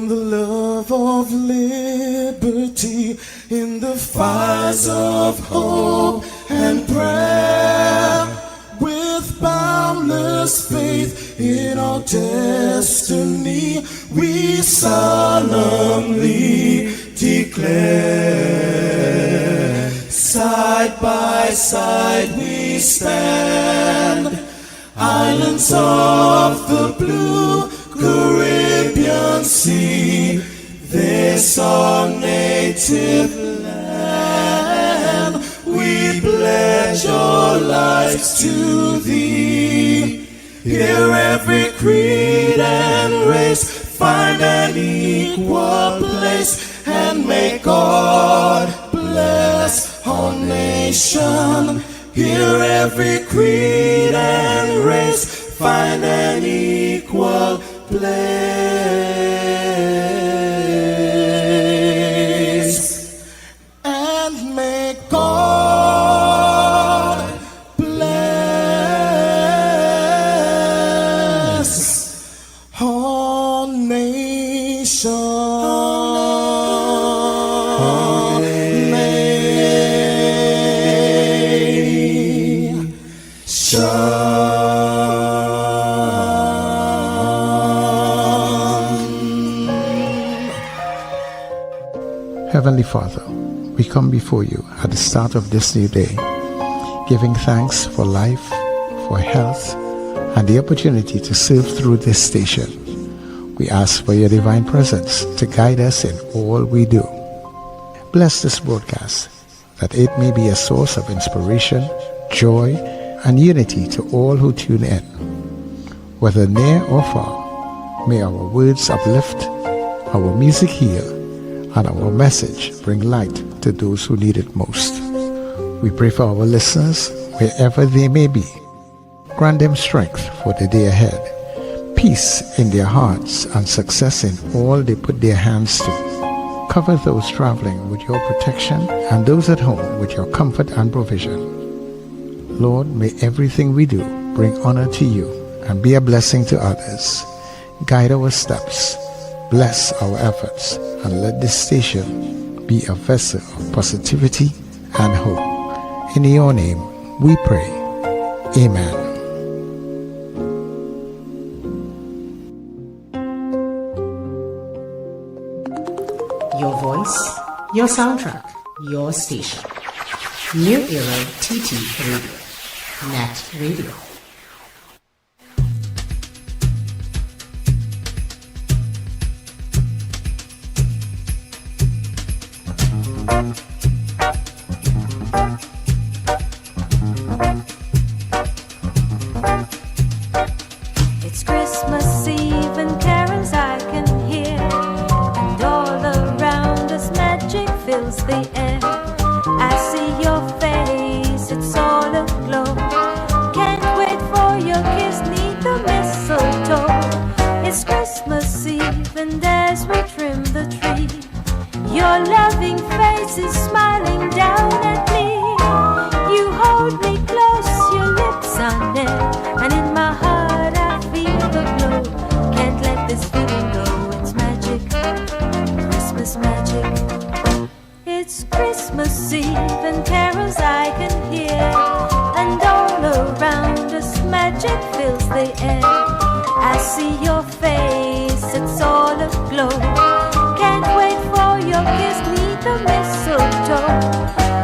in the love of liberty, in the fires of hope and prayer, with boundless faith in our destiny, we solemnly declare, side by side we stand, islands of the blue Caribbean Sea, this our native land, we pledge our lives to thee. Here every creed and race find an equal place, and may God bless our nation. Here every creed and race find an equal place, and may God bless our nation. Heavenly Father, we come before you at the start of this new day, giving thanks for life, for health, and the opportunity to serve through this station. We ask for your divine presence to guide us in all we do. Bless this broadcast, that it may be a source of inspiration, joy, and unity to all who tune in. Whether near or far, may our words uplift, our music heal, and our message bring light to those who need it most. We pray for our listeners wherever they may be. Grant them strength for the day ahead, peace in their hearts, and success in all they put their hands to. Cover those traveling with your protection and those at home with your comfort and provision. Lord, may everything we do bring honor to you and be a blessing to others. Guide our steps, bless our efforts, and let this station be a vessel of positivity and hope. In your name we pray. Amen. Your voice, your soundtrack, your station. New Era TT Radio, NETT Radio. It's Christmas Eve and carols I can hear, and all around us magic fills the air. I see your face, it's all aglow. Can't wait for your kiss, neath the mistletoe. It's Christmas Eve and as we trim the tree, your loving face is smiling down at me. You hold me close, your lips are near, and in my heart I feel the glow. Can't let this feeling go, it's magic, Christmas magic. It's Christmas Eve and carols I can hear, and all around us magic fills the air. I see your face, it's all aglow. Can't wait for your kiss, neath the mistletoe.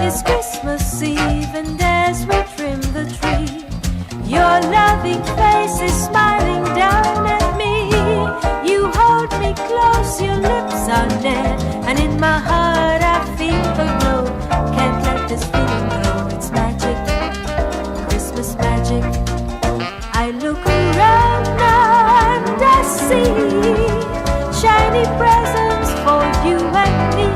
It's Christmas Eve and as we trim the tree, your loving face is smiling down at me. You hold me close, your lips are near, and in my heart I feel the glow. Can't let this feeling go, it's magic, Christmas magic. I look around now and I see shiny presents for you and me.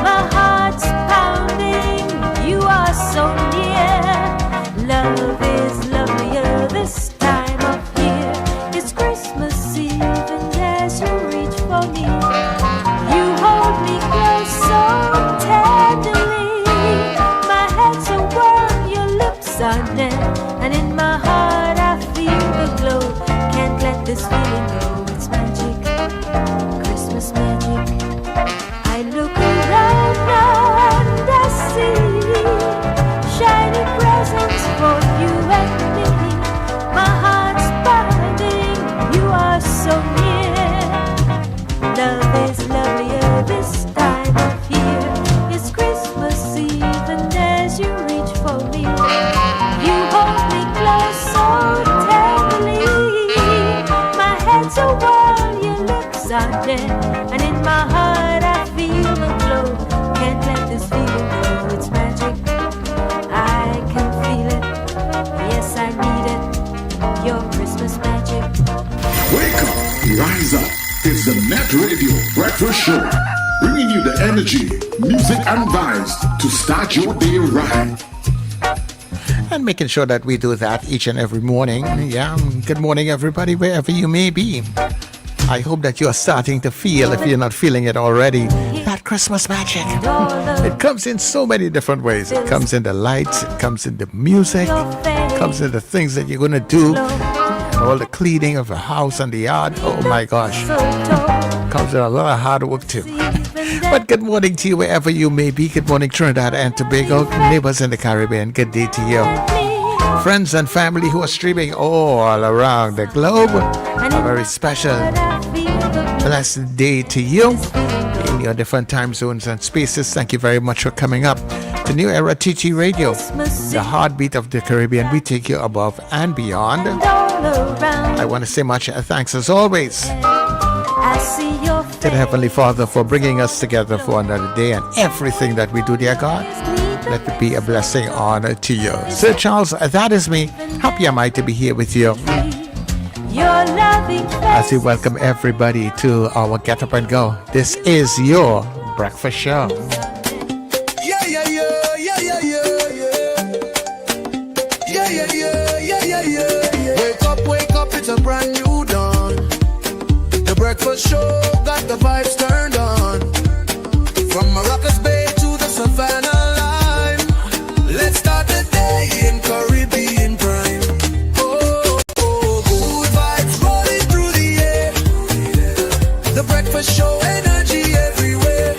My heart's pounding, you are so near. Love is lovelier this time of year. It's Christmas Eve and as you reach for me, you hold me close so tenderly. My head's a whirl, your lips are near, and in my heart I feel the glow. Can't let this feeling go, it's magic, Christmas is the NETT Radio Breakfast Show, bringing you the energy, music, and vibes to start your day right. And making sure that we do that each and every morning. Yeah, good morning, everybody, wherever you may be. I hope that you are starting to feel, if you're not feeling it already, that Christmas magic. It comes in so many different ways. It comes in the lights, it comes in the music, it comes in the things that you're going to do, and all the cleaning of the house and the yard. Oh my gosh. It comes in a lot of hard work too. But good morning to you wherever you may be. Good morning, Trinidad and Tobago, neighbors in the Caribbean. Good day to you. Friends and family who are streaming all around the globe, a very special, blessed day to you in your different time zones and spaces. Thank you very much for coming up to New Era TT Radio, the heartbeat of the Caribbean. We take you above and beyond. I want to say much thanks as always to the Heavenly Father for bringing us together for another day, and everything that we do, dear God, let it be a blessing, honor to you. Sir Charles, that is me. Happy am I to be here with you as we welcome everybody to our Get Up and Go. This is your breakfast show. Yeah, yeah, yeah, yeah, yeah, yeah, yeah, yeah, yeah, yeah, yeah, yeah. Wake up, it's a brand new dawn. The breakfast show got the vibes turned on. From Maracas Bay to the Savannah line, let's start the day in Caribbean prime. Oh, good vibes rolling through the air. The breakfast show, energy everywhere.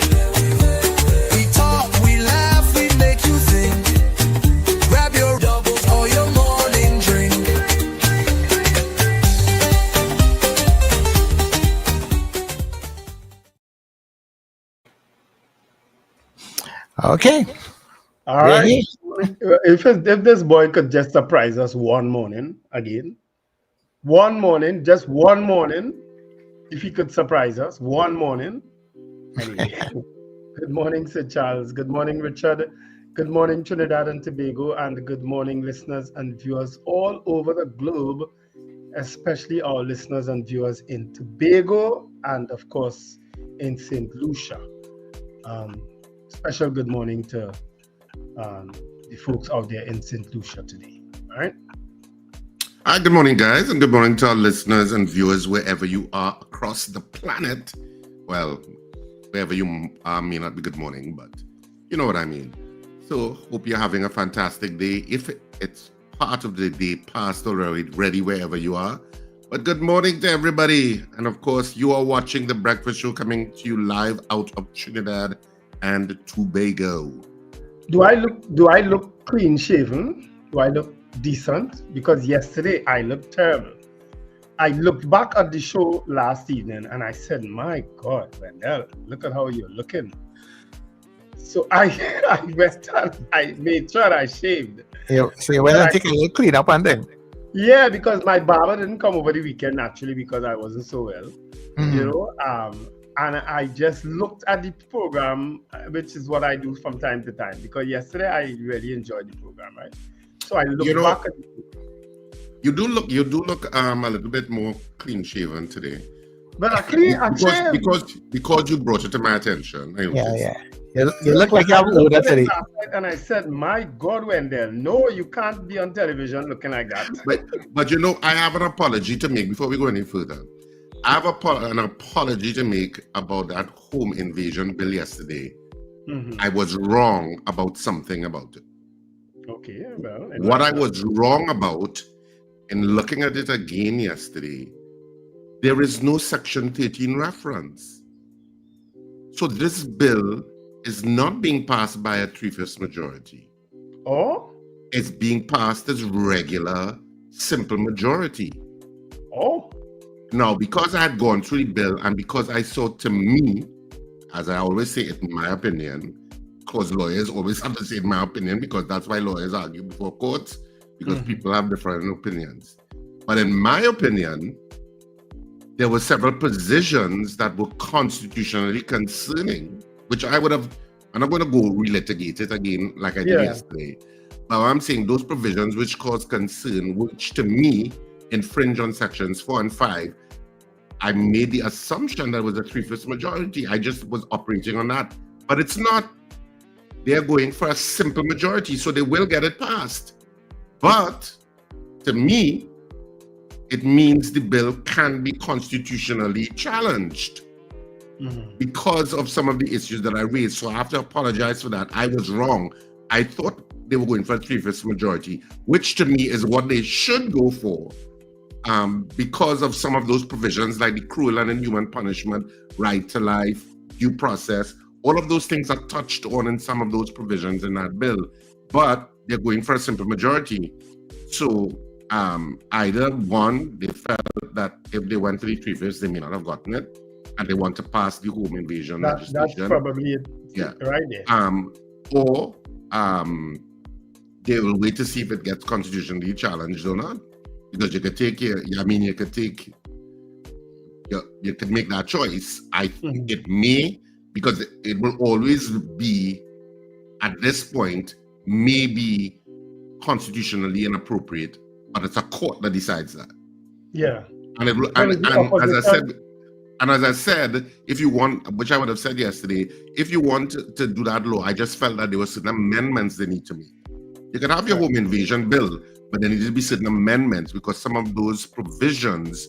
We talk, we laugh, we make you think. Grab your doubles or your morning drink. Okay. All right. Ready? If this boy could just surprise us one morning again, just one morning, if he could surprise us one morning. Anyway, good morning, Sir Charles. Good morning, Richard. Good morning, Trinidad and Tobago, and good morning, listeners and viewers all over the globe, especially our listeners and viewers in Tobago and, of course, in St. Lucia. Special good morning to the folks out there in St. Lucia today. All right. Hi, good morning, guys, and good morning to our listeners and viewers wherever you are across the planet. Well, wherever you are may not be good morning, but you know what I mean. So, hope you're having a fantastic day. If it's part of the day past already wherever you are. But good morning to everybody. And of course, you are watching the breakfast show coming to you live out of Trinidad and Tobago. Do I look clean shaven? Do I look decent? Because yesterday I looked terrible. I looked back at the show last evening and I said, my God, Wendell, look at how you're looking. So I went and I made sure I shaved. So you went and take a little clean up and then? Yeah, because my barber didn't come over the weekend actually because I wasn't so well. You know, and I just looked at the program, which is what I do from time to time, because yesterday I really enjoyed the program, right? So I looked back at You do look a little bit more clean shaven today. But because you brought it to my attention. Yeah. You look like you're older today. And I said, my God, Wendell, no, you can't be on television looking like that. But you know, I have an apology to make before we go any further. I have an apology to make about that home invasion bill yesterday. I was wrong about something about it. Okay, well. What I was wrong about in looking at it again yesterday, there is no Section 13 reference. So this bill is not being passed by a 3/5 majority. Oh? It's being passed as regular, simple majority. Oh? Now, because I had gone through the bill and because I saw, to me, as I always say, in my opinion, because lawyers always have to say in my opinion, because that's why lawyers argue before courts, because people have different opinions. But in my opinion, there were several positions that were constitutionally concerning, which I would have, I'm not going to go relitigate it again like I did yesterday. But I'm saying those provisions which cause concern, which to me infringe on sections 4 and 5, I made the assumption that it was a 3/5 majority. I just was operating on that. But it's not. They're going for a simple majority, so they will get it passed. But to me, it means the bill can be constitutionally challenged because of some of the issues that I raised. So I have to apologize for that. I was wrong. I thought they were going for a 3/5 majority, which to me is what they should go for, because of some of those provisions like the cruel and inhuman punishment, right to life, due process. All of those things are touched on in some of those provisions in that bill, but they're going for a simple majority. So either one, they felt that if they went to the 3/5, they may not have gotten it, and they want to pass the home invasion legislation. That's probably it. Yeah, right there. Or they will wait to see if it gets constitutionally challenged or not, because you could take you could make that choice. I think it may, because it will always be at this point maybe constitutionally inappropriate, but it's a court that decides that. Yeah. And as I said, if you want, which I would have said yesterday, if you want to do that law, I just felt that there were certain amendments they need to make. You can have your home invasion bill, but there needs to be certain amendments because some of those provisions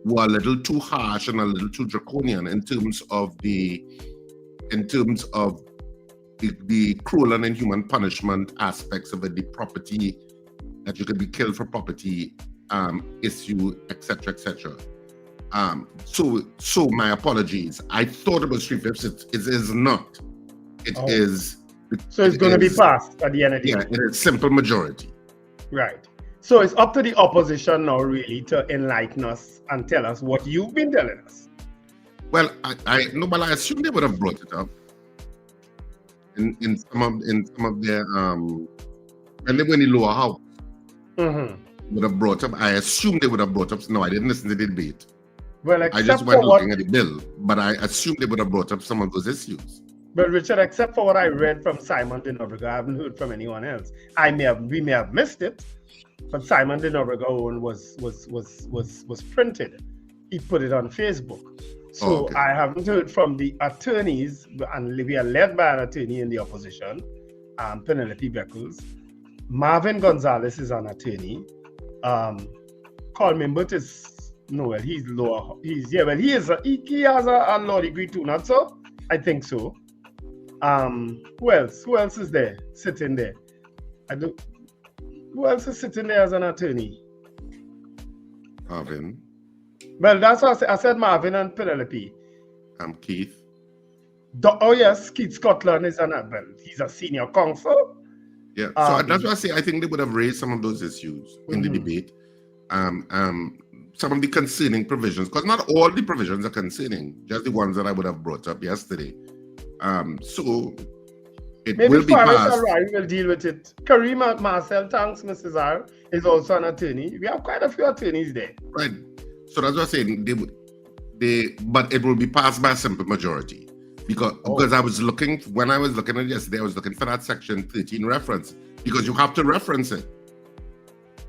were a little too harsh and a little too draconian in terms of the cruel and inhuman punishment aspects of it, the property, that you could be killed for property issue, etc., etc. So my apologies. I thought it was 3/5. It is not. It is. So it's going to be passed at the end of the day. Yeah, it is simple majority. Right. So it's up to the opposition now, really, to enlighten us and tell us what you've been telling us. Well, I assume they would have brought it up in some of their when they were in the lower house. Would have brought up. I assume they would have brought up. No, I didn't listen to the debate. Well, I just went looking at the bill, but I assume they would have brought up some of those issues. Well, Richard, except for what I read from Simon de Nobrega, I haven't heard from anyone else. We may have missed it, but Simon de Nobrega own was printed. He put it on Facebook. So I haven't heard from the attorneys, and we are led by an attorney in the opposition, Penelope Beckles. Marvin Gonzalez is an attorney. Coleman Burt is he's lower. He has a law degree too, not so? I think so. Who else is there sitting there? Who else is sitting there as an attorney? Marvin. Well, that's what I said. Marvin and Penelope. Keith. Yes, Keith Scotland is an advocate. He's a senior counsel. Yeah, so that's why I say I think they would have raised some of those issues in the debate. Some of the concerning provisions, because not all the provisions are concerning, just the ones that I would have brought up yesterday. So it maybe will be passed. Maybe will deal with it. Karima Marcel, thanks, Mrs. R, is also an attorney. We have quite a few attorneys there. Right. So that's what I'm saying. But it will be passed by a simple majority. Because I was looking, when I was looking at it yesterday, I was looking for that section 13 reference, because you have to reference it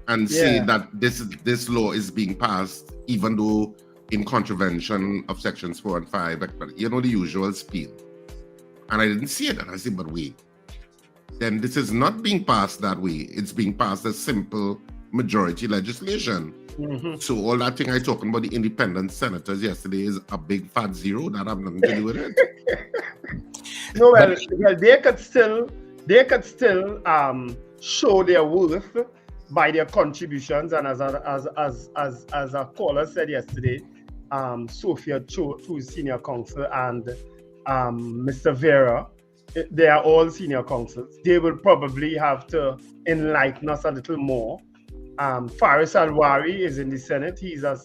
and say that this law is being passed, even though in contravention of sections 4 and 5, the usual spiel. And I didn't see it, and I said, but wait, then this is not being passed that way. It's being passed as simple majority legislation. So all that thing I talking about the independent senators yesterday is a big fat zero. That have nothing to do with it. No, well, they could still show their worth by their contributions, and as a caller said yesterday, Sophia Cho, who's senior counsel, and Mr. Vera, they are all senior counsels. They will probably have to enlighten us a little more. Faris Alwari is in the Senate. He's a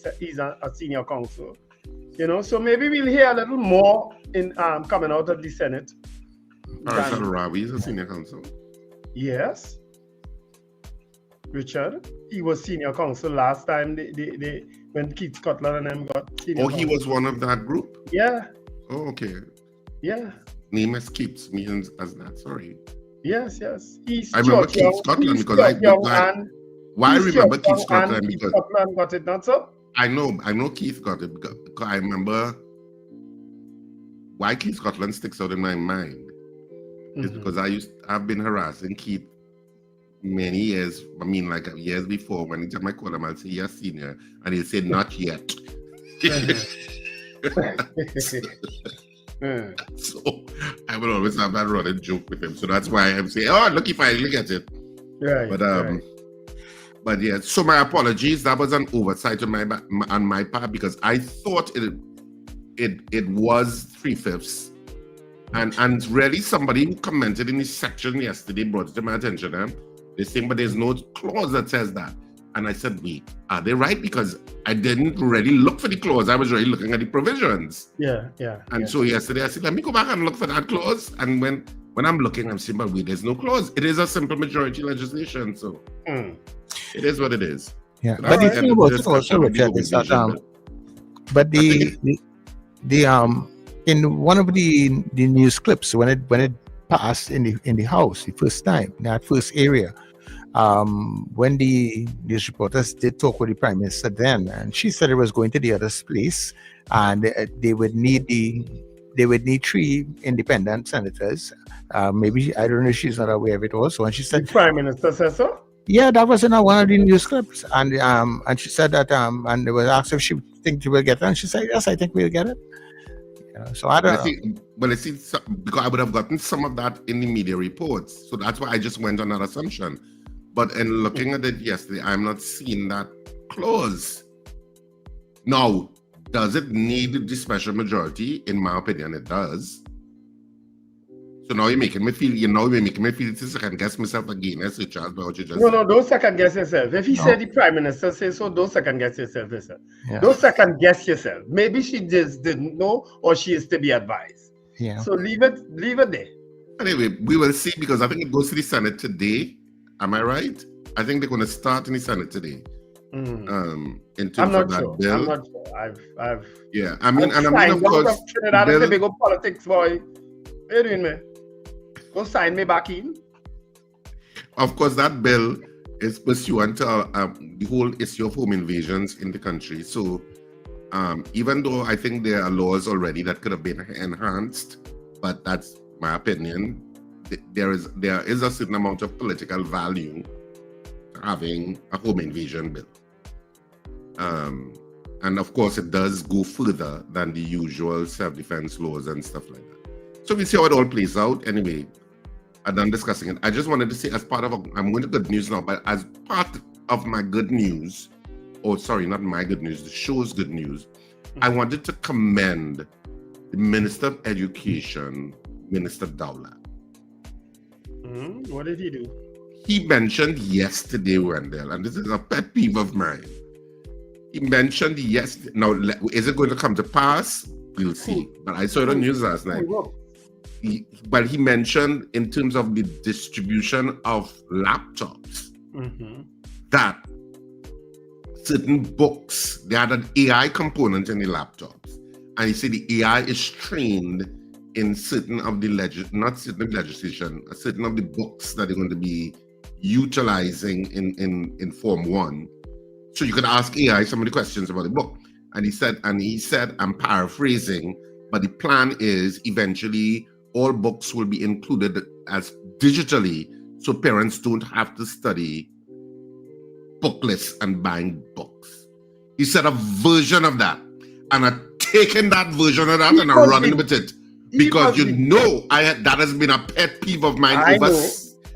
senior counsel. So maybe we'll hear a little more in coming out of the Senate. Faris Alwari is a senior counsel. Yes. Richard, he was senior counsel last time they when Keith Scotland and them got senior counsel. He was one of that group? Yeah. Oh, okay. Yeah. Name escapes me as that, sorry. Yes. I remember Keith Scotland because I remember Keith Scotland because Scotland got it, not so? I know Keith got it because I remember why Keith Scotland sticks out in my mind is because I've been harassing Keith many years. I mean, like years before. When anytime I call him, I'll say, "Yes, senior," and he'll say, "Not yet." So I will always have that running joke with him. So that's why I'm saying, "Oh, look, he finally gets it." Right. But yeah. So my apologies. That was an oversight on my part because I thought it was 3/5. And really somebody who commented in this section yesterday brought it to my attention. They're saying, but there's no clause that says that. And I said, wait, are they right? Because I didn't really look for the clause. I was really looking at the provisions. Yeah. And so yesterday I said, let me go back and look for that clause. And when I'm looking, I'm saying, but wait, there's no clause. It is a simple majority legislation. So it is what it is. Yeah. So But the thing about it also, Richard, is that but the in one of the news clips when it passed in the House the first time, that first area, when the news reporters did talk with the Prime Minister then, and she said it was going to the other place, and they would need 3 independent senators. Maybe I don't know if she's not aware of it also. And she said, the Prime Minister says so? Yeah, that was in one of the news clips, and she said that and they was asked if she think she will get it, and she said, yes, I think we'll get it. So I don't know. Well, it seems because I would have gotten some of that in the media reports, so that's why I just went on that assumption. But in looking at it yesterday, I'm not seeing that clause. Now, does it need the special majority? In my opinion, it does. So now you're making me feel to second guess myself again. That's it, Charles, by what you just said. No, don't second guess yourself. If he said the Prime Minister says so, don't second guess yourself. Yeah. Don't second guess yourself. Maybe she just didn't know, or she is to be advised. Yeah. So leave it there. Anyway, we will see because I think it goes to the Senate today. Am I right? I think they're going to start in the Senate today. In terms of that bill. I'm not sure. I've yeah. I mean, of course, Trinidad and Tobago politics, boy. What are you doing, man? Go sign me back in. Of course, that bill is pursuant to the whole issue of home invasions in the country. So, even though I think there are laws already that could have been enhanced, but that's my opinion, there is a certain amount of political value to having a home invasion bill. And of course, it does go further than the usual self-defense laws and stuff like that. So we see how it all plays out. Anyway, I'm done discussing it. I just wanted to say, as part of I'm going to good news now, but as part of my good news, not my good news, the show's good news, I wanted to commend the Minister of Education, Minister Dowlat. What did he do? He mentioned yesterday, Wendell, and this is a pet peeve of mine. He mentioned yesterday. Now, is it going to come to pass? We'll see. But I saw it on news last night. But he mentioned in terms of the distribution of laptops that certain books, they had an AI component in the laptops. And he said the AI is trained in certain of the legislation, certain of the books that they're going to be utilizing in Form 1. So you could ask AI some of the questions about the book. And he said, I'm paraphrasing, but the plan is eventually all books will be included as digitally, so parents don't have to study book lists and buying books. He said a version of that, and I've taken that version of that and I'm running with it. Because that has been a pet peeve of mine over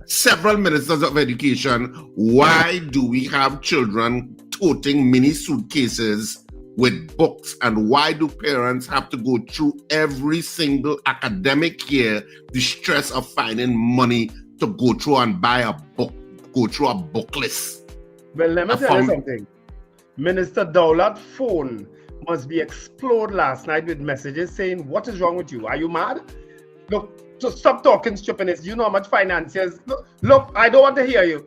several ministers of education. Why do we have children toting mini suitcases with books, and why do parents have to go through every single academic year the stress of finding money to go through and buy a book, go through a book list? Well, let me tell you something. Minister Dowlat's phone must be exploded last night with messages saying, what is wrong with you? Are you mad? Look, just stop talking stupidness. You know how much financiers. Look, I don't want to hear you.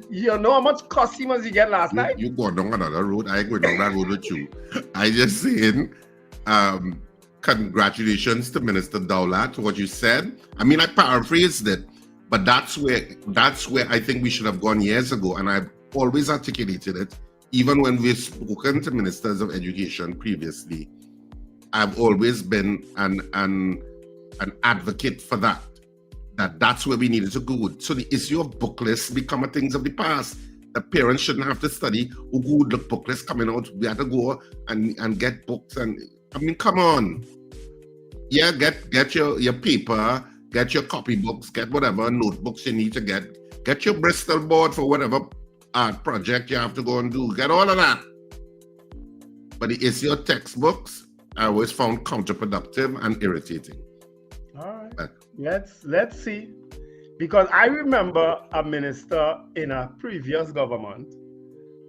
You know how much customers you get last night? You go down another road. I go down that road with you. I just saying, congratulations to Minister Dowlat for what you said. I mean, I paraphrased it, but that's where I think we should have gone years ago. And I've always articulated it, even when we've spoken to ministers of education previously, I've always been an advocate for that. That's where we needed to go. So the issue of book lists become a thing of the past. The parents shouldn't have to study. Oh, good, look, book lists coming out. We have to go and get books. And I mean, come on. Yeah, get your paper, get your copybooks, get whatever notebooks you need to get your Bristol board for whatever art project you have to go and do. Get all of that. But the issue of textbooks, I always found counterproductive and irritating. All right. Let's see. Because I remember a minister in a previous government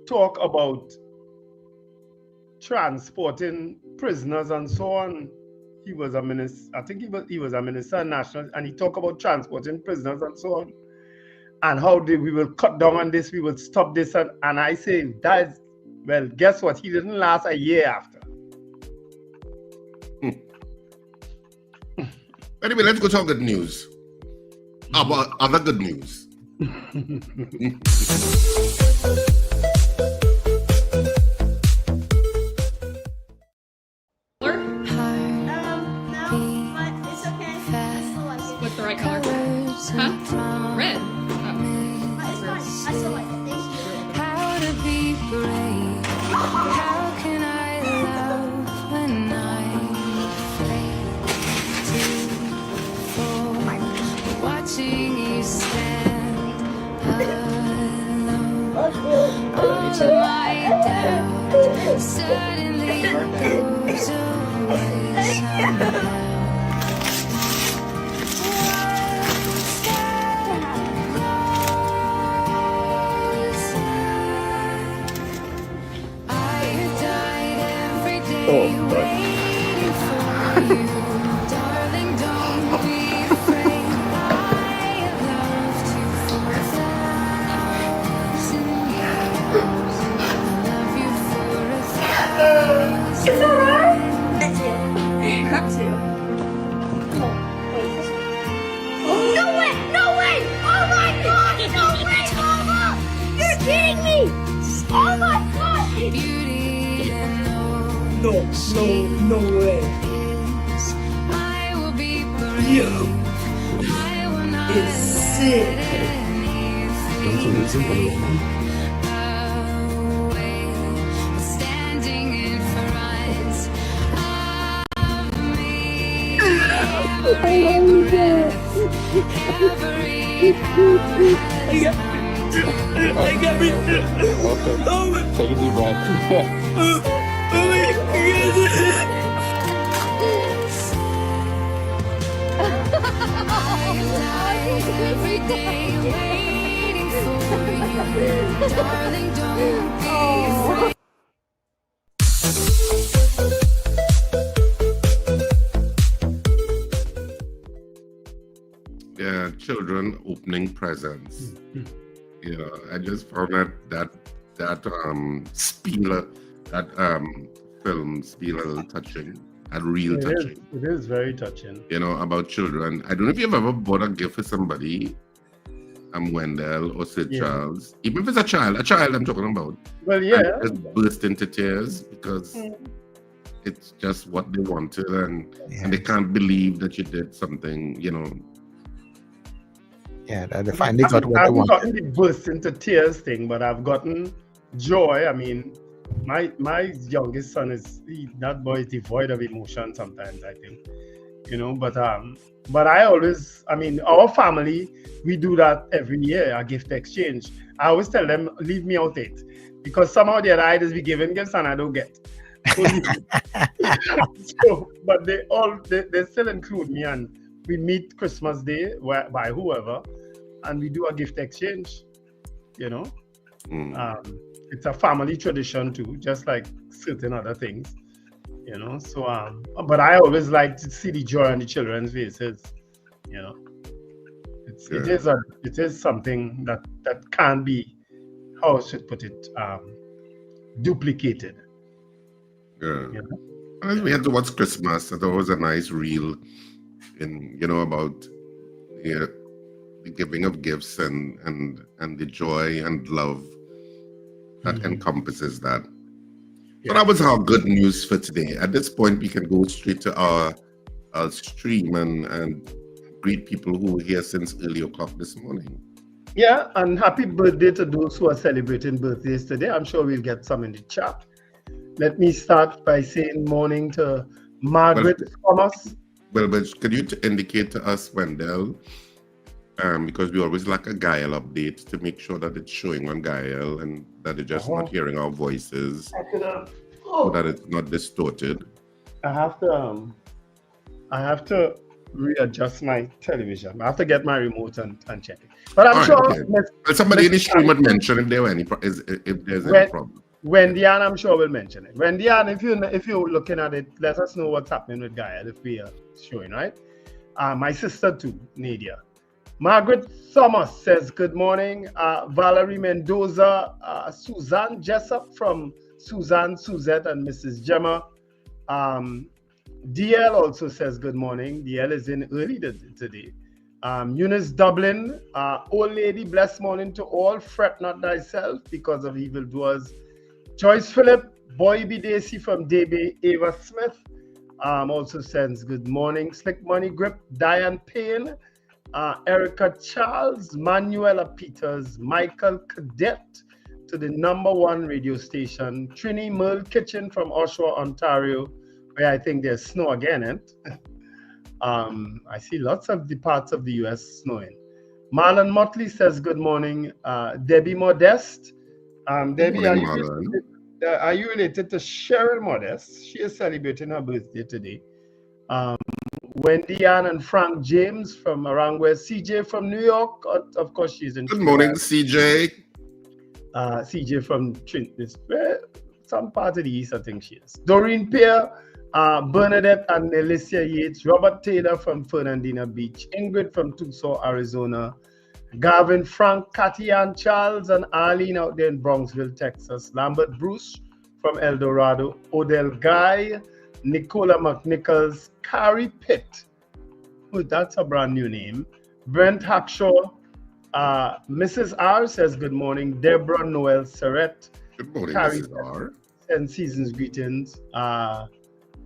talk about transporting prisoners and so on. He was a minister, I think he was a minister of national, and he talked about transporting prisoners and so on. And how we will cut down on this, we will stop this. And I say, well, guess what? He didn't last a year after. Anyway, let's go talk good news. About other good news. What's the right color? Huh? Red. I still like it. Thank you. How to be brave? How can I love when I'm afraid to fall? Watching you stand alone. To my doubt, suddenly goes away somehow. Waiting for you, darling, don't be afraid. I love to fall 1,000 years. I love you for 1,000. It's alright. That's it. Have to. No way! No way! Oh my God! No way, Mama! You're kidding me! Oh my God! Beauty and No way. I will be brave. I will not It's sick. standing in front of me. Every breath, every I got me. Take a deep breath. every day waiting for you, darling, don't be afraid. Yeah, children opening presents. You know, I just found that Spieler, film Spieler, a little touching. Real touching. It is very touching. You know, about children. I don't know if you've ever bought a gift for somebody, Wendell or Sid Charles, even if it's a child I'm talking about. Well, yeah. And just burst into tears because it's just what they wanted, and they can't believe that you did something, you know. Yeah, they finally got what they I've wanted. gotten the burst into tears thing, but I've gotten joy. I mean, my youngest son that boy is devoid of emotion sometimes, I think, you know. But I always, I mean, our family, we do that every year, a gift exchange. I always tell them, leave me out it, because somehow the other I just be giving gifts and I don't get. So, but they still include me, and we meet Christmas Day by whoever, and we do a gift exchange, you know. It's a family tradition too, just like certain other things, you know. So, but I always like to see the joy on the children's faces, you know. It is something that can't be, how I should put it, duplicated. Yeah. You know? And we had to watch Christmas. That was a nice reel, about the giving of gifts and the joy and love that encompasses that. So that was our good news for today. At this point, we can go straight to our stream and greet people who were here since early o'clock this morning. Yeah, and happy birthday to those who are celebrating birthdays today. I'm sure we'll get some in the chat. Let me start by saying morning to Margaret Thomas. Well, but could you indicate to us, Wendell, because we always like a Gael update to make sure that it's showing on Gael and that they're just not hearing our voices, so that it's not distorted. I have to readjust my television. I have to get my remote and check it. But I'm sure somebody in the stream would mention if there were any if there's any problem. Wendy Ann, I'm sure will mention it. Wendy Ann, if you're looking at it, let us know what's happening with Gael if we are showing, right? My sister too, Nadia. Margaret Thomas says good morning. Valerie Mendoza, Suzanne Jessup from Suzanne, Suzette, and Mrs. Gemma. DL also says good morning. DL is in early today. Eunice Dublin, old lady, blessed morning to all. Fret not thyself because of evildoers. Joyce Phillip, Boy B. Daisy from Debe. Ava Smith also sends good morning. Slick Money Grip, Diane Payne, Erica Charles, Manuela Peters, Michael Cadet to the #1 radio station. Trini Merle Kitchen from Oshawa, Ontario, where I think there's snow again, I see lots of the parts of the US snowing. Marlon Motley says good morning. Debbie Modeste. Debbie, are you related to Cheryl Modeste? She is celebrating her birthday today. Wendy Ann and Frank James from around where CJ from New York. Of course, she's in Good morning, CJ. CJ from Trinidad, some part of the East, I think she is. Doreen Peer, Bernadette and Alicia Yates, Robert Taylor from Fernandina Beach, Ingrid from Tucson, Arizona, Gavin, Frank, Cathy Ann Charles, and Arlene out there in Bronxville, Texas, Lambert Bruce from El Dorado, Odell Guy, Nicola McNichols, Carrie Pitt, that's a brand new name, Brent Hackshaw, Mrs. R says good morning, Deborah Noel Serrette, good morning, Carrie Mrs. R. Sends season's greetings.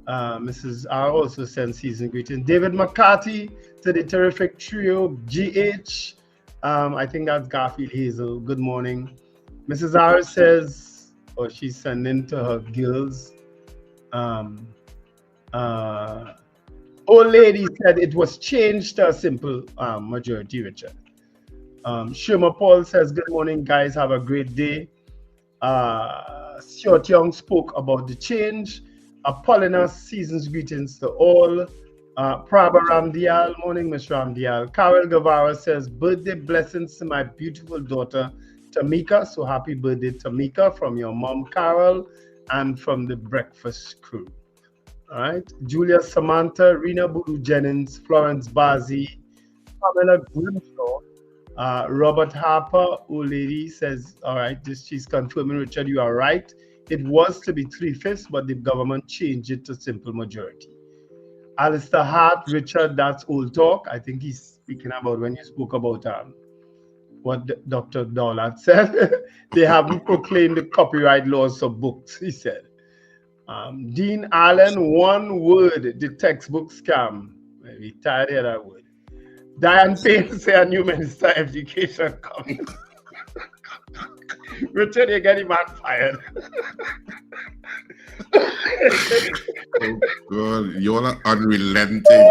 Mrs. R also sends season greetings. David McCarthy to the terrific trio, GH. I think that's Garfield Hazel. Good morning. Mrs. R says, she's sending to her girls. Old lady said it was changed to a simple majority, Richard. Shirma Paul says, good morning, guys. Have a great day. Short Young spoke about the change. Apollina, season's greetings to all. Prabha Ramdial, morning, Miss Ramdial. Carol Guevara says, birthday blessings to my beautiful daughter, Tamika. So happy birthday, Tamika, from your mom, Carol, and from the breakfast crew. All right. Julia Samantha, Rena Bulu Jennings, Florence Bazi, Pamela Grimshaw, Robert Harper, old lady, says, all right, she's confirming, Richard, you are right. It was to be 3/5, but the government changed it to simple majority. Alistair Hart, Richard, that's old talk. I think he's speaking about when you spoke about what Dr. Dowlett said. They haven't proclaimed the copyright laws for books, he said. Dean Allen, one word, the textbook scam. We tired of that word. Diane Payne say a new minister of education coming. Richard, you're getting man fired. Oh God, you're unrelenting.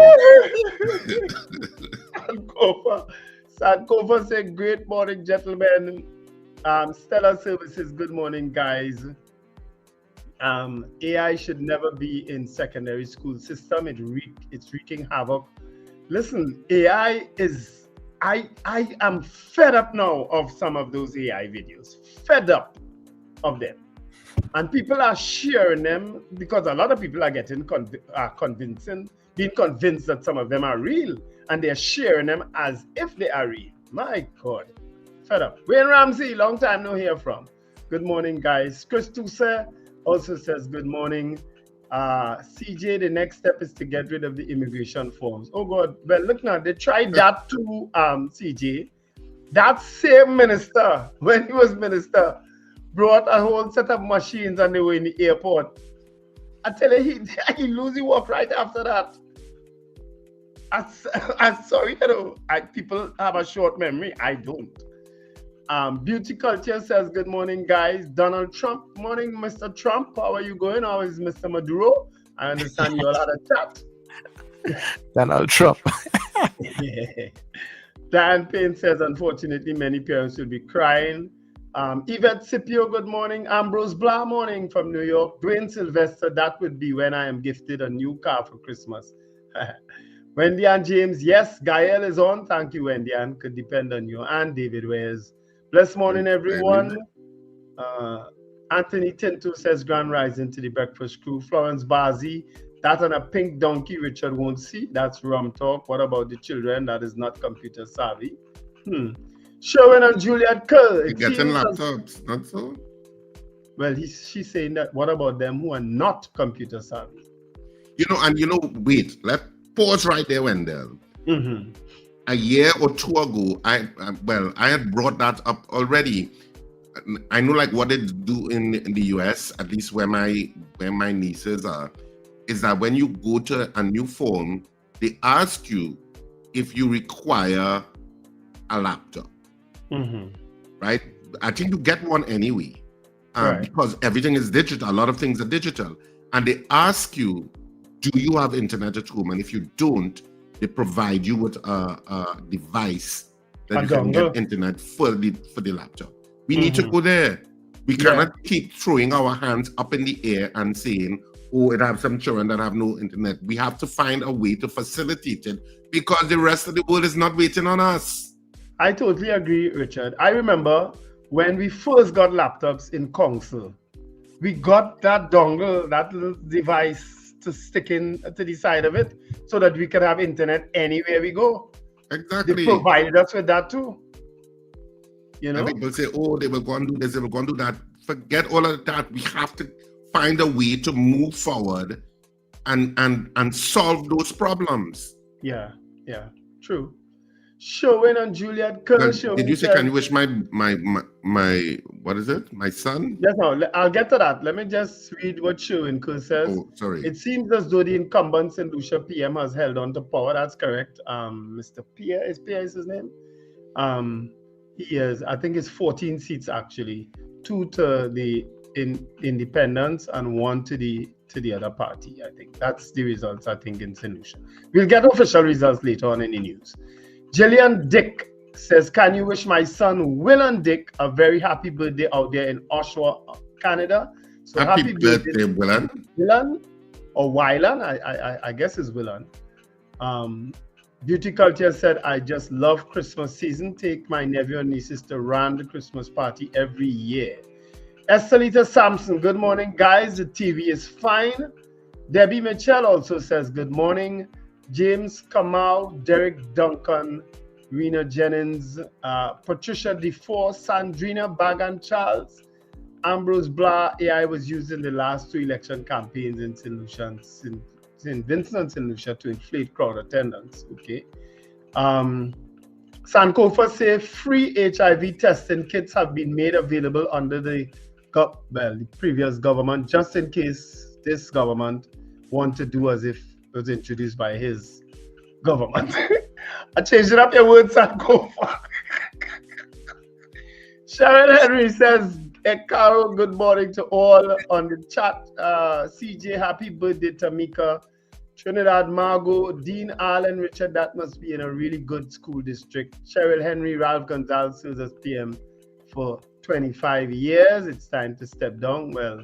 Sankofa said, great morning, gentlemen. Stellar services, good morning, guys. AI should never be in secondary school system. It's wreaking havoc. Listen, AI is, I am fed up now of some of those AI videos. Fed up of them. And people are sharing them because a lot of people are getting being convinced that some of them are real. And they're sharing them as if they are real. My God. Fed up. Wayne Ramsey, long time no hear from. Good morning, guys. Chris Tusa also says good morning. CJ, the next step is to get rid of the immigration forms. Oh God, well look now, they tried that too, CJ. That same minister, when he was minister, brought a whole set of machines and they were in the airport. I tell you, he losing work right after that. I'm sorry, you know, people have a short memory. I don't. Beauty Culture says, good morning, guys. Donald Trump, morning, Mr. Trump. How are you going? How is Mr. Maduro? I understand you all had a chat. Donald Trump. Dan Payne says, unfortunately, many parents will be crying. Yvette Scipio, good morning. Ambrose Blah, morning from New York. Dwayne Sylvester, that would be when I am gifted a new car for Christmas. Wendy and James, yes, Gael is on. Thank you, Wendy, and could depend on you. And David Wares. Blessed morning, everyone. Anthony Tinto says, Grand Rising to the breakfast crew. Florence Bazi, that and a pink donkey Richard won't see. That's rum talk. What about the children that is not computer savvy? Sherwin and Juliet Kerr. Getting laptops, not so? Well, she's saying that, what about them who are not computer savvy? Wait, let's pause right there, Wendell. A year or two ago, I had brought that up already. I know, like, what they do in the US, at least where my nieces are, is that when you go to a new phone, they ask you if you require a laptop. Right? I think you get one anyway, because everything is digital. A lot of things are digital, and they ask you, do you have internet at home? And if you don't, they provide you with a device that you can get internet for the laptop. We need to go there. We cannot keep throwing our hands up in the air and saying, oh, it have some children that have no internet. We have to find a way to facilitate it because the rest of the world is not waiting on us. I totally agree, Richard. I remember when we first got laptops in council, we got that dongle, that little device to stick in to the side of it so that we could have internet anywhere we go. Exactly. They provided us with that too. You know? And people say, oh, they will go and do this, they will go and do that. Forget all of that. We have to find a way to move forward and solve those problems. Yeah, true. Sherwin and Juliet Kerr. Did you say, can you wish my what is it? My son? Yes, no, I'll get to that. Let me just read what Sherwin Kerr says. Oh, sorry. It seems as though the incumbent St. Lucia PM has held on to power. That's correct. Mr. Pierre is his name. He is, I think it's 14 seats actually, 2 to the independents and 1 to the other party. I think that's the results, I think, in St. Lucia. We'll get official results later on in the news. Jillian Dick says, can you wish my son Willan Dick a very happy birthday out there in Oshawa, Canada? So happy birthday, Willan. Willan or Wylan? I guess it's Willan. Beauty Culture said, I just love Christmas season. Take my nephew and nieces to run the Christmas party every year. Estelita Sampson, good morning, guys. The TV is fine. Debbie Mitchell also says, good morning. James Kamau, Derek Duncan, Rena Jennings, Patricia DeFore, Sandrina Bagan Charles, Ambrose Blah. AI was used in the last 2 election campaigns in St. Lucia, St. Vincent and St. Lucia to inflate crowd attendance. Okay. Sankofa say free HIV testing kits have been made available under the previous government, just in case this government want to do as if it was introduced by his government. I changed it up your words, Sankofa. Sharon Henry says, hey, Carol, good morning to all on the chat. CJ, happy birthday, Tamika. Trinidad, Margot, Dean Allen, Richard, that must be in a really good school district. Cheryl Henry, Ralph Gonzalez serves as PM for 25 years. It's time to step down. Well,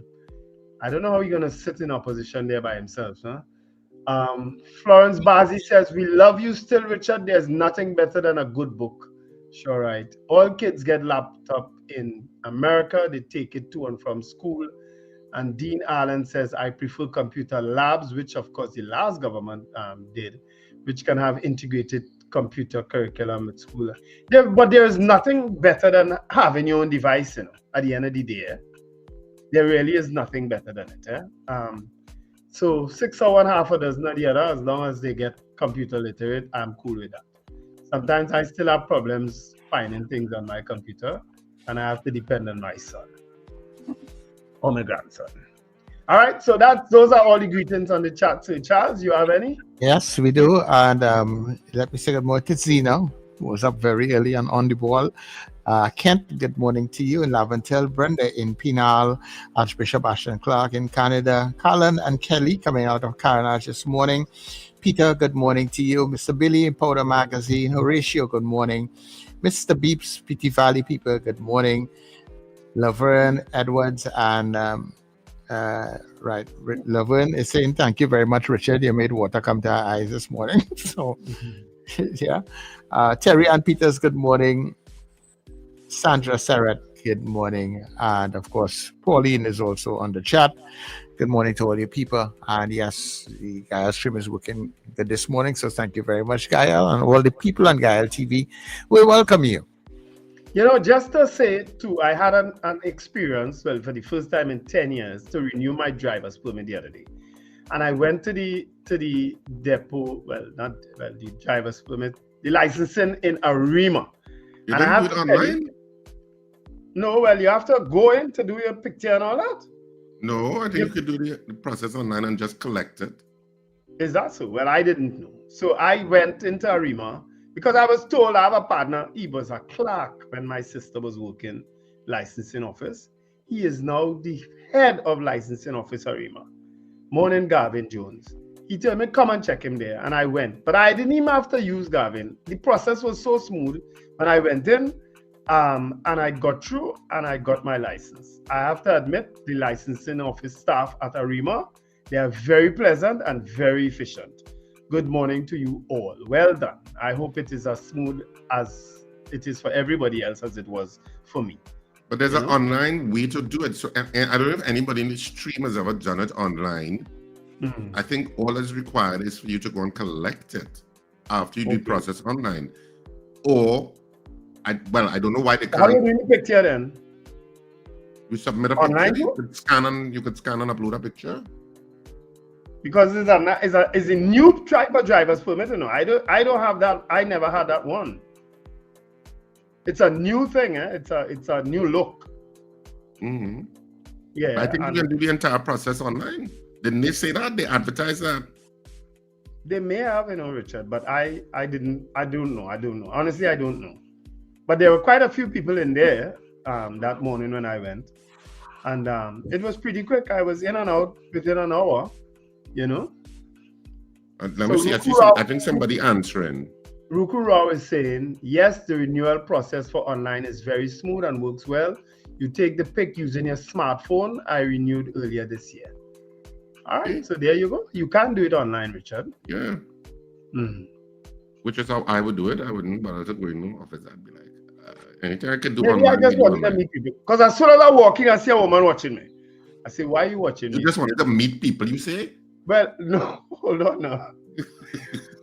I don't know how he's going to sit in opposition there by himself. Huh? Florence Bazi says, we love you still, Richard. There's nothing better than a good book. Sure, right. All kids get laptop in America. They take it to and from school. And Dean Allen says, I prefer computer labs, which of course the last government did, which can have integrated computer curriculum at school. But there is nothing better than having your own device, you know, at the end of the day. There really is nothing better than it. So 6 or 1/2 a dozen of the other, as long as they get computer literate, I'm cool with that. Sometimes I still have problems finding things on my computer, and I have to depend on my son. or my grandson. All right, so those are all the greetings on the chat. So Charles, you have any? Yes, we do. And let me say good morning to Zeno, who was up very early and on the ball. Kent, good morning to you in Laventel. Brenda in Pinal. Archbishop Ashton Clark in Canada. Colin and Kelly coming out of Carenage this morning. Peter, good morning to you. Mr. Billy in Powder Magazine. Horatio, good morning. Mr. Beeps, PT Valley people, good morning. Laverne Edwards and Laverne is saying thank you very much, Richard. You made water come to our eyes this morning. So yeah. Terry Ann Peters, good morning. Sandra Serret, good morning. And of course, Pauline is also on the chat. Good morning to all you people. And yes, the Gaia stream is working good this morning. So thank you very much, Gaia, and all the people on Gaia TV. We welcome you. You know, just to say too, I had an experience, well, for the first time in 10 years, to renew my driver's permit the other day. And I went to the depot, the driver's permit, the licensing in Arima. You and didn't do it online? No, well, you have to go in to do your picture and all that. No, I think you could do the process online and just collect it. Is that so? Well, I didn't know. So I went into Arima because I was told I have a partner. He was a clerk when my sister was working licensing office. He is now the head of licensing office Arima. Morning, Gavin Jones. He told me, come and check him there. And I went. But I didn't even have to use Gavin. The process was so smooth. When I went in, and I got through and I got my license. I have to admit, the licensing office staff at Arima, they are very pleasant and very efficient. Good morning to you all. Well done. I hope it is as smooth as it is for everybody else as it was for me. But there's an online way to do it. So and I don't know if anybody in the stream has ever done it online. Mm-hmm. I think all that's required is for you to go and collect it after you do the process online. Or I don't know why they can't. How do you do the picture then? You submit a picture. Online? You could scan and upload a picture. Because it's a new type of driver's permit. No, I don't have that. I never had that one. It's a new thing. It's a new look. Mm-hmm. Yeah. But I think you can do the entire process online. Didn't they say that? They advertised that. They may have, Richard, but I don't know. Honestly, I don't know. But there were quite a few people in there that morning when I went. And it was pretty quick. I was in and out within an hour, Let me see. I think somebody answering. Ruku Rao is saying, yes, the renewal process for online is very smooth and works well. You take the pic using your smartphone. I renewed earlier this year. All right, so there you go. You can do it online, Richard. Yeah. Mm-hmm. Which is how I would do it. I wouldn't, but I was going to the office. I'd be like, anything I can do online. I just wanted to meet people. Because as soon as I'm walking, I see a woman watching me. I say, why are you watching me? You just wanted to meet people, you say? Well, no, hold on now.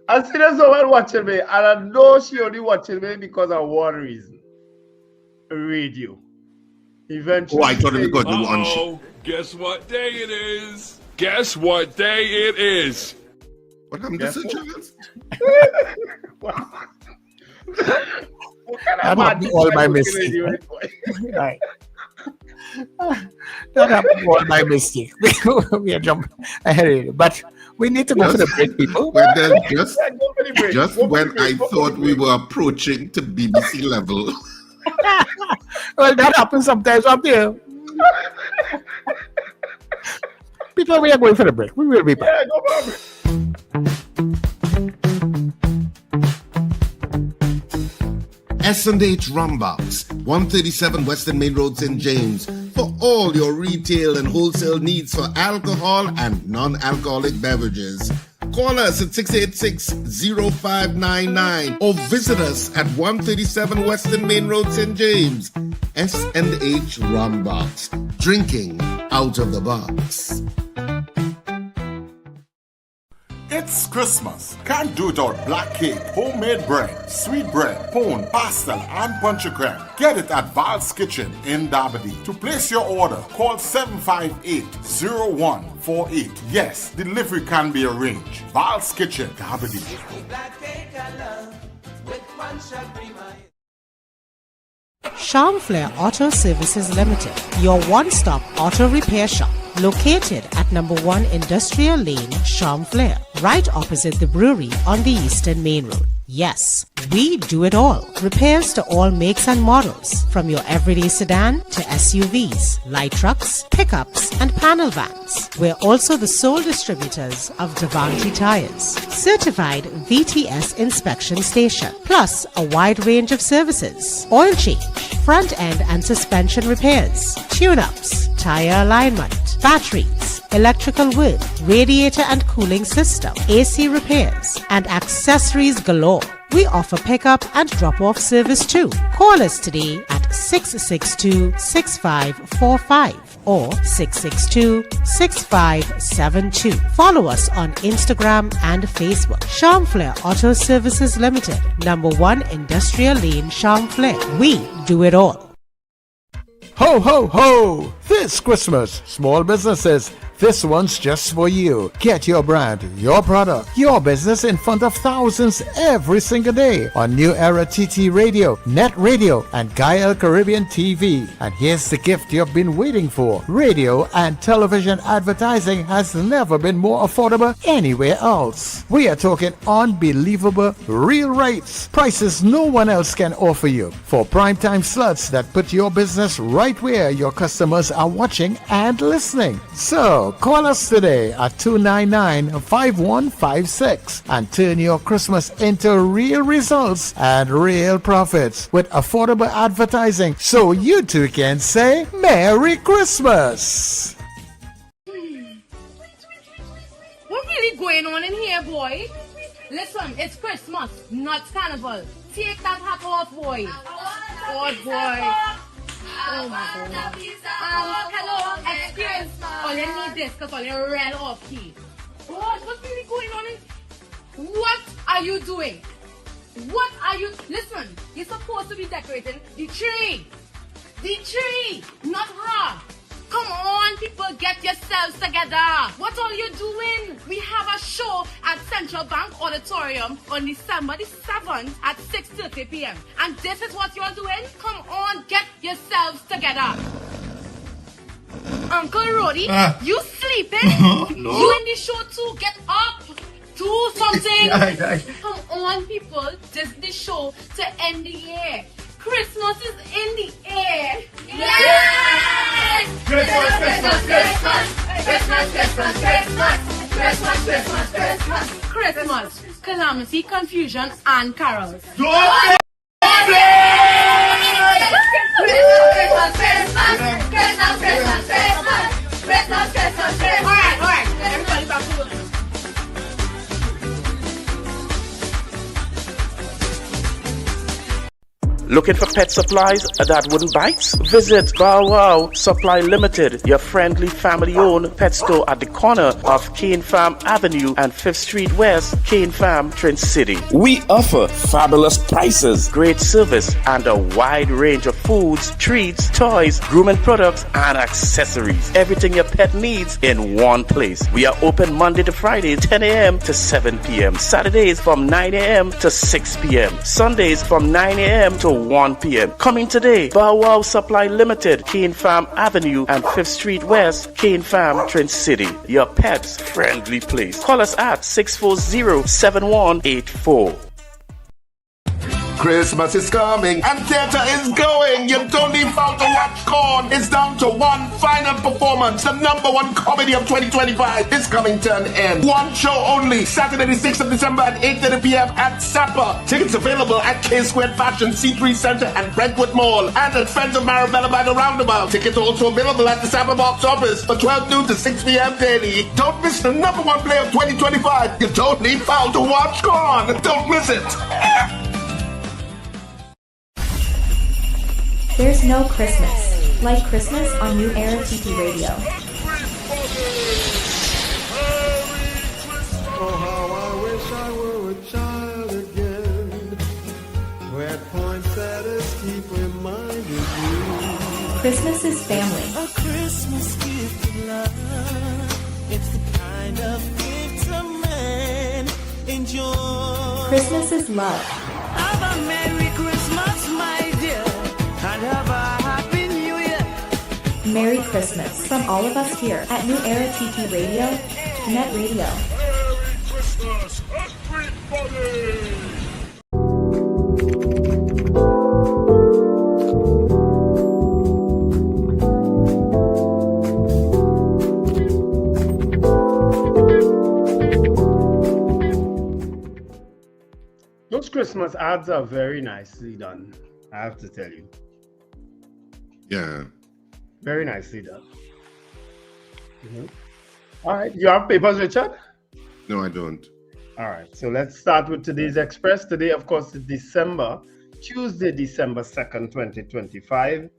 I see there's someone watching me, and I know she only watching me because of one reason. Radio. Eventually. Oh, I thought it was because you were on shit. Guess what day it is? Guess what day it is? What happened to Sir Charles? That happened all by mistake. Right. That happened all by mistake. We are jumping ahead of it. But we need to go for the break, people. Just when I thought we were approaching to BBC level. Well, that happens sometimes up there. People, we are going for the break. We will be back. Yeah, go for a break. S&H Rumbox, 137 Western Main Road, St. James, for all your retail and wholesale needs for alcohol and non-alcoholic beverages. Call us at 686-0599 or visit us at 137 Western Main Road, St. James. S&H Rumbox, drinking out of the box. It's Christmas. Can't do it without black cake, homemade bread, sweet bread, pone, pastel, and punch creme. Get it at Val's Kitchen in Dabadee. To place your order, call 758-0148. Yes, delivery can be arranged. Val's Kitchen, Dabadee. Charm Flair Auto Services Limited, your one-stop auto repair shop. Located at number 1 Industrial Lane, Charm Flair, right opposite the brewery on the Eastern Main Road. Yes, we do it all. Repairs to all makes and models, from your everyday sedan to SUVs, light trucks, pickups, and panel vans. We're also the sole distributors of Devante tires, certified VTS inspection station, plus a wide range of services: oil change, front end and suspension repairs, tune-ups, tire alignment, batteries, electrical work, radiator and cooling system, AC repairs, and accessories galore. We offer pickup and drop-off service too. Call us today at 662-6545 or 662-6572. Follow us on Instagram and Facebook. Charm Flair Auto Services Limited, number 1 Industrial Lane, Charm Flair. We do it all. Ho, ho, ho! This Christmas, small businesses, this one's just for you. Get your brand, your product, your business in front of thousands every single day on New Era TT Radio, NETT Radio, and Gael Caribbean TV. And here's the gift you've been waiting for. Radio and television advertising has never been more affordable anywhere else. We are talking unbelievable real rates. Prices no one else can offer you for primetime slots that put your business right where your customers are watching and listening. So call us today at 299-5156 and turn your Christmas into real results and real profits with affordable advertising, so you too can say Merry Christmas. What really going on in here, boy? Listen, it's Christmas, not Carnival. Take that hat off, boy. Oh, boy. Oh my God. Hello, excuse. Only need this because only real off key. What's really going on in? What are you doing? What are you? Listen, you're supposed to be decorating the tree. The tree, not her. Come on, people, get yourselves together. What are you doing? We have a show at Central Bank Auditorium on December the 7th at 6:30 p.m. And this is what you're doing? Come on, get yourselves together. Uncle Rody, you sleeping? No. You in the show too? Get up. Do something. Come on, people. This is the show to end the year. Christmas is in the air. Yes! Christmas, Christmas, Christmas. Christmas, Christmas, Christmas. Christmas, Christmas, Christmas. Christmas, calamity, confusion, and carols. Christmas, Christmas, Christmas. Christmas, Christmas, Christmas. Christmas, Christmas, Christmas. All right. Everybody back to work. Looking for pet supplies that wouldn't bite? Visit Bow Wow Supply Limited, your friendly family-owned pet store at the corner of Cane Farm Avenue and 5th Street West, Cane Farm, Trin City. We offer fabulous prices, great service, and a wide range of foods, treats, toys, grooming products, and accessories. Everything your pet needs in one place. We are open Monday to Friday, 10 a.m. to 7 p.m. Saturdays from 9 a.m. to 6 p.m. Sundays from 9 a.m. to 1 p.m. Coming today, Bow Wow Supply Limited, Cane Farm Avenue and 5th Street West, Cane Farm, Trin City. Your pet's friendly place. Call us at 640-7184. Christmas is coming and theater is going. You don't need far to watch corn. It's down to one final performance. The #1 comedy of 2025 is coming to an end. One show only. Saturday the 6th of December at 8:30 p.m. at Sapper. Tickets available at K-Squared Fashion, C3 Center and Brentwood Mall. And at Friends of Marabella by the Roundabout. Tickets also available at the Sapper box office for 12 noon to 6 p.m. daily. Don't miss the #1 play of 2025. You don't need foul to watch corn. Don't miss it. There's no Christmas like Christmas on New Era TT Radio. Oh, how I wish I were a child again, where poinsettias keep reminding you. Christmas is family. A Christmas gift of love. It's the kind of gift a man enjoys. Christmas is love. Have a Merry Christmas, my dear. And have Merry Christmas from all of us here at New Era TT Radio, NETT Radio. Christmas, everybody! Those Christmas ads are very nicely done, I have to tell you. Yeah. Very nicely done. All right, you have papers, Richard? No, I don't. All right, so let's start with today's Express. Today, of course, is Tuesday, December 2nd, 2025.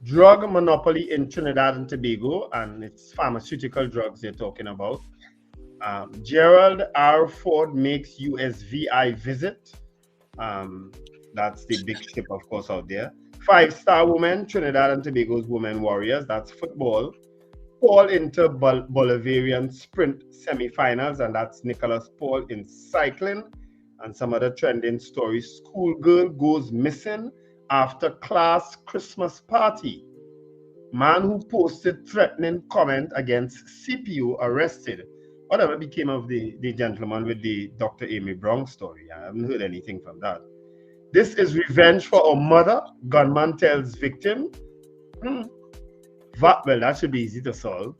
Drug monopoly in Trinidad and Tobago, and it's pharmaceutical drugs they're talking about. Gerald R. Ford makes USVI visit. That's the big ship, of course, out there. 5-star women, Trinidad and Tobago's women warriors. That's football. Paul into Bolivarian sprint semifinals, and that's Nicholas Paul in cycling. And some other trending stories. Schoolgirl goes missing after class Christmas party. Man who posted threatening comment against CPU arrested. Whatever became of the gentleman with the Dr. Amy Brown story? I haven't heard anything from that. This is revenge for a mother. Gunman tells victim. Well, that should be easy to solve.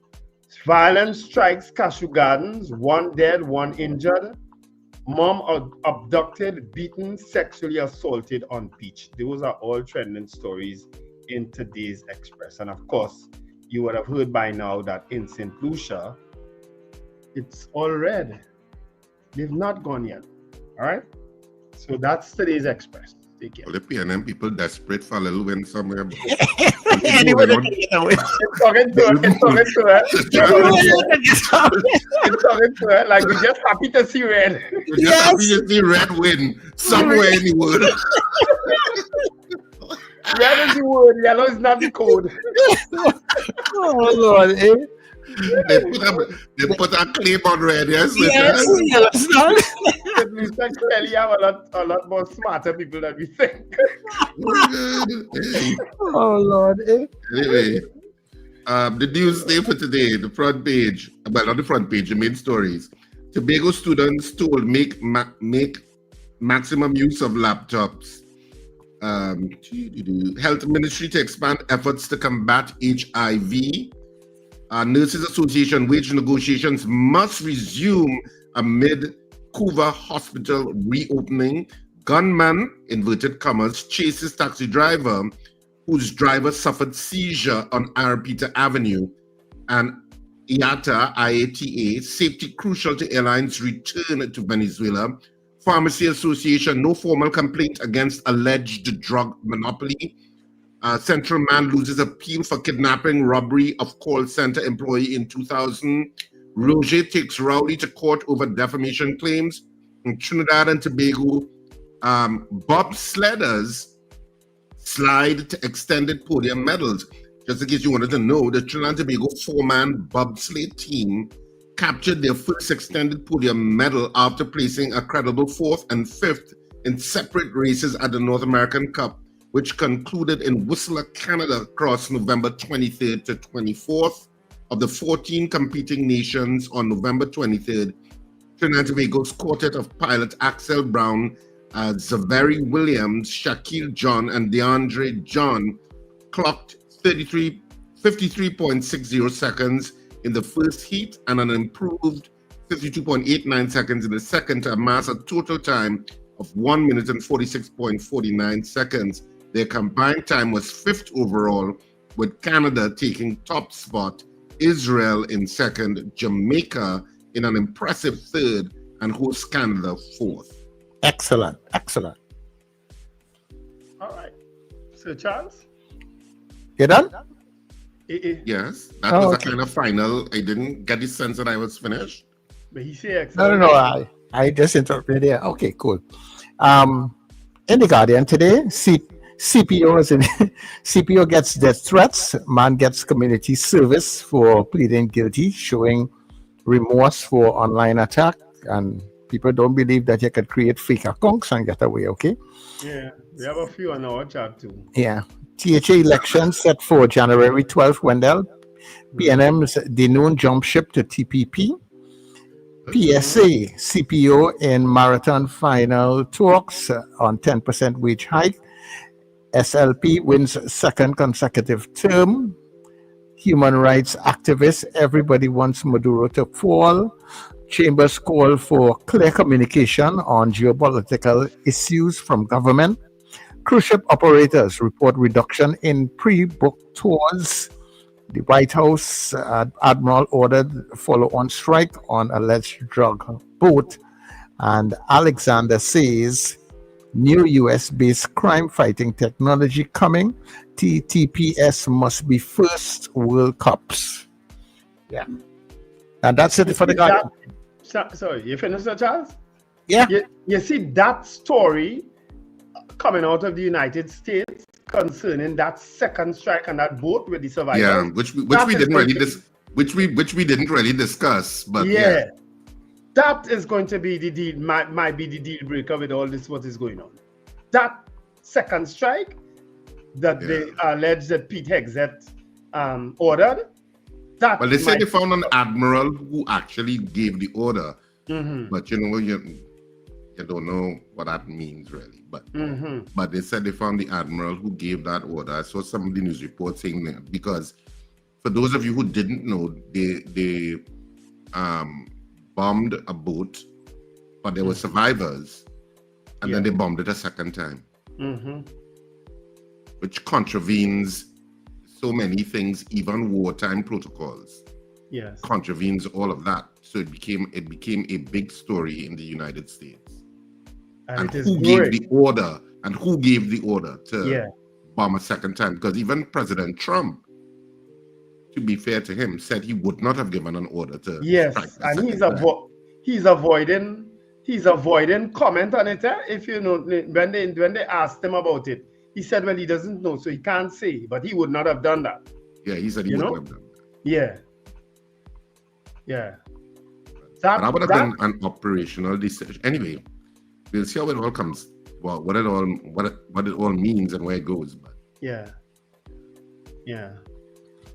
Violence strikes Cashew Gardens. 1 dead, 1 injured. Mom abducted, beaten, sexually assaulted on beach. Those are all trending stories in today's Express. And of course, you would have heard by now that in St. Lucia, it's all red. They've not gone yet. All right? So that's today's Express. Take care. Well, the PNM people desperate for a little win somewhere. Anyway, it's talking to her. Like, we're just happy to see red. We're just happy to see red win somewhere in the world. Red is the word, yellow is not the code. Oh, Lord, eh? They put a claim on red, yes? Yes, We clearly have a lot more smarter people than we think. Oh, Lord, eh? Anyway, the news day for today, the front page, well, not the front page, the main stories. Tobago students told make maximum use of laptops. Health Ministry to expand efforts to combat HIV. Nurses Association wage negotiations must resume amid Couva Hospital reopening. Gunman, inverted commas, chases taxi driver whose driver suffered seizure on Arapita Avenue. And IATA, safety crucial to airlines return to Venezuela. Pharmacy Association, no formal complaint against alleged drug monopoly. Central man loses appeal for kidnapping, robbery of call center employee in 2000. Roger takes Rowley to court over defamation claims. In Trinidad and Tobago, bobsledders slide to extended podium medals. Just in case you wanted to know, the Trinidad and Tobago 4-man bobsleigh team captured their first extended podium medal after placing a credible 4th and 5th in separate races at the North American Cup, which concluded in Whistler, Canada, across November 23rd to 24th. Of the 14 competing nations on November 23rd, Trinidad and Tobago's quartet of pilots Axel Brown, Zaveri Williams, Shaquille John, and DeAndre John clocked 53.60 seconds in the first heat and an improved 52.89 seconds in the second to amass a total time of 1 minute and 46.49 seconds. Their combined time was 5th overall, with Canada taking top spot, Israel in 2nd, Jamaica in an impressive 3rd, and host Canada 4th. Excellent, excellent. All right. Sir Charles? You done? Yes, that was a kind of final. I didn't get the sense that I was finished. But he said excellent. No. I just interrupted there. Okay, cool. In the Guardian today, CPO gets death threats. Man gets community service for pleading guilty, showing remorse for online attack. And People don't believe that you could create fake accounts and get away, okay? Yeah, we have a few on our chat too. Yeah. THA election set for January 12th, Wendell. PNM's Denoon jump ship to TPP. PSA CPO in marathon final talks on 10% wage hike. SLP wins second consecutive term. Human rights activists, everybody wants Maduro to fall. Chambers call for clear communication on geopolitical issues from government. Cruise ship operators report reduction in pre-booked tours. The White House Admiral ordered follow-on strike on alleged drug boat. And Alexander says, new US-based crime-fighting technology coming. TTPS must be first World Cups. Yeah. And that's it for the guy. Sorry, you finished that, Charles? Yeah. You see that story coming out of the United States concerning that second strike on that boat with the survivors. Yeah, which we didn't really discuss, but yeah. That is going to be the deal, might be the deal breaker with all this, what is going on. That second strike that they allege that Pete Hegseth ordered. Well, they said they found an admiral who actually gave the order, but you don't know what that means really. But they said they found the admiral who gave that order. I saw some of the news reports saying that, because for those of you who didn't know, they bombed a boat, but there were survivors, and then they bombed it a second time, which contravenes so many things, even wartime protocols. Yes, contravenes all of that. So it became a big story in the United States. And who gave the order? And who gave the order to bomb a second time? Because even President Trump, to be fair to him, said he would not have given an order to strike the and he's avoiding comment on it. If you know, when they asked him about it, he said, well, he doesn't know, so he can't say, but he would not have done that. Yeah, he said he wouldn't have done that. Yeah. That would have been an operational decision. Anyway, we'll see how it all comes. Well, what it all means and where it goes. But yeah.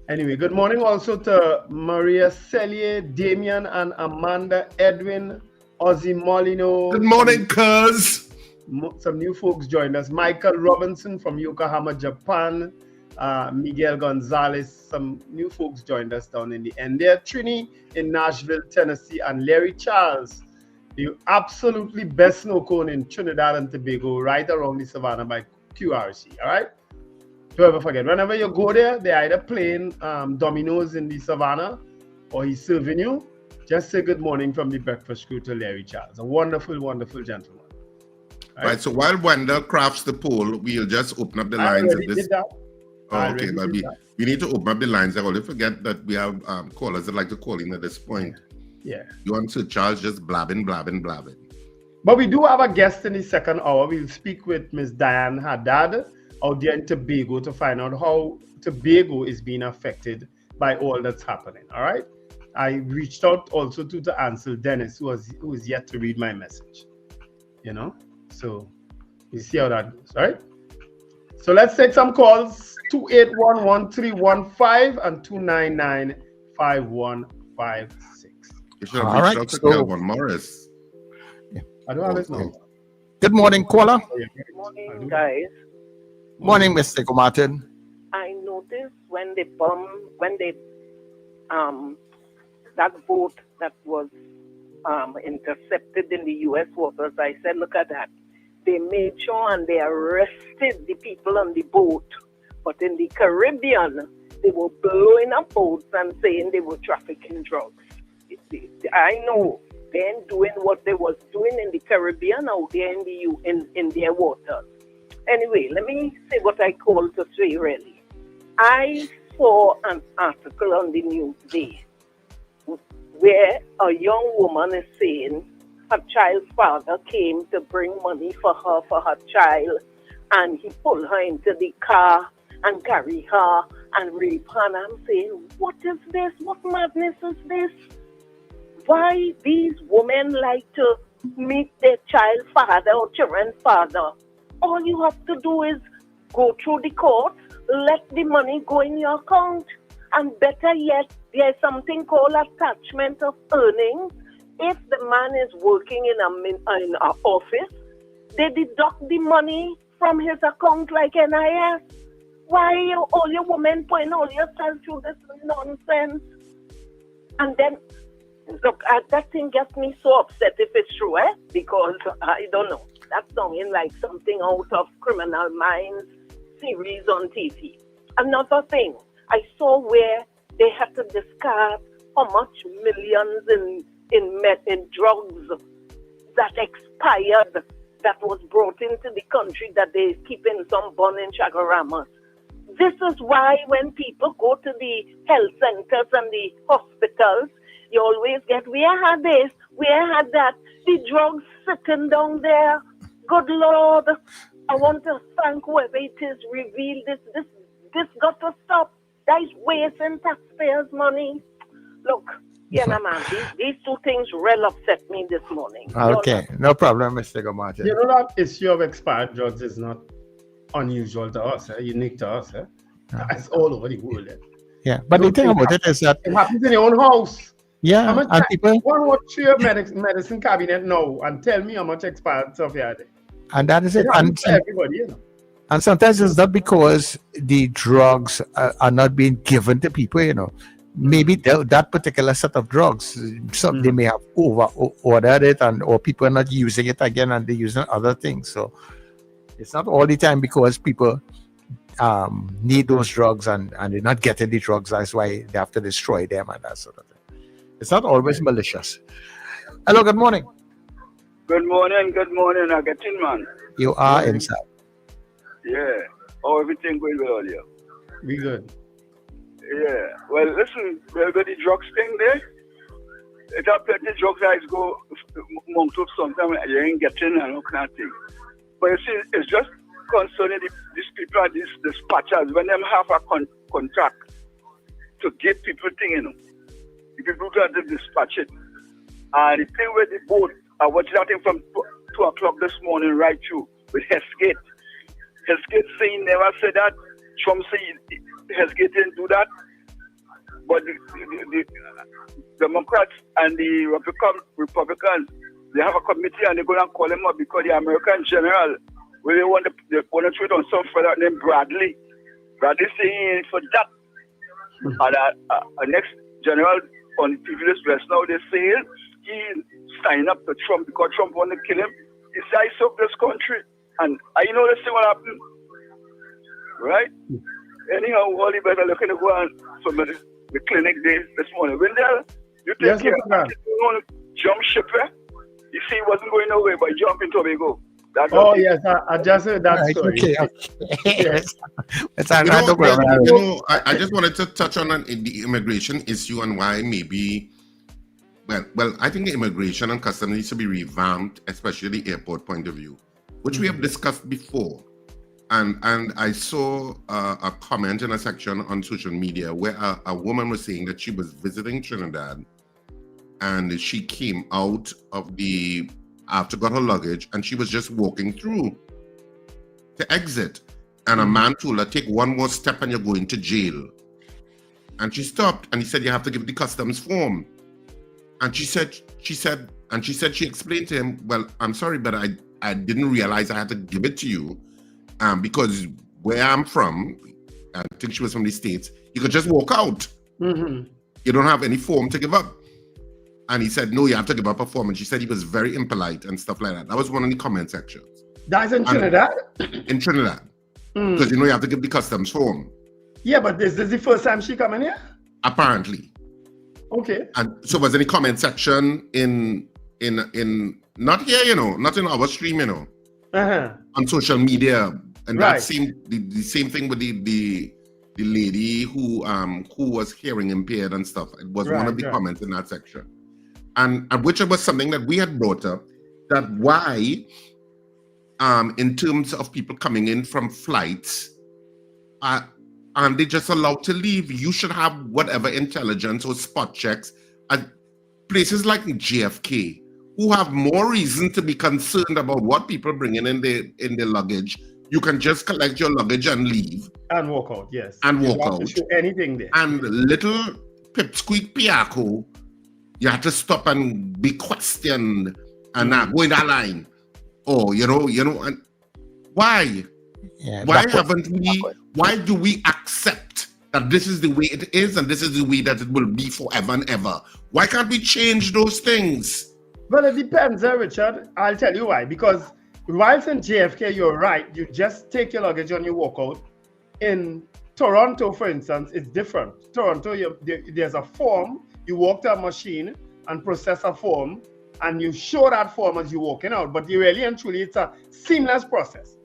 Anyway, good morning also to Maria Cellier, Damian and Amanda, Edwin, Ozzy Molino. Good morning, cuz. Some new folks joined us. Michael Robinson from Yokohama, Japan. Miguel Gonzalez. Some new folks joined us down in the end there. Trini in Nashville, Tennessee, and Larry Charles, the absolutely best snow cone in Trinidad and Tobago, right around the savannah by QRC. All right. Don't ever forget. Whenever you go there, they're either playing dominoes in the savannah or he's serving you. Just say good morning from the breakfast crew to Larry Charles. A wonderful, wonderful gentleman. Right. So while Wendell crafts the poll, we'll just open up the lines. Okay, but we need to open up the lines. I always forget that we have callers that like to call in at this point. Yeah. You want to Charles just blabbing. But we do have a guest in the second hour. We'll speak with Miss Diane Hadad out there in Tobago to find out how Tobago is being affected by all that's happening. All right. I reached out also to Ansel Dennis, who is yet to read my message. So you see how that goes, all right? So let's take some calls. 281-1315 and 299-5156. All right. So, Morris. I don't have his number. Good morning, caller. Good morning, guys. Morning, Mr. Martin. I noticed when that boat that was intercepted in the U.S. waters, I said, look at that. They made sure and they arrested the people on the boat. But in the Caribbean, they were blowing up boats and saying they were trafficking drugs. I know they ain't doing what they was doing in the Caribbean out there in their waters. Anyway, let me say what I call to say really. I saw an article on the news today where a young woman is saying her child's father came to bring money for her child, and he pulled her into the car and carry her and rape her. And I'm saying, what is this? What madness is this? Why these women like to meet their child father or children's father. All you have to do is go through the court, let the money go in your account. And better yet, there's something called attachment of earnings. If the man is working in an office, they deduct the money from his account like NIS. Why are all your women putting all yourself through this nonsense? And then, look, that thing gets me so upset if it's true, because I don't know. That's sounding like something out of Criminal Minds series on TV. Another thing, I saw where they had to discard how much millions in drugs that expired, that was brought into the country, that they keep in some bun in Chagaramas. This is why when people go to the health centers and the hospitals, you always get, we had this, we had that, the drugs sitting down there. Good Lord, I want to thank whoever it is revealed this got to stop. That is wasting taxpayers' money. Look, man, these two things really upset me this morning. Okay, no problem, Mr. Martin. You know that issue of expired drugs is not unusual to us, unique to us. It's all over the world. Yeah, but the thing about it is that it happens in your own house. Yeah, and people watch your medicine cabinet now and tell me how much expired stuff you had. And that is it. And everybody, you know. And sometimes it's not because the drugs are not being given to people, you know. Maybe that particular set of drugs, they may have ordered it, or people are not using it again and they're using other things. So it's not all the time because people need those drugs and they're not getting the drugs. That's why they have to destroy them and that sort of thing. It's not always malicious. Hello, good morning. Good morning, I get in, man. You are inside. Yeah. Oh, everything going well here. We good. Yeah. Well, listen, we've got the drugs thing there. It's a plenty drugs guys go among to sometimes you ain't getting and all kind of thing. But you see, it's just concerning these people, these dispatchers, when them have a contract to give people things, you know. The people that they dispatch it. And the thing with the boat, I watched that thing from 2 o'clock this morning right through with Heskate. Heskate saying never said that. Trump saying Heskate didn't do that. But the Democrats and the Republicans, they have a committee and they're going to call him up because the American general, where they want to treat on some fella named Bradley. Bradley saying for that. And next general on the TV list now, they say he signed up to Trump because Trump wanted to kill him. He said, I serve this country. And you know, let's see what happened. Right? Anyhow, all you better looking to go on from the clinic day this morning. When you take care of it, you want to jump ship, you see, he wasn't going nowhere, but he jumped in Tobago. Yes, I just heard that story. Okay. Yes. I just wanted to touch on the immigration issue and why maybe, well, I think the immigration and customs needs to be revamped, especially the airport point of view, which we have discussed before. And I saw a comment in a section on social media where a woman was saying that she was visiting Trinidad and she came out of after got her luggage and she was just walking through to exit. And a man told her, take one more step and you're going to jail. And she stopped and he said, you have to give the customs form. And she explained to him, well, I'm sorry, but I didn't realize I had to give it to you because where I'm from, I think she was from the States, you could just walk out. Mm-hmm. You don't have any form to give up. And he said, no, you have to give up a form. And she said he was very impolite and stuff like that. That was one of the comment sections. That's in Trinidad? In Trinidad. Because you have to give the customs form. Yeah, but this is the first time she coming here? Apparently. Okay. And so was any comment section in not here, not in our stream, on social media. And that seemed the same thing with the lady who was hearing impaired and stuff. It was one of the comments in that section. And which was something that we had brought up, that why, in terms of people coming in from flights, and they just allowed to leave, you should have whatever intelligence or spot checks at places like JFK, who have more reason to be concerned about what people bring in their luggage, you can just collect your luggage and leave. And walk out, yes. And you walk don't out. have to show anything there. And little pipsqueak piaco, you have to stop and be questioned and go in that line. Oh, and why? Yeah, why do we accept that this is the way it is and this is the way that it will be forever and ever? Why can't we change those things? Well, it depends, Richard. I'll tell you why. Because whilst in JFK, you're right. You just take your luggage and you walk out. In Toronto, for instance, it's different. Toronto, there's a form. You walk to a machine and process a form, and you show that form as you're walking out. But really and truly, it's a seamless process.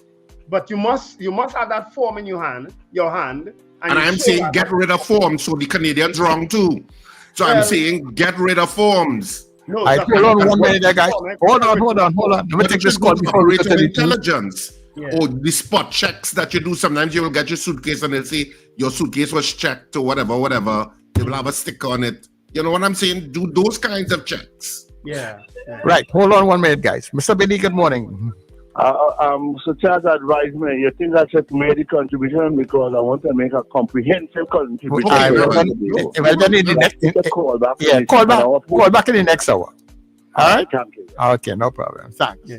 But you must have that form in your hand. And I'm saying get rid of forms, so the Canadians wrong too. So I'm saying get rid of forms. No, hold on 1 minute there, guys. Hold on. Let me take this call before we tell intelligence. Or the spot checks that you do. Sometimes you will get your suitcase and they'll say your suitcase was checked or whatever. They will have a sticker on it. You know what I'm saying? Do those kinds of checks. Yeah. Right. Hold on 1 minute, guys. Mr. Billy, good morning. So Charles advised me, you think I should make the contribution because I want to make a comprehensive contribution. Call back in the next hour. All right? Okay, no problem. Thanks. Yeah.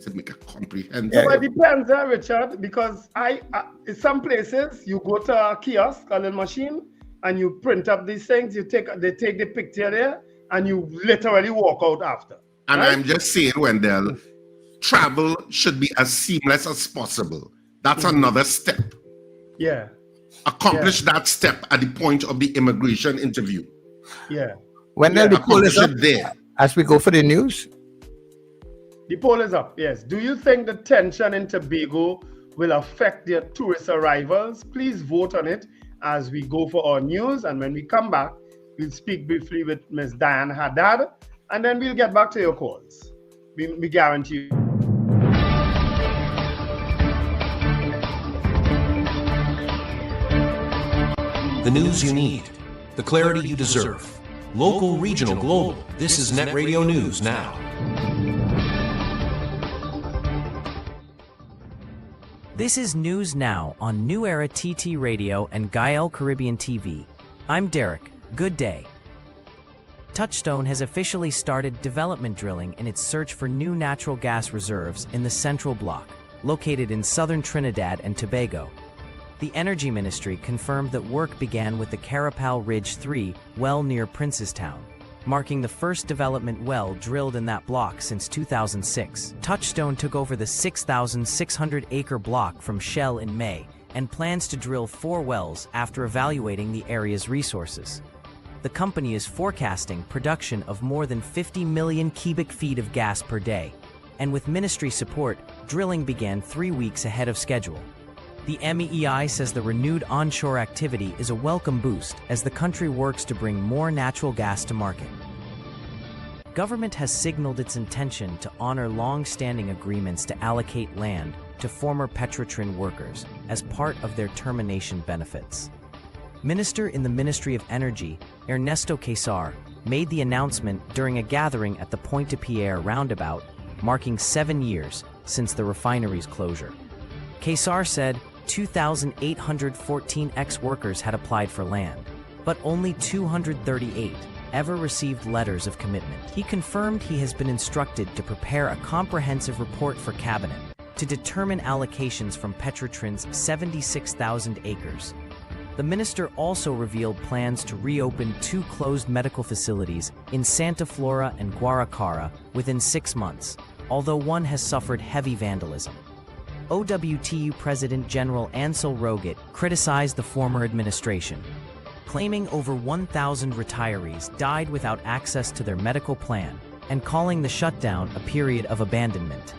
To make a comprehensive. So it depends, Richard, because in some places you go to a kiosk, a little machine, and you print up these things. They take the picture there, and you literally walk out after. And right? I'm just saying, Wendell, travel should be as seamless as possible. That's another step. Yeah. Accomplish that step at the point of the immigration interview. Yeah. Wendell, the poll is up there as we go for the news. The poll is up, yes. Do you think the tension in Tobago will affect their tourist arrivals? Please vote on it as we go for our news. And when we come back, we'll speak briefly with Ms. Diane Hadad, and then we'll get back to your calls. We guarantee you. The news you need, the clarity you deserve. Local, regional, global. This is Net Radio News Now. This is News Now on New Era TT Radio and Gael Caribbean TV. I'm Derek. Good day. Touchstone has officially started development drilling in its search for new natural gas reserves in the Central Block, located in southern Trinidad and Tobago. The Energy Ministry confirmed that work began with the Carapal Ridge 3 well near Princestown, marking the first development well drilled in that block since 2006. Touchstone took over the 6,600-acre block from Shell in May and plans to drill 4 wells after evaluating the area's resources. The company is forecasting production of more than 50 million cubic feet of gas per day, and with ministry support, drilling began 3 weeks ahead of schedule. The MEEI says the renewed onshore activity is a welcome boost as the country works to bring more natural gas to market. Government has signaled its intention to honor long-standing agreements to allocate land to former Petrotrin workers as part of their termination benefits. Minister in the Ministry of Energy, Ernesto Quesar, made the announcement during a gathering at the Pointe-de-Pierre roundabout, marking 7 years since the refinery's closure. Quesar said 2,814 ex-workers had applied for land, but only 238 ever received letters of commitment. He confirmed he has been instructed to prepare a comprehensive report for Cabinet to determine allocations from Petrotrin's 76,000 acres. The minister also revealed plans to reopen 2 closed medical facilities in Santa Flora and Guaracara within 6 months, although one has suffered heavy vandalism. OWTU President General Ansel Roget criticized the former administration, claiming over 1,000 retirees died without access to their medical plan and calling the shutdown a period of abandonment.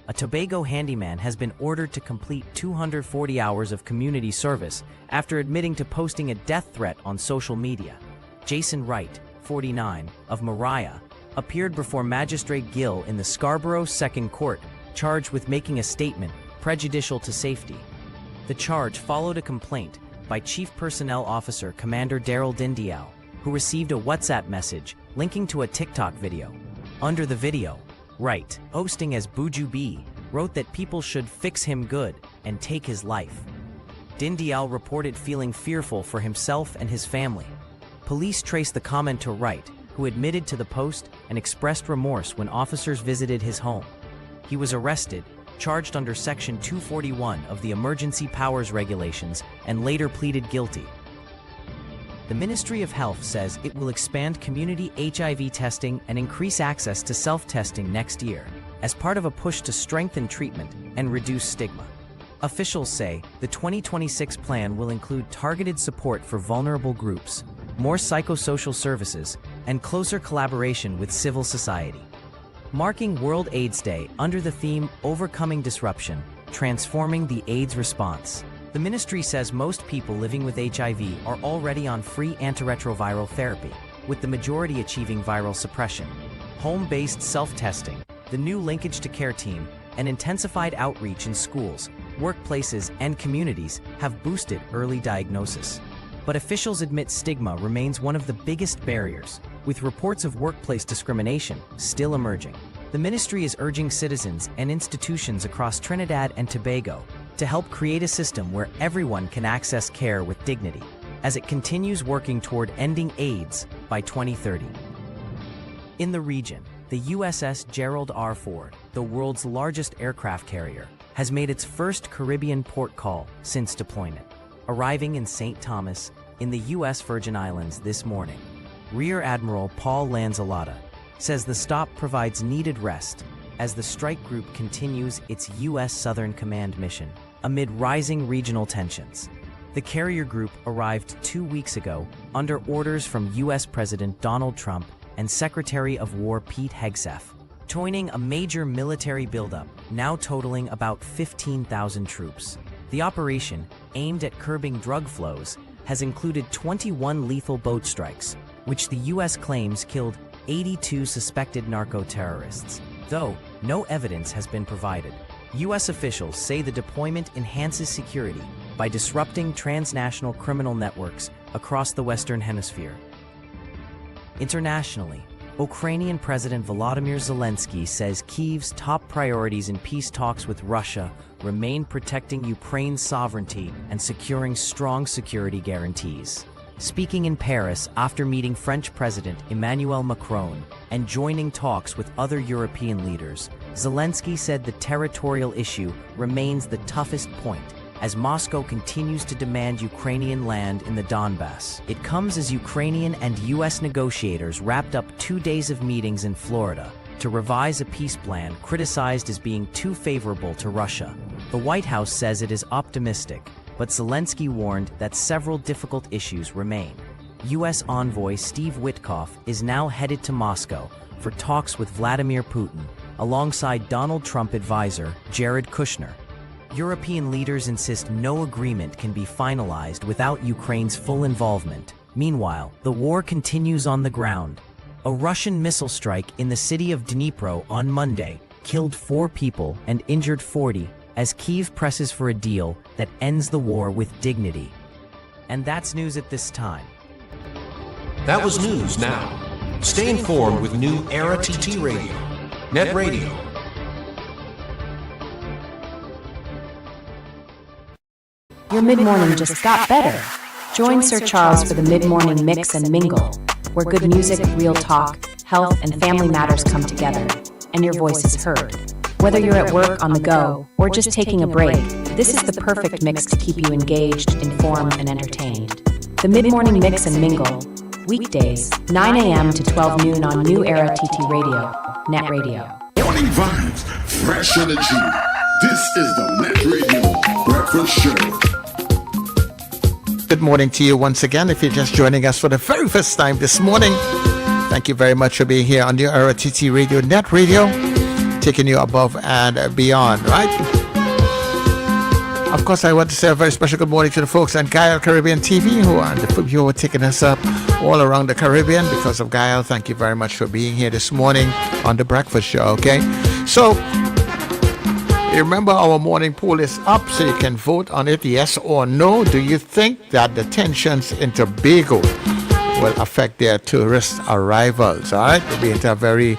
A Tobago handyman has been ordered to complete 240 hours of community service after admitting to posting a death threat on social media. Jason Wright, 49, of Mariah, appeared before Magistrate Gill in the Scarborough Second Court, charged with making a statement prejudicial to safety. The charge followed a complaint by Chief Personnel Officer Commander Daryl Dindial, who received a WhatsApp message linking to a TikTok video. Under the video, Wright, posting as Buju B, wrote that people should fix him good and take his life. Dindial reported feeling fearful for himself and his family. Police traced the comment to Wright, who admitted to the post and expressed remorse when officers visited his home. He was arrested, charged under Section 241 of the Emergency Powers Regulations, and later pleaded guilty. The Ministry of Health says it will expand community HIV testing and increase access to self-testing next year as part of a push to strengthen treatment and reduce stigma. Officials say the 2026 plan will include targeted support for vulnerable groups, more psychosocial services, and closer collaboration with civil society. Marking World AIDS Day under the theme Overcoming Disruption, Transforming the AIDS Response, the ministry says most people living with HIV are already on free antiretroviral therapy, with the majority achieving viral suppression. Home-based self-testing, the new linkage to care team, and intensified outreach in schools, workplaces, and communities have boosted early diagnosis. But officials admit stigma remains one of the biggest barriers, with reports of workplace discrimination still emerging. The ministry is urging citizens and institutions across Trinidad and Tobago to help create a system where everyone can access care with dignity, as it continues working toward ending AIDS by 2030. In the region, the USS Gerald R. Ford, the world's largest aircraft carrier, has made its first Caribbean port call since deployment, arriving in St. Thomas in the U.S. Virgin Islands this morning. Rear Admiral Paul Lanzalota says the stop provides needed rest as the strike group continues its U.S. Southern Command mission amid rising regional tensions. The carrier group arrived 2 weeks ago under orders from U.S. President Donald Trump and Secretary of War Pete Hegseth, joining a major military buildup now totaling about 15,000 troops. The operation, aimed at curbing drug flows, has included 21 lethal boat strikes, which the U.S. claims killed 82 suspected narco-terrorists. Though no evidence has been provided, U.S. officials say the deployment enhances security by disrupting transnational criminal networks across the Western Hemisphere. Internationally, Ukrainian President Volodymyr Zelensky says Kyiv's top priorities in peace talks with Russia remain protecting Ukraine's sovereignty and securing strong security guarantees. Speaking in Paris after meeting French President Emmanuel Macron and joining talks with other European leaders, Zelensky said the territorial issue remains the toughest point as Moscow continues to demand Ukrainian land in the Donbass. It comes as Ukrainian and U.S. negotiators wrapped up 2 days of meetings in Florida to revise a peace plan criticized as being too favorable to Russia. The White House says it is optimistic, but Zelensky warned that several difficult issues remain. U.S. envoy Steve Witkoff is now headed to Moscow for talks with Vladimir Putin, alongside Donald Trump advisor Jared Kushner. European leaders insist no agreement can be finalized without Ukraine's full involvement. Meanwhile, the war continues on the ground. A Russian missile strike in the city of Dnipro on Monday killed 4 people and injured 40 as Kyiv presses for a deal that ends the war with dignity. And that's news at this time. That was News Now. Stay informed with New Era TT Radio, Net Radio. Your mid-morning just got better. Join Sir Charles for the mid-morning mix and mingle, where good music, real talk, health, and family matters come together, and your voice is heard. Whether you're at work, on the go, or just taking a break, this is the perfect mix to keep you engaged, informed, and entertained. The mid-morning mix and mingle, weekdays, 9 a.m. to 12 noon on New Era TT Radio, Net Radio. Morning vibes, fresh energy. This is the Net Radio Breakfast Show. Good morning to you once again. If you're just joining us for the very first time this morning, thank you very much for being here on New Era TT Radio, Net Radio, taking you above and beyond, right? Of course, I want to say a very special good morning to the folks on Gael Caribbean TV who are taking us up all around the Caribbean. Because of Gael, thank you very much for being here this morning on the Breakfast Show, okay? So, remember, our morning poll is up, so you can vote on it, yes or no. Do you think that the tensions in Tobago will affect their tourist arrivals? All right, we'll be into a very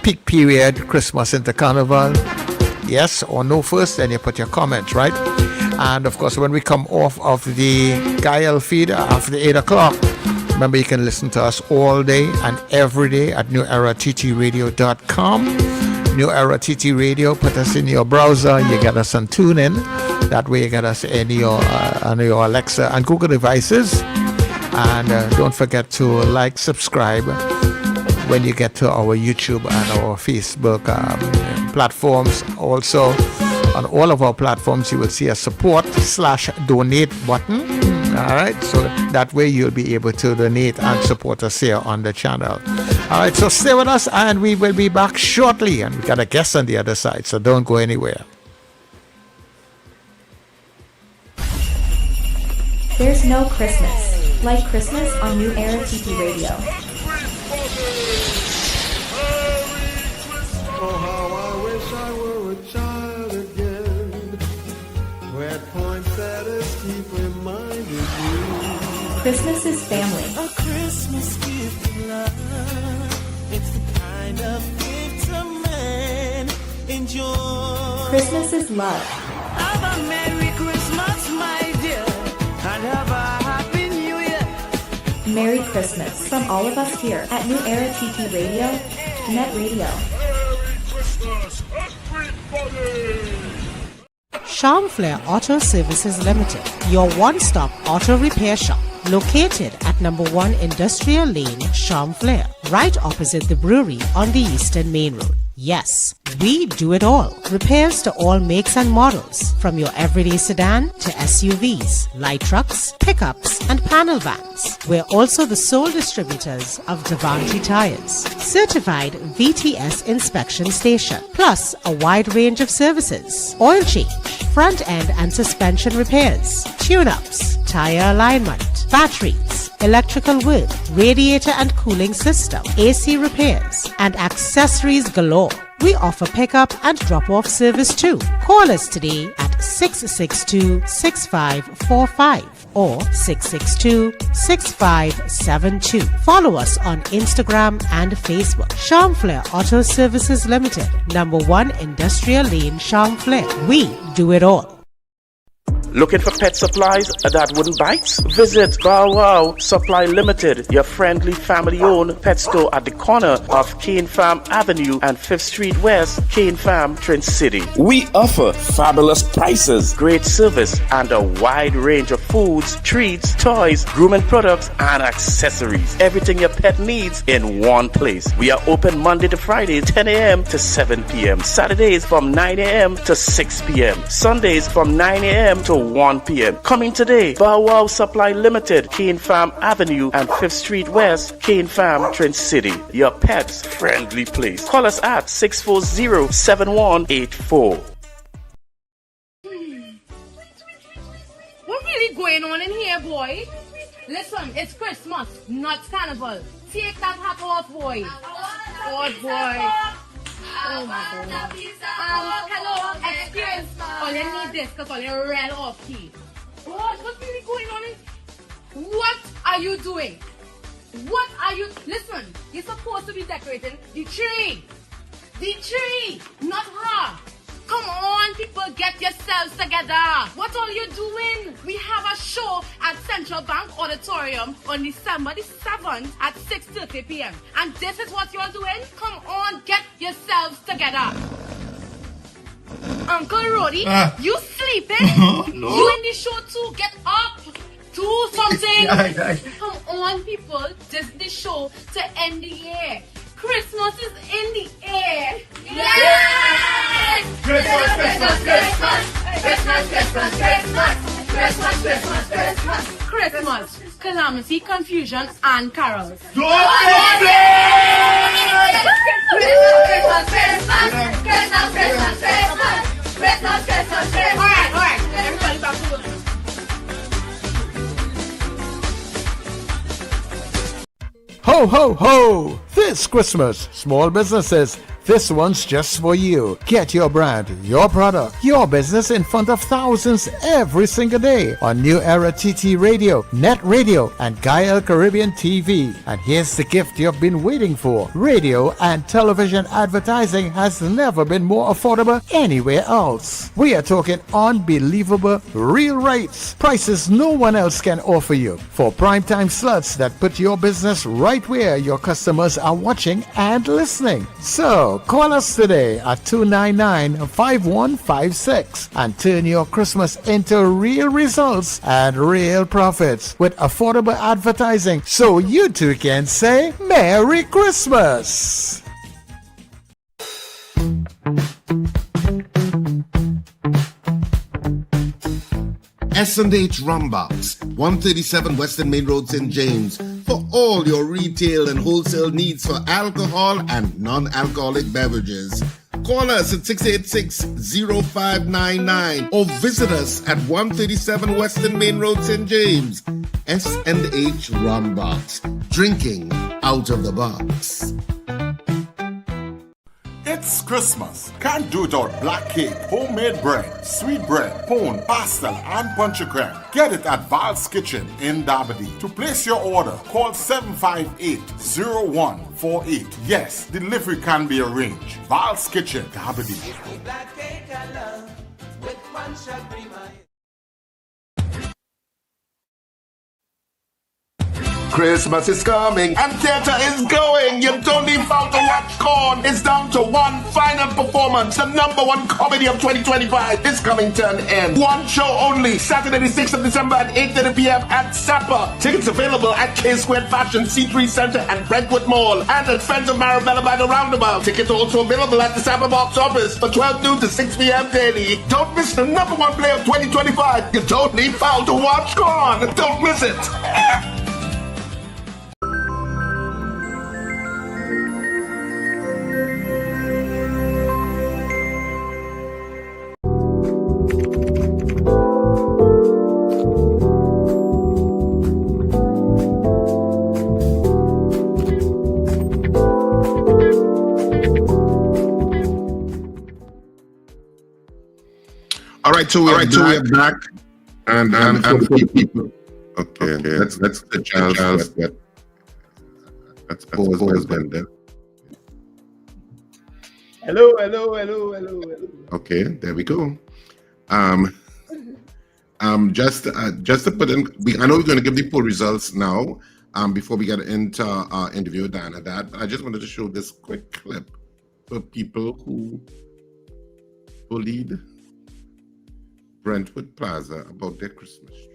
peak period, Christmas into Carnival? Yes or no first, then you put your comments, right? And of course, when we come off of the Gael feed after 8 o'clock, remember you can listen to us all day and every day at newerattradio.com. New Era TT Radio, put us in your browser, you get us on TuneIn. That way you get us in your on your Alexa and Google devices. And don't forget to like, subscribe when you get to our YouTube and our Facebook platforms. Also, on all of our platforms, you will see a support/donate button. All right, so that way you'll be able to donate and support us here on the channel. All right, so stay with us and we will be back shortly. And we got a guest on the other side, so don't go anywhere. There's no Christmas like Christmas on New Era TT Radio. Oh, how I wish I were a child again, where poinsettias keep reminding you. Christmas is family. A Christmas gift of love. It's the kind of gift a man enjoys. Christmas is love. Have a Merry Christmas, my dear, and have a Happy New Year. Merry Christmas from all of us here at New Era TT Radio, NETT Radio. Charm Flair Auto Services Limited, your one-stop auto repair shop, located at number 1 Industrial Lane, Charm Flair, right opposite the brewery on the Eastern Main Road. Yes, we do it all. Repairs to all makes and models, from your everyday sedan to SUVs, light trucks, pickups, and panel vans. We're also the sole distributors of Devantry tires, certified VTS inspection station, plus a wide range of services: oil change, front end and suspension repairs, tune-ups, tire alignment, batteries, electrical work, radiator and cooling system, AC repairs, and accessories galore. We offer pickup and drop-off service too. Call us today at 662-6545 or 662-6572. Follow us on Instagram and Facebook. Charm Flair Auto Services Limited, number 1 Industrial Lane, Charm Flair. We do it all. Looking for pet supplies that wouldn't bite? Visit Bow Wow Supply Limited, your friendly family-owned pet store at the corner of Cane Farm Avenue and 5th Street West, Cane Farm, Trin City. We offer fabulous prices, great service, and a wide range of foods, treats, toys, grooming products, and accessories. Everything your pet needs in one place. We are open Monday to Friday, 10 a.m. to 7 p.m. Saturdays from 9 a.m. to 6 p.m. Sundays from 9 a.m. to 1 p.m. Coming today, Bow Wow Supply Limited, Cane Farm Avenue and 5th Street West, Cane Farm, Trin City. Your pet's friendly place. Call us at 640-7184. What really going on in here, boy? Listen, it's Christmas, not Carnival. Take that hat off, boy. Oh, boy. Oh my God. Hello, excuse. All you need this because all you're real off key. What's really going on? What are you doing? What are you? Listen, you're supposed to be decorating the tree. The tree, not her. Come on, people, get yourselves together. What are you doing? We have a show at Central Bank Auditorium on December the 7th at 6:30 p.m. And this is what you're doing? Come on, get yourselves together. Uncle Rody, you sleeping? No. You in the show too? Get up. Do something. Come on, people. This is the show to end the year. Christmas is in the air. Yes! Christmas, Christmas, Christmas. Christmas, Christmas, Christmas. Christmas, Christmas, Christmas. Christmas, calamity, confusion, and carols. Christmas, Christmas, Christmas. Christmas, Christmas, Christmas. Christmas, Christmas, Christmas. All right. Everybody back to work. Ho, ho, ho! This Christmas, small businesses This one's just for you. Get your brand, your product, your business in front of thousands every single day on New Era TT Radio, NETT Radio, and Gael Caribbean TV. And here's the gift you've been waiting for. Radio and television advertising has never been more affordable anywhere else. We are talking unbelievable real rates. Prices no one else can offer you for primetime slots that put your business right where your customers are watching and listening. So call us today at 299-5156 and turn your Christmas into real results and real profits with affordable advertising so you too can say Merry Christmas. S&H Rumbox, 137 Western Main Road, St. James, for all your retail and wholesale needs for alcohol and non-alcoholic beverages. Call us at 686-0599 or visit us at 137 Western Main Road, St. James. S&H Rumbox, drinking out of the box. It's Christmas. Can't do without black cake, homemade bread, sweet bread, pone, pastel, and punchacram. Get it at Val's Kitchen in Dabadi. To place your order, call 758-0148. Yes, delivery can be arranged. Val's Kitchen, Dabadi. Black cake I love, with one shall be my... Christmas is coming and theater is going. You don't need out to watch corn. It's down to one final performance. The #1 comedy of 2025 is coming to an end. One show only. Saturday the 6th of December at 8:30 p.m. at Sapa. Tickets available at K Squared Fashion, C3 Center and Brentwood Mall. And at Friends of Marabella by the Roundabout. Tickets also available at the Sapa box office for 12 noon to 6 p.m. daily. Don't miss the #1 play of 2025. You don't need foul to watch corn. Don't miss it. All right, so we're back, and people. Okay, let's the Charles. Let's pause then. Hello. Okay, there we go. Just to put in, I know we're going to give the poll results now. Before we get into our interview with Diane Hadad, but I just wanted to show this quick clip for people who bullied Brentwood Plaza about their Christmas tree.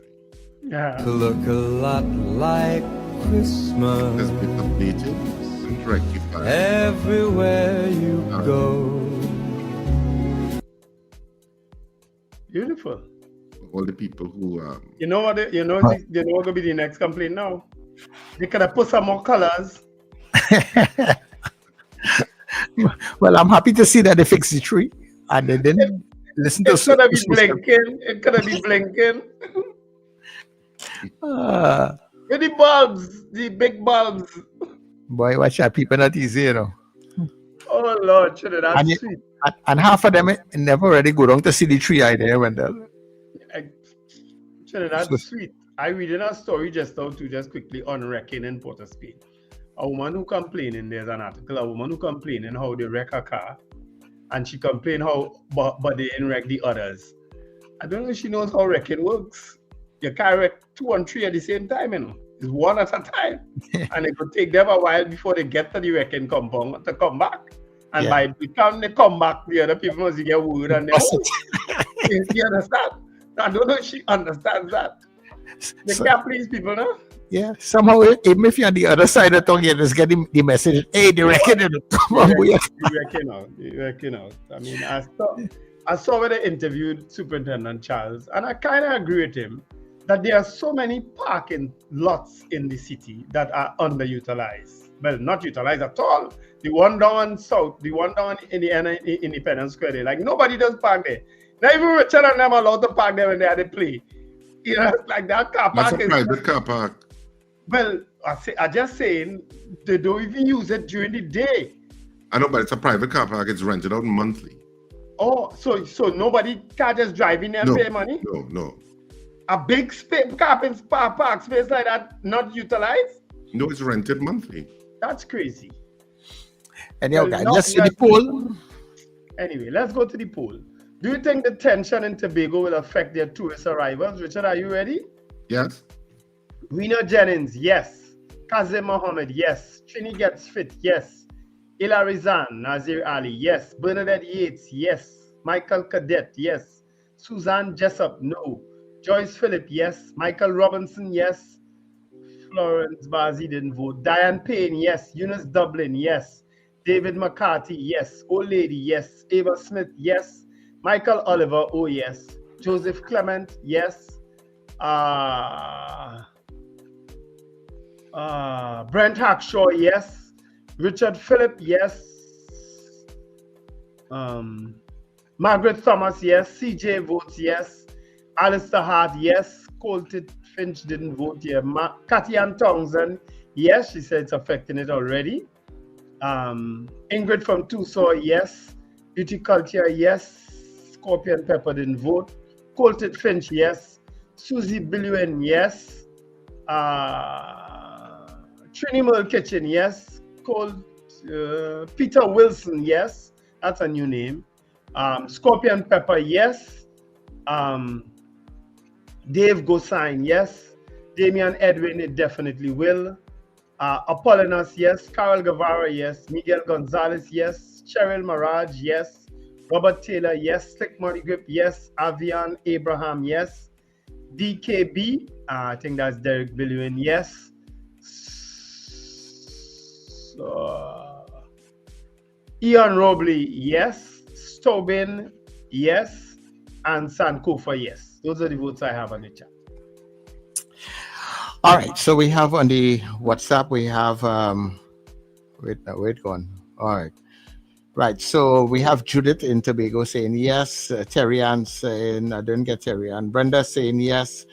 Yeah. To look a lot like Christmas. Has been updated and rectified. Everywhere you go. Beautiful. All the people who you know what what gonna be the next complaint now? They could have put some more colors. Well, I'm happy to see that they fixed the tree and they didn't listen to it. Could have been blinking. It could have been blinking. With the bulbs, the big bulbs. Boy, watch out, people not easy, you know. Oh Lord, Trinidad, that's sweet. And half of them never really go down to see the tree idea when they're Trinidad, sweet. I read in a story just now too, just quickly on wrecking in Port of Spain. A woman who complaining, there's an article, a woman who complaining how they wreck her car, and she complained how, but they didn't wreck the others. I don't know if she knows how wrecking works. You can't wreck 2 and 3 at the same time, you know. It's one at a time. And it could take them a while before they get to the wrecking compound to come back. And by the time they come back, the other people must get word and they you understand? I don't know if she understands that. They can't please people, no? Yeah, somehow, even if you're on the other side of the tongue, you're just getting the message, hey, they reckon it. You reckon out. I mean, I saw when they interviewed Superintendent Charles, and I kind of agree with him that there are so many parking lots in the city that are underutilized. Well, not utilized at all. The one down south, the one down in the Independence Square, there, like nobody does park there. Not even Richard and them are allowed to park there when they are at the play. You know, like that car park is private car park. Well, I just saying they don't even use it during the day. I know, but it's a private car park. It's rented out monthly. Oh, so nobody can just drive in there and pay money? No. A big park space like that not utilized? No, it's rented monthly. That's crazy. Anyhow, guys, let's see the poll. Anyway, let's go to the poll. Do you think the tension in Tobago will affect their tourist arrivals? Richard, are you ready? Yes. Rena Jennings, yes. Kazim Mohammed, yes. Trini Gets Fit, yes. Ilarizan Nazir Ali, yes. Bernadette Yates, yes. Michael Cadet, yes. Suzanne Jessup, no. Joyce Phillip, yes. Michael Robinson, yes. Florence Bazi didn't vote. Diane Payne, yes. Eunice Dublin, yes. David McCarthy, yes. Old Lady, yes. Ava Smith, yes. Michael Oliver, oh yes. Joseph Clement, yes. Brent Hackshaw, yes. Richard Phillip, yes. Margaret Thomas, yes. CJ votes yes. Alistair Hart, yes. Colton Finch didn't vote here. Cathy Ann Townsend, yes. She said it's affecting it already. Ingrid from Tucson, yes. Beauty Culture, yes. Scorpion Pepper didn't vote. Colton Finch, yes. Susie Billuen, yes. Trini Merle Kitchen, yes. Peter Wilson, yes. That's a new name. Scorpion Pepper, yes. Dave Gosine, yes. Damian Edwin, it definitely will. Apollonius, yes. Carol Guevara, yes. Miguel Gonzalez, yes. Cheryl Maraj, yes. Robert Taylor, yes. Slick Money Grip, yes. Avian Abraham, yes. DKB, I think that's Derek Billuen, yes. Ian Robley, yes. Stobin, yes. And Sankofa, yes. Those are the votes I have on the chat. All right, so we have on the WhatsApp, we have, wait, gone. All right. Right, so we have Judith in Tobago saying yes. Terry Ann saying, I didn't get Terry Ann. Brenda saying yes.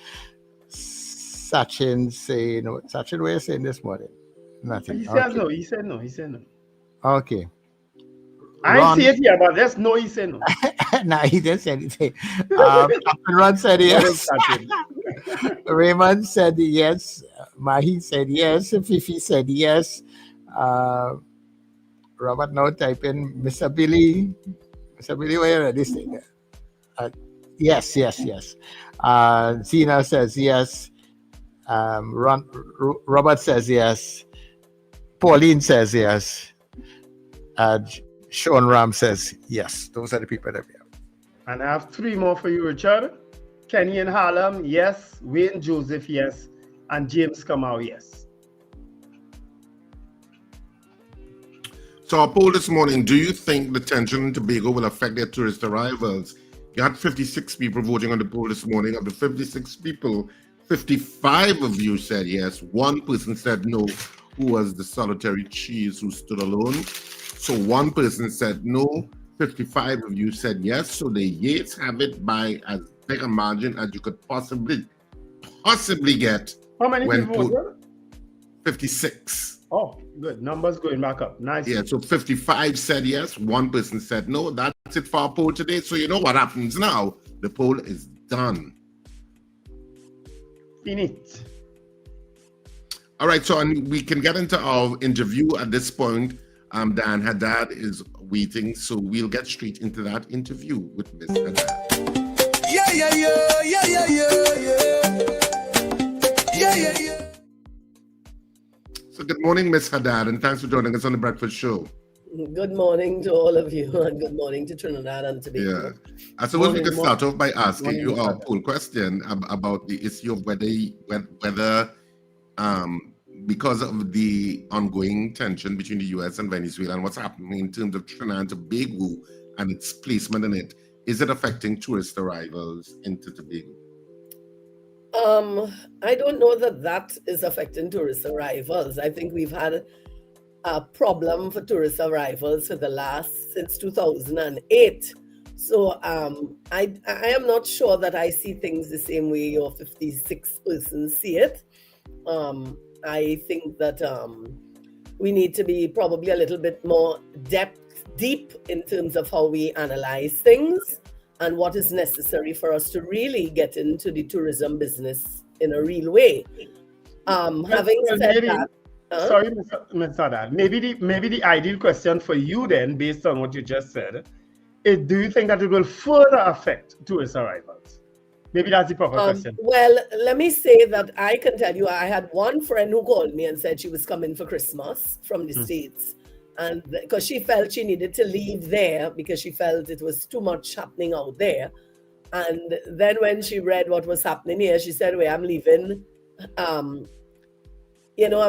Sachin saying, Sachin, what are you saying this morning? Nothing. He said no, he said no. Okay. I see it here, but there's no, he said no. Nah, he didn't say anything. Captain Ron said yes. Raymond said yes. Mahi said yes. Fifi said yes. Robert now type in Mr. Billy. Mr. Billy, where are this thing? Yes. Zena says yes. Robert says yes. Pauline says yes. Sean Ram says yes. Those are the people that we have. And I have three more for you, Richard. Kenny in Harlem, yes. Wayne Joseph, yes. And James Kamau, yes. So our poll this morning, do you think the tension in Tobago will affect their tourist arrivals? You had 56 people voting on the poll this morning. Of the 56 people, 55 of you said yes. One person said no, who was the solitary cheese who stood alone. So one person said no, 55 of you said yes. So the Yates have it by as big a margin as you could possibly get. How many people voted? 56. Oh, good. Numbers going back up. Nice. Yeah, so 55 said yes, one person said no. That's it for our poll today. So you know what happens now? The poll is done. Finite. All right, so we can get into our interview at this point. Diane Hadad is waiting, so we'll get straight into that interview with Miss Hadad. Yeah. So good morning, Miss Hadad, and thanks for joining us on the Breakfast Show. Good morning to all of you, and good morning to Trinidad and Tobago. Yeah. I suppose we could start off by asking you our poll question about the issue of whether because of the ongoing tension between the U.S. and Venezuela and what's happening in terms of Trinidad and Tobago and its placement in it, is it affecting tourist arrivals into Tobago? I don't know that is affecting tourist arrivals. I think we've had a problem for tourist arrivals since 2008. So I am not sure that I see things the same way your 56 persons see it. I think that we need to be probably a little bit more deep in terms of how we analyze things and what is necessary for us to really get into the tourism business in a real way. Having said that, sorry, Ms. Hadad, maybe the ideal question for you then, based on what you just said, is do you think that it will further affect tourist arrivals? Maybe that's the proper question. Well, let me say that I can tell you, I had one friend who called me and said she was coming for Christmas from the States. And because she felt she needed to leave there because she felt it was too much happening out there. And then when she read what was happening here, she said, wait, I'm leaving. I'm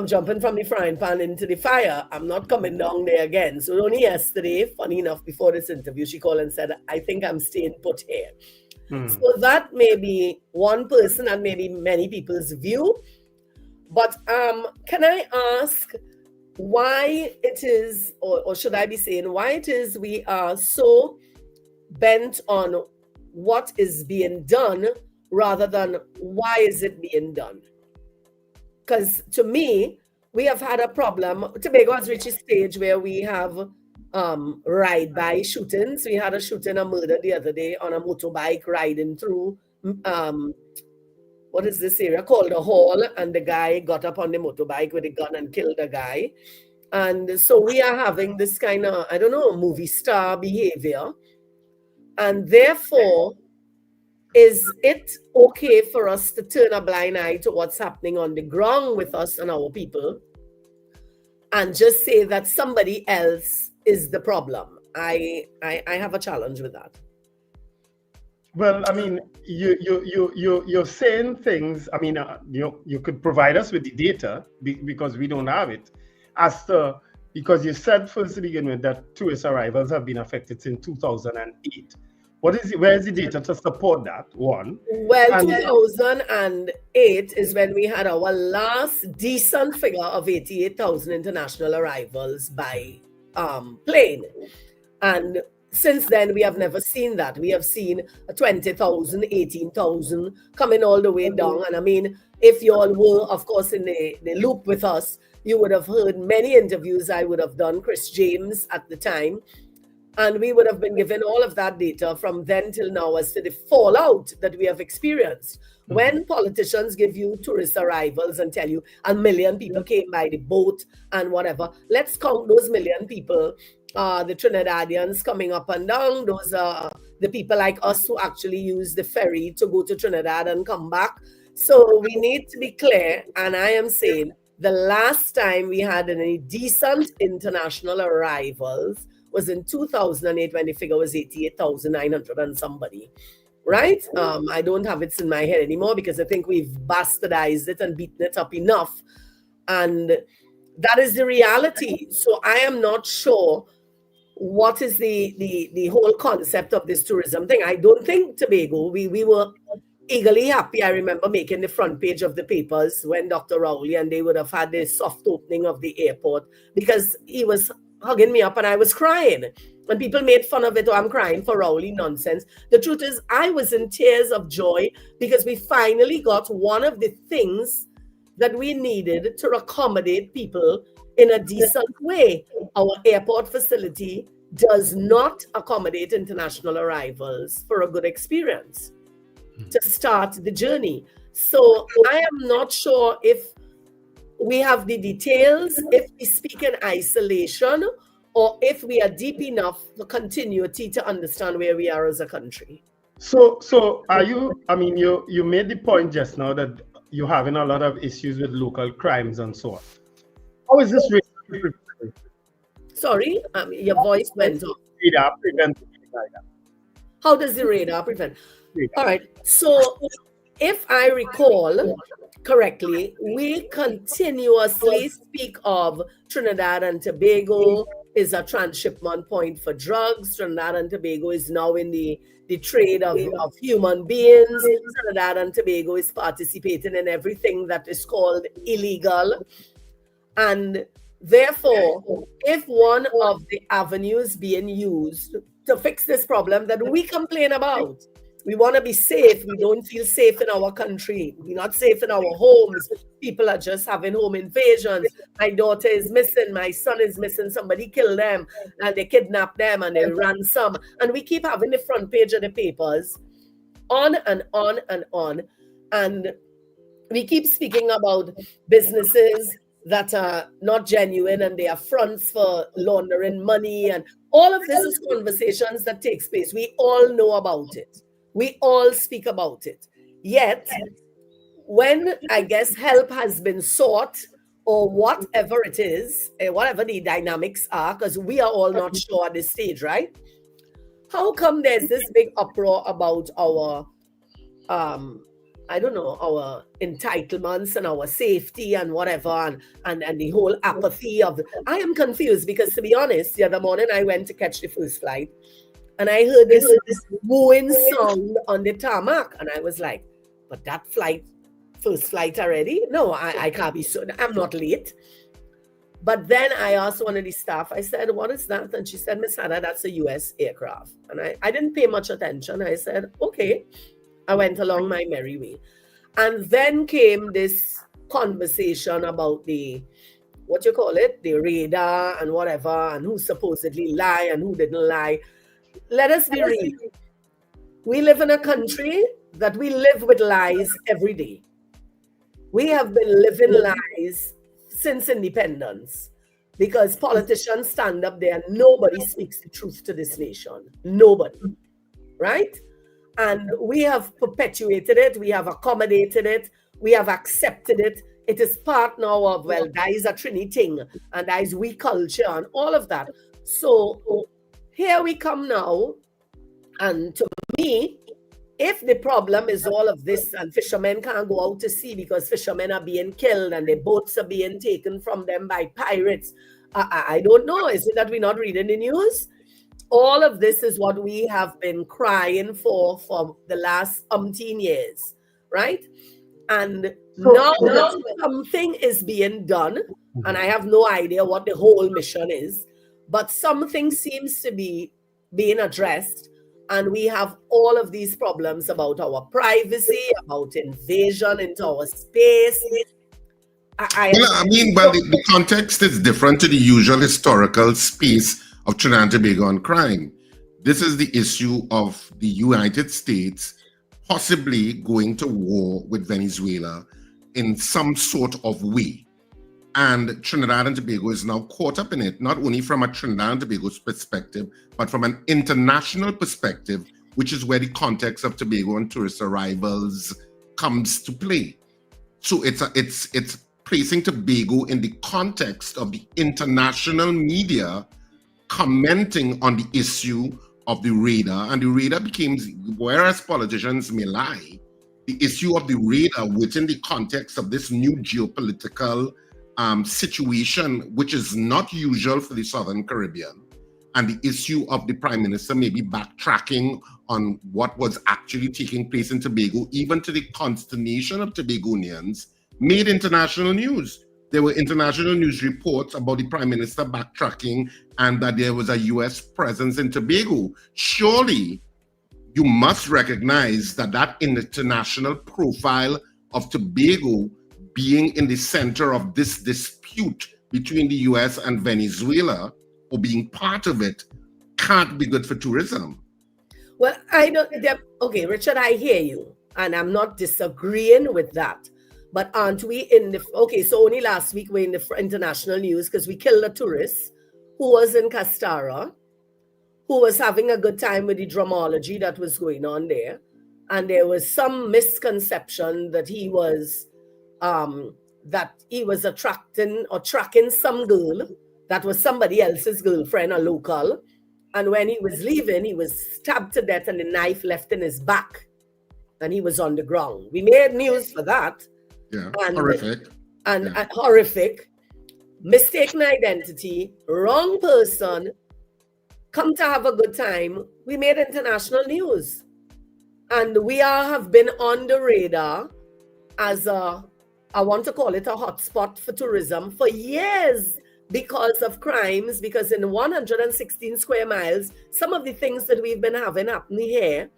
jumping from the frying pan into the fire. I'm not coming down there again. So only yesterday, funny enough, before this interview, she called and said, I think I'm staying put here. So that may be one person and maybe many people's view. But can I ask why it is, or should I be saying, why it is we are so bent on what is being done rather than why is it being done? Because to me, we have had a problem. Tobago has reached a stage where we have ride-by shootings. We had a shooting, a murder the other day on a motorbike riding through, what is this area called, a hall, and the guy got up on the motorbike with a gun and killed a guy. And so we are having this kind of, I don't know, movie star behavior. And therefore, is it okay for us to turn a blind eye to what's happening on the ground with us and our people and just say that somebody else is the problem? I have a challenge with that. Well, I mean, you're saying things. I mean, you could provide us with the data because we don't have it. Because you said first to begin with that tourist arrivals have been affected since 2008. Where is the data to support that? One. Well, 2008 is when we had our last decent figure of 88,000 international arrivals by plane. And since then, we have never seen that. We have seen 20,000, 18,000 coming all the way down. And I mean, if you all were, of course, in the loop with us, you would have heard many interviews I would have done, Chris James at the time. And we would have been given all of that data from then till now as to the fallout that we have experienced. When politicians give you tourist arrivals and tell you 1 million people came by the boat and whatever, let's count those 1 million people. The Trinidadians coming up and down, those are the people like us who actually use the ferry to go to Trinidad and come back. So we need to be clear, and I am saying the last time we had any decent international arrivals was in 2008 when the figure was 88,900 and somebody, right? I don't have it in my head anymore because I think we've bastardized it and beaten it up enough. And that is the reality. So I am not sure what is the whole concept of this tourism thing. I don't think Tobago, we were eagerly happy. I remember making the front page of the papers when Dr. Rowley and they would have had this soft opening of the airport because he was hugging me up and I was crying. And people made fun of it, oh, I'm crying for Rowley nonsense. The truth is, I was in tears of joy because we finally got one of the things that we needed to accommodate people in a decent way. Our airport facility does not accommodate international arrivals for a good experience to start the journey. So I am not sure if we have the details, if we speak in isolation, or if we are deep enough for continuity to understand where we are as a country. So are you, I mean, you made the point just now that you're having a lot of issues with local crimes and so on. How is this radar? Sorry, your voice went off. Radar prevent like that? How does the radar prevent? All right, so if I recall correctly, we continuously speak of Trinidad and Tobago is a transshipment point for drugs. Trinidad and Tobago is now in the trade of human beings. Trinidad and Tobago is participating in everything that is called illegal. And therefore, if one of the avenues being used to fix this problem that we complain about We want to be safe. We don't feel safe in our country. We're not safe in our homes. People are just having home invasions. My daughter is missing. My son is missing. Somebody killed them and they kidnapped them and they ransom. And we keep having the front page of the papers on and on and on. And we keep speaking about businesses that are not genuine and they are fronts for laundering money. And all of this is conversations that takes place. We all know about it. We all speak about it. Yet, when I guess help has been sought or whatever it is, whatever the dynamics are, because we are all not sure at this stage, right? How come there's this big uproar about our, I don't know, our entitlements and our safety and whatever, and the whole apathy of, I am confused because, to be honest, the other morning I went to catch the first flight and I heard this wooing sound on the tarmac and I was like, but that first flight already? No, I can't be sure. I'm not late. But then I asked one of the staff, I said, what is that? And she said, Miss Hadad, that's a US aircraft. And I didn't pay much attention. I said, okay. I went along my merry way. And then came this conversation about the, what you call it, the radar and whatever, and who supposedly lied and who didn't lie. Let us be real. We live in a country that we live with lies every day. We have been living lies since independence because politicians stand up there and nobody speaks the truth to this nation. Nobody, right? And we have perpetuated it. We have accommodated it. We have accepted it. It is part now of, well, that is a Trini thing and that is we culture and all of that. So here we come now. And to me, if the problem is all of this and fishermen can't go out to sea because fishermen are being killed and their boats are being taken from them by pirates, I don't know. Is it that we're not reading the news? All of this is what we have been crying for the last umpteen years, right? And now something is being done, and I have no idea what the whole mission is, but something seems to be being addressed. And we have all of these problems about our privacy, about invasion into our space. The context is different to the usual historical space of Trinidad and Tobago on crime. This is the issue of the United States possibly going to war with Venezuela in some sort of way. And Trinidad and Tobago is now caught up in it, not only from a Trinidad and Tobago's perspective, but from an international perspective, which is where the context of Tobago and tourist arrivals comes to play. So it's placing Tobago in the context of the international media commenting on the issue of the radar, and the radar became, whereas politicians may lie, the issue of the radar within the context of this new geopolitical situation, which is not usual for the Southern Caribbean, and the issue of the Prime Minister maybe backtracking on what was actually taking place in Tobago, even to the consternation of Tobagonians, made international news. There were international news reports about the Prime Minister backtracking and that there was a US presence in Tobago. Surely you must recognize that that international profile of Tobago being in the center of this dispute between the US and Venezuela, or being part of it, can't be good for tourism. Well, okay, Richard, I hear you, and I'm not disagreeing with that. But aren't we in the, okay, so only last week we're in the international news because we killed a tourist who was in Castara, who was having a good time with the dramology that was going on there. And there was some misconception that he was attracting or tracking some girl that was somebody else's girlfriend, a local. And when he was leaving, he was stabbed to death and the knife left in his back. And he was on the ground. We made news for that. Yeah, horrific. And horrific. Mistaken identity, wrong person, come to have a good time. We made international news. And we have been on the radar as I want to call it a hotspot for tourism for years because of crimes, because in 116 square miles, some of the things that we've been having happening here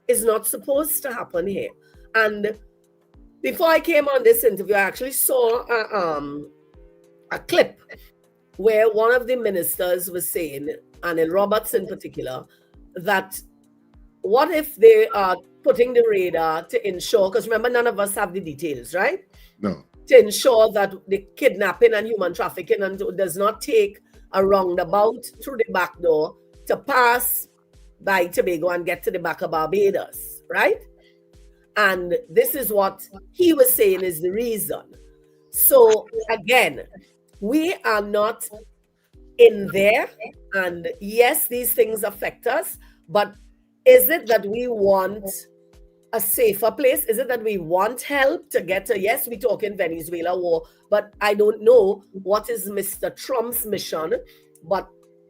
is not supposed to happen here. And before I came on this interview, I actually saw a clip where one of the ministers was saying, and in Roberts in particular, that what if they are putting the radar to ensure, because remember, none of us have the details, right? No. To ensure that the kidnapping and human trafficking does not take a roundabout through the back door to pass by Tobago and get to the back of Barbados, right? And this is what he was saying is the reason. So again, we are not in there, and yes, these things affect us, but is it that we want a safer place? Is it that we want help to get to, yes, we talk in Venezuela war, but I don't know what is Mr. Trump's mission, but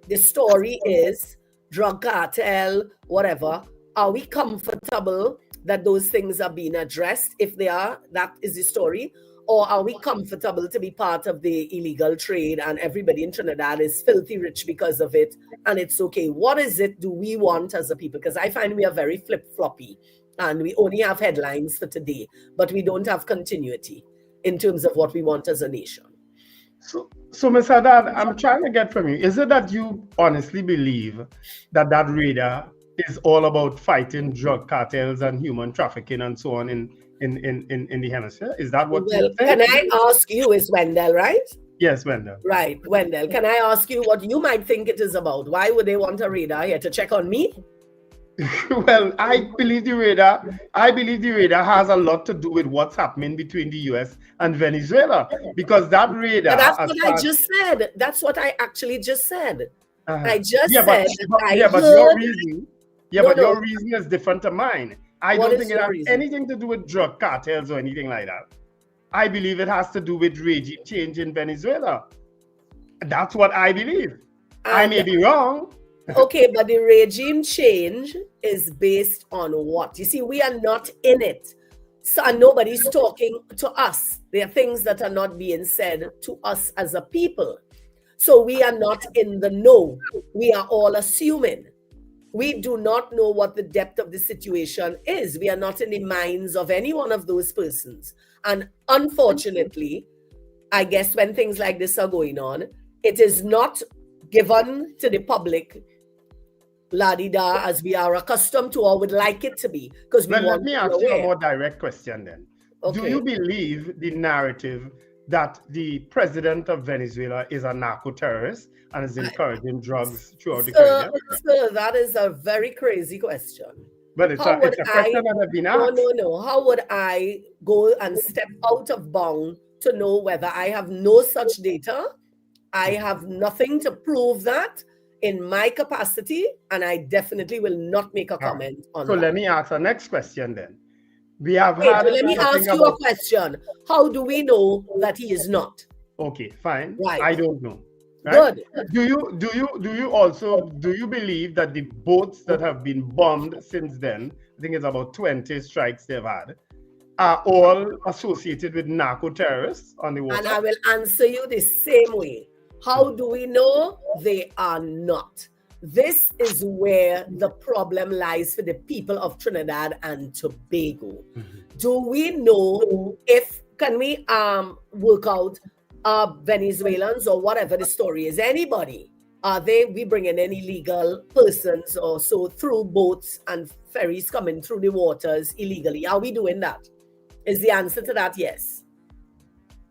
the story is drug cartel, whatever. Are we comfortable that those things are being addressed? If they are, that is the story. Or are we comfortable to be part of the illegal trade and everybody in Trinidad is filthy rich because of it and it's okay? What is it do we want as a people? Because I find we are very flip-floppy and we only have headlines for today, but we don't have continuity in terms of what we want as a nation. So Ms. Hadad, I'm trying to get from you, is it that you honestly believe that that radar is all about fighting drug cartels and human trafficking and so on in the hemisphere? Is that what you're saying? Can I ask you, is Wendell, right? Yes, Wendell. Right, Wendell. Can I ask you what you might think it is about? Why would they want a radar here? To check on me? Well, I believe the radar has a lot to do with what's happening between the US and Venezuela, because that radar. But that's what I just said. That's what I actually just said. I just said but your reason. Your reason is different to mine. I don't think it has anything to do with drug cartels or anything like that. I believe it has to do with regime change in Venezuela. That's what I believe. I may be wrong. Okay, but the regime change is based on what? You see, we are not in it. So nobody's talking to us. There are things that are not being said to us as a people. So we are not in the know. We are all assuming. We do not know what the depth of the situation is. We are not in the minds of any one of those persons. And unfortunately, I guess when things like this are going on, it is not given to the public la-di-da as we are accustomed to or would like it to be. Because let me ask you a more direct question then. Okay. Do you believe the narrative that the president of Venezuela is a narco-terrorist and is encouraging drugs throughout the Caribbean? Sir, that is a very crazy question. But it's a question that has been asked. No. How would I go and step out of bound to know whether I have no such data? I have nothing to prove that in my capacity, and I definitely will not make a comment on that. So let me ask the next question then. Let me ask you a question. How do we know that he is not? Okay, fine. Right. I don't know. Right? Good. Do you believe that the boats that have been bombed since then, I think it's about 20 strikes they've had, are all associated with narco-terrorists on the water? And I will answer you the same way. How do we know? They are not. This is where the problem lies for the people of Trinidad and Tobago. Do we know can we work out Venezuelans or whatever the story is? Anybody? Are we bringing in illegal persons or so through boats and ferries coming through the waters illegally? Are we doing that? Is the answer to that yes?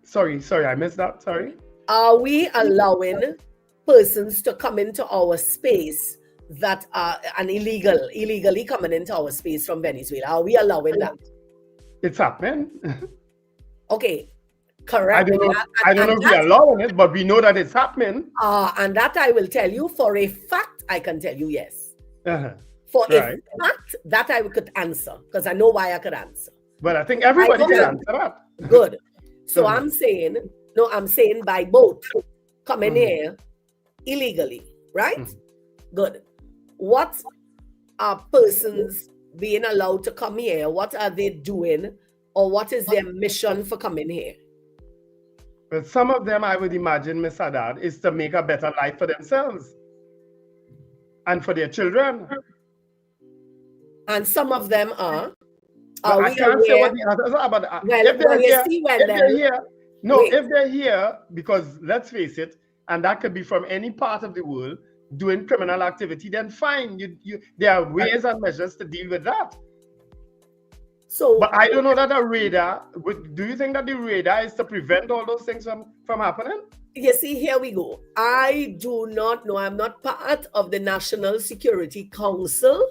Sorry, I missed that. Sorry. Are we allowing persons to come into our space that are illegally coming into our space from Venezuela? Are we allowing that? It's happening. Okay, correct. I don't know if we're allowing it, but we know that it's happening. And that I will tell you for a fact. I can tell you yes. For a fact that I could answer, because I know why I could answer. But I think everybody can answer that. Good. So I'm saying by boat coming here illegally, right? Good. What are persons being allowed to come here? What are they doing? Or what is their mission for coming here? Well, some of them, I would imagine, Ms. Hadad, is to make a better life for themselves and for their children. And some of them are. But I can't say what the others are, but if they're here, if they're here, because let's face it, and that could be from any part of the world doing criminal activity, then fine. There are ways and measures to deal with that. So, but I don't know that a radar. Do you think that the radar is to prevent all those things from happening? You see, here we go. I do not know. I'm not part of the National Security Council,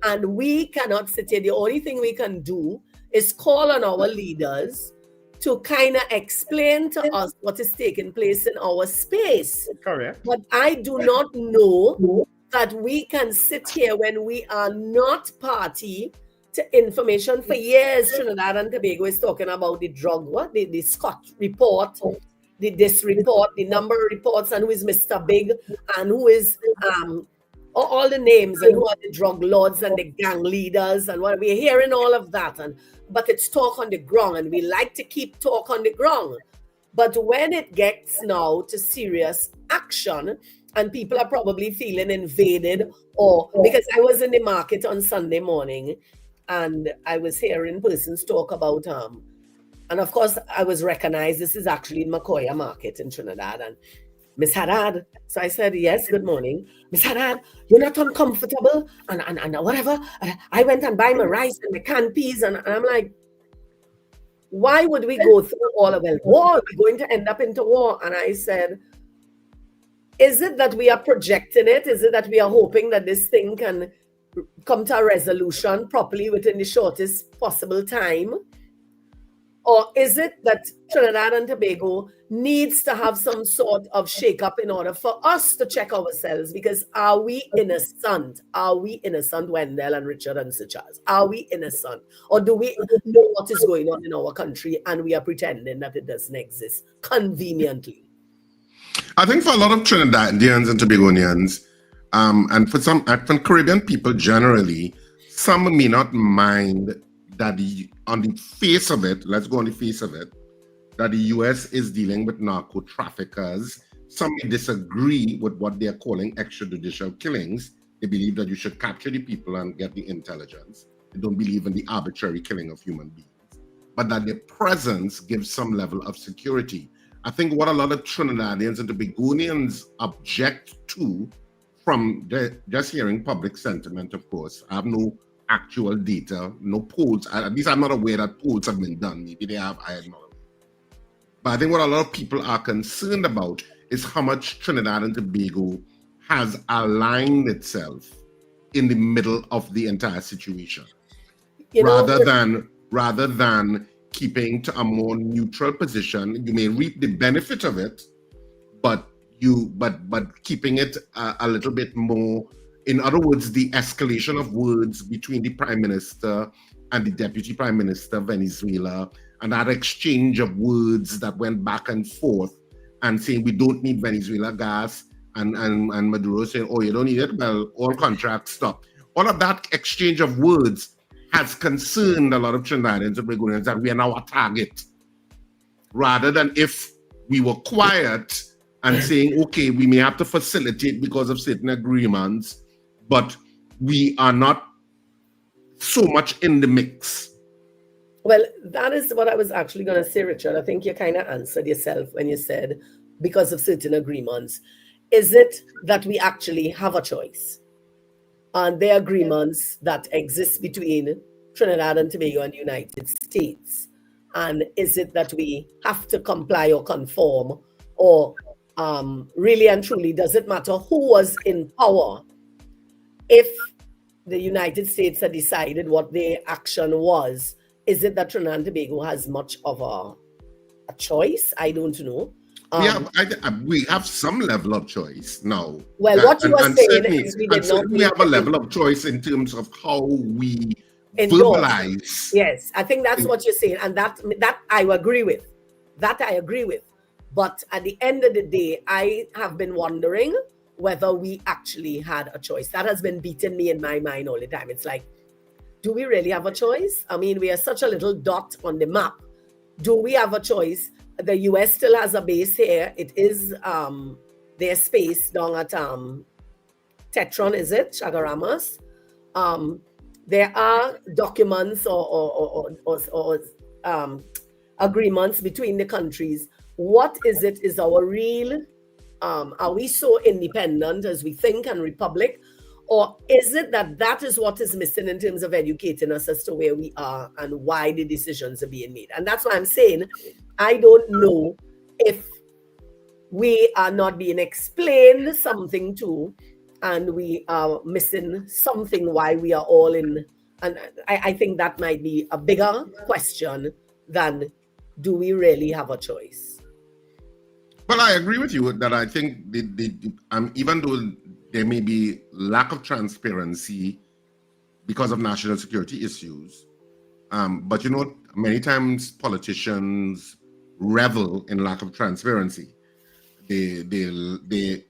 and we cannot sit here. The only thing we can do is call on our leaders to kind of explain to us what is taking place in our space. Correct. But I do not know that we can sit here when we are not party to information. For years, Trinidad and Tobago is talking about the drug, the Scott report, this report, the number of reports, and who is Mr. Big, and who is all the names, and who are the drug lords and the gang leaders, and what we're hearing all of that. But it's talk on the ground, and we like to keep talk on the ground. But when it gets now to serious action, and people are probably feeling invaded, or because I was in the market on Sunday morning, and I was hearing persons talk about and of course I was recognized. This is actually in Macoya Market in Trinidad, and Miss Hadad. So I said, yes, good morning. Miss Hadad, you're not uncomfortable and whatever. I went and buy my rice and my canned peas, and I'm like, why would we go through all of it? War, we're going to end up into war. And I said, is it that we are projecting it? Is it that we are hoping that this thing can come to a resolution properly within the shortest possible time? Or is it that Trinidad and Tobago needs to have some sort of shake-up in order for us to check ourselves? Because are we innocent? Are we innocent, Wendell and Richard and Sir Charles? Are we innocent? Or do we know what is going on in our country and we are pretending that it doesn't exist conveniently? I think for a lot of Trinidadians and Tobagonians, and for some Caribbean people generally, some may not mind that on the face of it, let's go on the face of it, that the US is dealing with narco traffickers. Some may disagree with what they're calling extrajudicial killings. They believe that you should capture the people and get the intelligence. They don't believe in the arbitrary killing of human beings, but that their presence gives some level of security. I think what a lot of Trinidadians and Tobagonians object to, from just hearing public sentiment, of course, I have no actual data, no polls. At least I'm not aware that polls have been done. Maybe they have, I am not aware. But I think what a lot of people are concerned about is how much Trinidad and Tobago has aligned itself in the middle of the entire situation, rather than keeping to a more neutral position. You may reap the benefit of it, but keeping it a little bit more. In other words, the escalation of words between the Prime Minister and the Deputy Prime Minister of Venezuela, and that exchange of words that went back and forth and saying we don't need Venezuela gas, and Maduro saying, oh, you don't need it? Well, all contracts stop. All of that exchange of words has concerned a lot of Trinidadians and Tobagonians that we are now a target, rather than if we were quiet and saying, okay, we may have to facilitate because of certain agreements, but we are not so much in the mix. Well, that is what I was actually going to say, Richard. I think you kind of answered yourself when you said, because of certain agreements. Is it that we actually have a choice? And the agreements that exist between Trinidad and Tobago and the United States? And is it that we have to comply or conform? Or really and truly, does it matter who was in power? If the United States had decided what their action was, is it that Trinidad and Tobago has much of a choice? I don't know. We have some level of choice now. Well, what you are saying is we have a level of choice in terms of how we verbalize. Yes, I think that's what you're saying, and that I agree with. That I agree with. But at the end of the day, I have been wondering whether we actually had a choice. That has been beating me in my mind all the time. It's like, do we really have a choice? I mean, we are such a little dot on the map. Do we have a choice? The US still has a base here. It is their space down at Tetron, is it? Chagaramas. there are documents or agreements between the countries. What is it? Is our real, are we so independent as we think and republic? Or is it that is what is missing in terms of educating us as to where we are and why the decisions are being made? And that's why I'm saying I don't know if we are not being explained something too, and we are missing something why we are all in. And I think that might be a bigger question than do we really have a choice? Well, I agree with you that I think even though there may be lack of transparency because of national security issues, but many times politicians revel in lack of transparency. They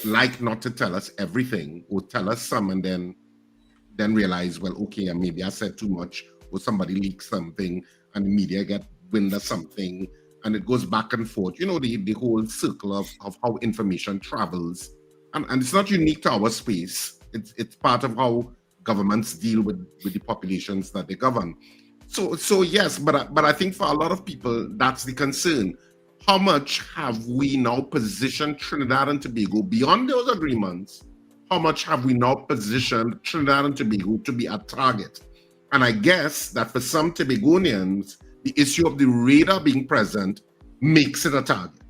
like not to tell us everything, or tell us some and then realize, well, okay, maybe I said too much, or somebody leaked something and the media get wind of something, and it goes back and forth. The whole circle of how information travels. And it's not unique to our space. It's part of how governments deal with the populations that they govern. So yes, but I think for a lot of people, that's the concern. How much have we now positioned Trinidad and Tobago beyond those agreements? How much have we now positioned Trinidad and Tobago to be a target? And I guess that for some Tobagonians, the issue of the radar being present makes it a target.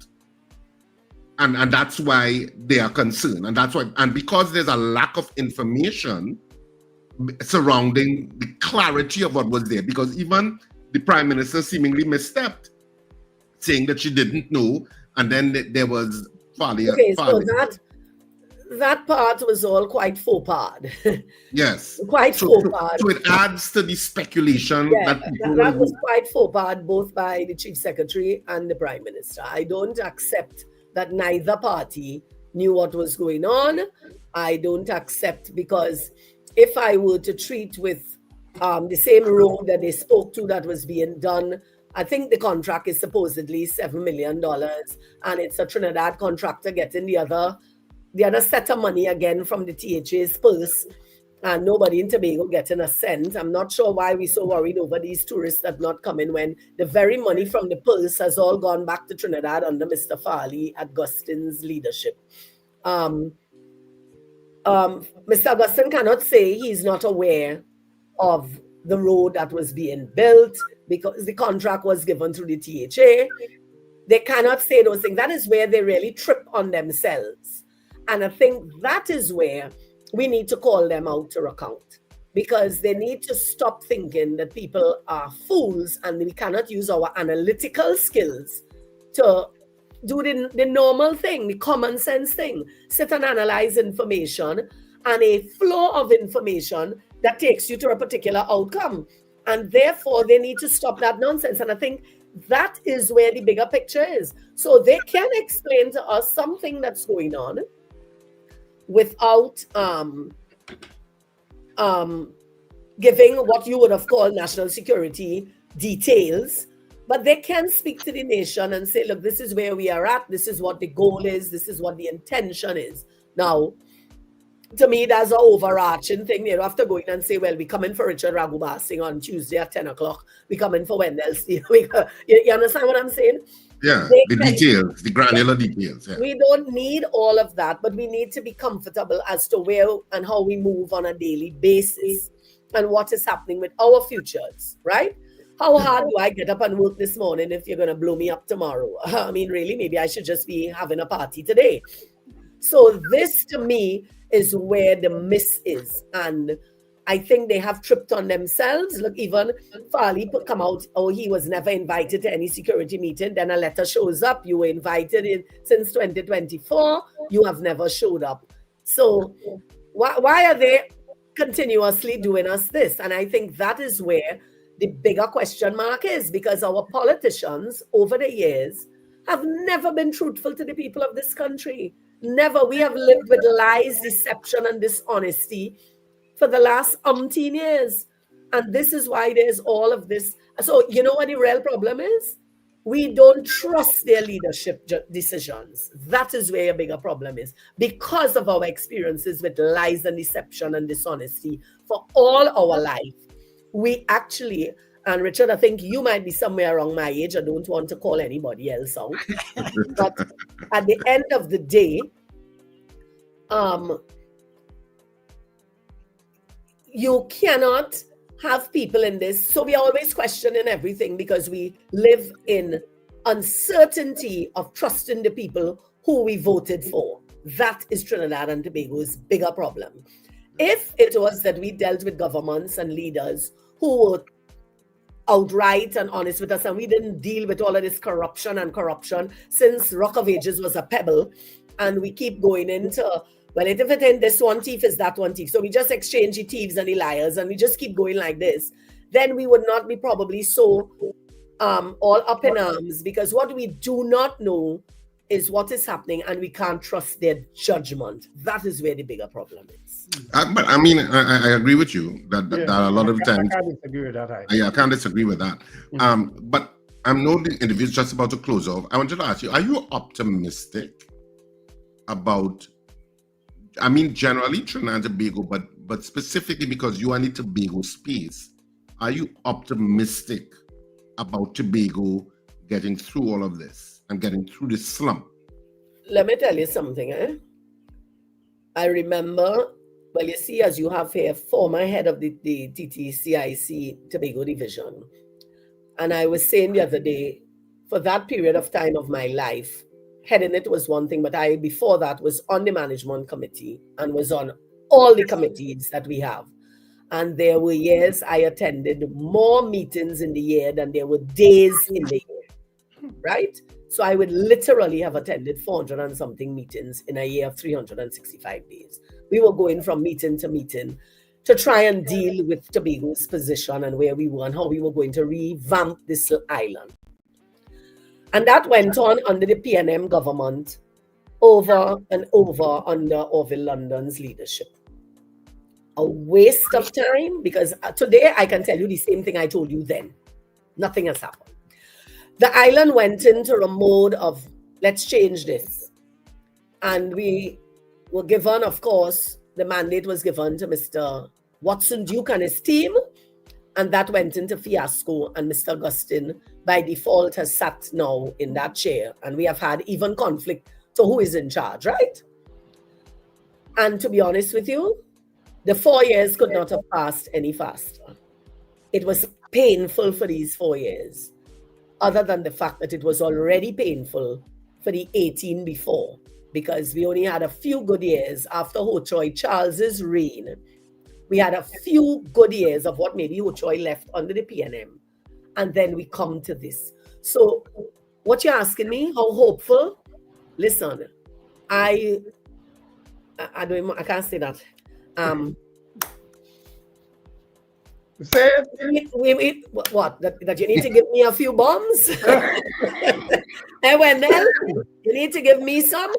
And that's why they are concerned. And because there's a lack of information surrounding the clarity of what was there, because even the Prime Minister seemingly misstepped, saying that she didn't know, and then there was failure. Okay, so that part was all quite faux pas. Yes. Quite faux pas. So it adds to the speculation that people that was quite faux pas, both by the Chief Secretary and the Prime Minister. I don't accept that neither party knew what was going on. I don't accept, because if I were to treat with the same road that they spoke to that was being done, I think the contract is supposedly $7 million, and it's a Trinidad contractor getting the other set of money again from the THA's purse, and nobody in Tobago getting a cent. I'm not sure why we're so worried over these tourists that not coming, when the very money from the purse has all gone back to Trinidad under Mr. Farley at Gustin's leadership. Mr. Gustin cannot say he's not aware of the road that was being built because the contract was given through the THA. They cannot say those things. That is where they really trip on themselves. And I think that is where we need to call them out to account, because they need to stop thinking that people are fools and we cannot use our analytical skills to do the normal thing, the common sense thing, sit and analyze information and a flow of information that takes you to a particular outcome. And therefore, they need to stop that nonsense. And I think that is where the bigger picture is. So they can explain to us something that's going on without giving what you would have called national security details. But they can speak to the nation and say, look, this is where we are at. This is what the goal is. This is what the intention is. Now, to me, that's an overarching thing. They don't have to go in and say, well, we come in for Richard Ragubasing on Tuesday at 10 o'clock. We come in for Wendell Steele. You understand what I'm saying? Yeah, the details, the granular details. Yeah. We don't need all of that, but we need to be comfortable as to where and how we move on a daily basis and what is happening with our futures, right? How hard do I get up and work this morning if you're going to blow me up tomorrow? I mean, really, maybe I should just be having a party today. So this, to me, is where the miss is. And I think they have tripped on themselves. Look, even Farley come out, he was never invited to any security meeting. Then a letter shows up. You were invited in since 2024. You have never showed up. So why are they continuously doing us this? And I think that is where the bigger question mark is, because our politicians over the years have never been truthful to the people of this country. Never. We have lived with lies, deception, and dishonesty for the last umpteen years. And this is why there's all of this. So you know what the real problem is? we don't trust their leadership decisions. That is where a bigger problem is. Because of our experiences with lies and deception and dishonesty for all our life, we actually, and Richard, I think you might be somewhere around my age. I don't want to call anybody else out. But at the end of the day, you cannot have people in this. So we are always questioning everything because we live in uncertainty of trusting the people who we voted for. That is Trinidad and Tobago's bigger problem. If it was that we dealt with governments and leaders who were outright and honest with us, and we didn't deal with all of this corruption since Rock of Ages was a pebble, and we keep going into, well, if it ain't this one thief, is that one thief. So we just exchange the thieves and the liars, and we just keep going like this. Then we would not be probably so all up in arms, because what we do not know is what is happening, and we can't trust their judgment. That is where the bigger problem is. But I mean, I agree with you that a lot of times. I can't disagree with that. I can't disagree with that. But I know the interview is just about to close off. I wanted to ask you: are you optimistic about? I mean, generally Trinidad and Tobago, but specifically because you are in the Tobago space, are you optimistic about Tobago getting through all of this and getting through this slump? Let me tell you something. I remember, well, you see, as you have here, former head of the TTCIC Tobago Division. And I was saying the other day, for that period of time of my life, heading it was one thing, but I, before that, was on the management committee and was on all the committees that we have. And there were years I attended more meetings in the year than there were days in the year, right? So I would literally have attended 400 and something meetings in a year of 365 days. We were going from meeting to meeting to try and deal with Tobago's position and where we were and how we were going to revamp this island. And that went on under the PNM government over and over under Orville London's leadership. A waste of time, because today I can tell you the same thing I told you then. Nothing has happened. The island went into a mode of, let's change this. And we were given, of course, the mandate was given to Mr. Watson Duke and his team, and that went into fiasco, and Mr. Augustine, by default, has sat now in that chair, and we have had even conflict to who is in charge, right? And to be honest with you, the 4 years could not have passed any faster. It was painful for these 4 years, other than the fact that it was already painful for the 18 before, because we only had a few good years after Ho Choi Charles's reign. We had a few good years of what maybe Ho Choi left under the PNM. And then we come to this. So what you're asking me, how hopeful? Listen, I can't say that. Say it. What? That you need to give me a few bombs? Hey, Wendell, you need to give me some?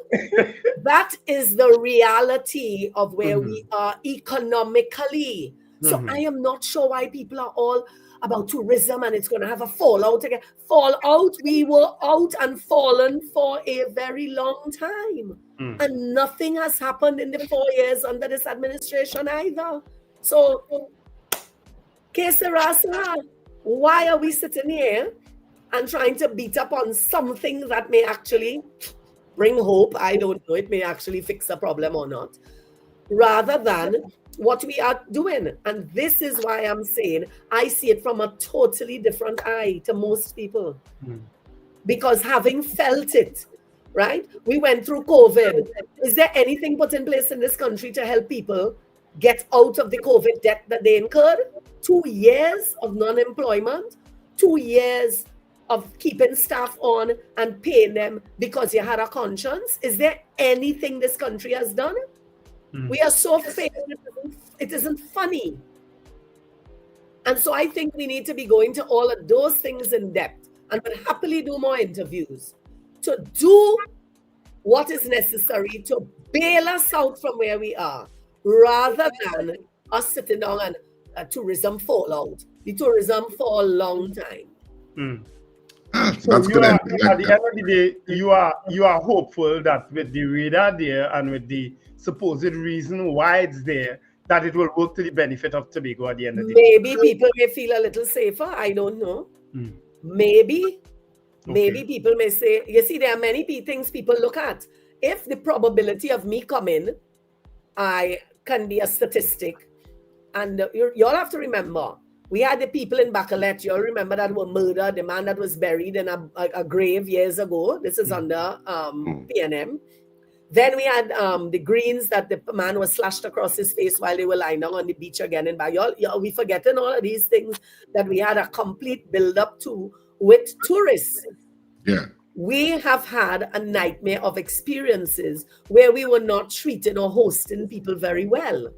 That is the reality of where we are economically. So I am not sure why people are all about tourism and it's going to have a fallout again. Fallout, we were out and fallen for a very long time. And nothing has happened in the 4 years under this administration either. So, que sera, why are we sitting here and trying to beat up on something that may actually bring hope? I don't know. It may actually fix a problem or not. Rather than what we are doing. And this is why I'm saying I see it from a totally different eye to most people. Because having felt it, right? We went through COVID. Is there anything put in place in this country to help people get out of the COVID debt that they incurred? 2 years of non-employment, 2 years of keeping staff on and paying them because you had a conscience. Is there anything this country has done? We are so fake, it isn't funny. And so I think we need to be going to all of those things in depth and would happily do more interviews to do what is necessary to bail us out from where we are, rather than us sitting down and tourism fallout. The tourism for a long time. So That's good. at the end of the day, you are hopeful that with the radar there and with the supposed reason why it's there, that it will work to the benefit of Tobago at the end of the day. Maybe people may feel a little safer. I don't know. Maybe people may say, you see, there are many things people look at. If the probability of me coming, I can be a statistic. And you all have to remember, we had the people in Bacalet, you all remember that were murdered, the man that was buried in a grave years ago. This is under PNM. Then we had the Greens that the man was slashed across his face while they were lying down on the beach again in Bay. Y'all, we forgetting all of these things that we had a complete build-up to with tourists. Yeah. We have had a nightmare of experiences where we were not treating or hosting people very well.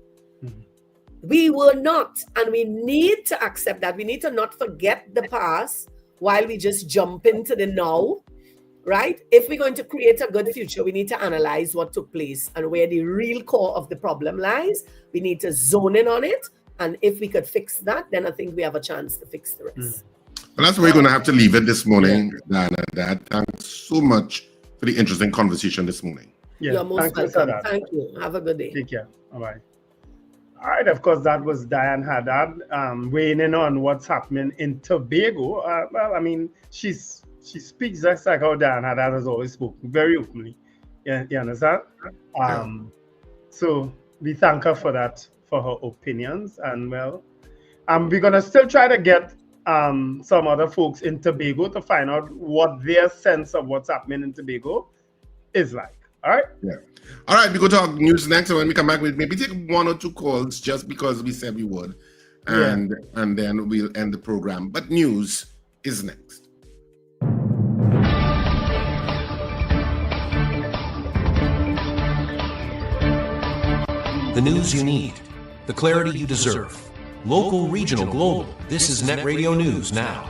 We were not, and we need to accept that. We need to not forget the past while we just jump into the now, right? If we're going to create a good future, we need to analyze what took place and where the real core of the problem lies. We need to zone in on it. And if we could fix that, then I think we have a chance to fix the rest. Well, that's where we're going to have to leave it this morning, Diane Hadad. Thanks so much for the interesting conversation this morning. Yeah, You're most welcome. Thank you. Have a good day. Take care. Bye-bye. All right, of course, that was Diane Hadad weighing in on what's happening in Tobago. Well, I mean, she speaks just like how Diane Hadad has always spoken, very openly. You understand? So we thank her for that, for her opinions. And well, we're going to still try to get some other folks in Tobago to find out what their sense of what's happening in Tobago is like. All right? Yeah. All right, we go to our news next, and when we come back, we'll maybe take one or two calls just because we said we would, and then we'll end the program. But news is next. The news you need, the clarity you deserve. Local, regional, global. This is Net Radio News Now.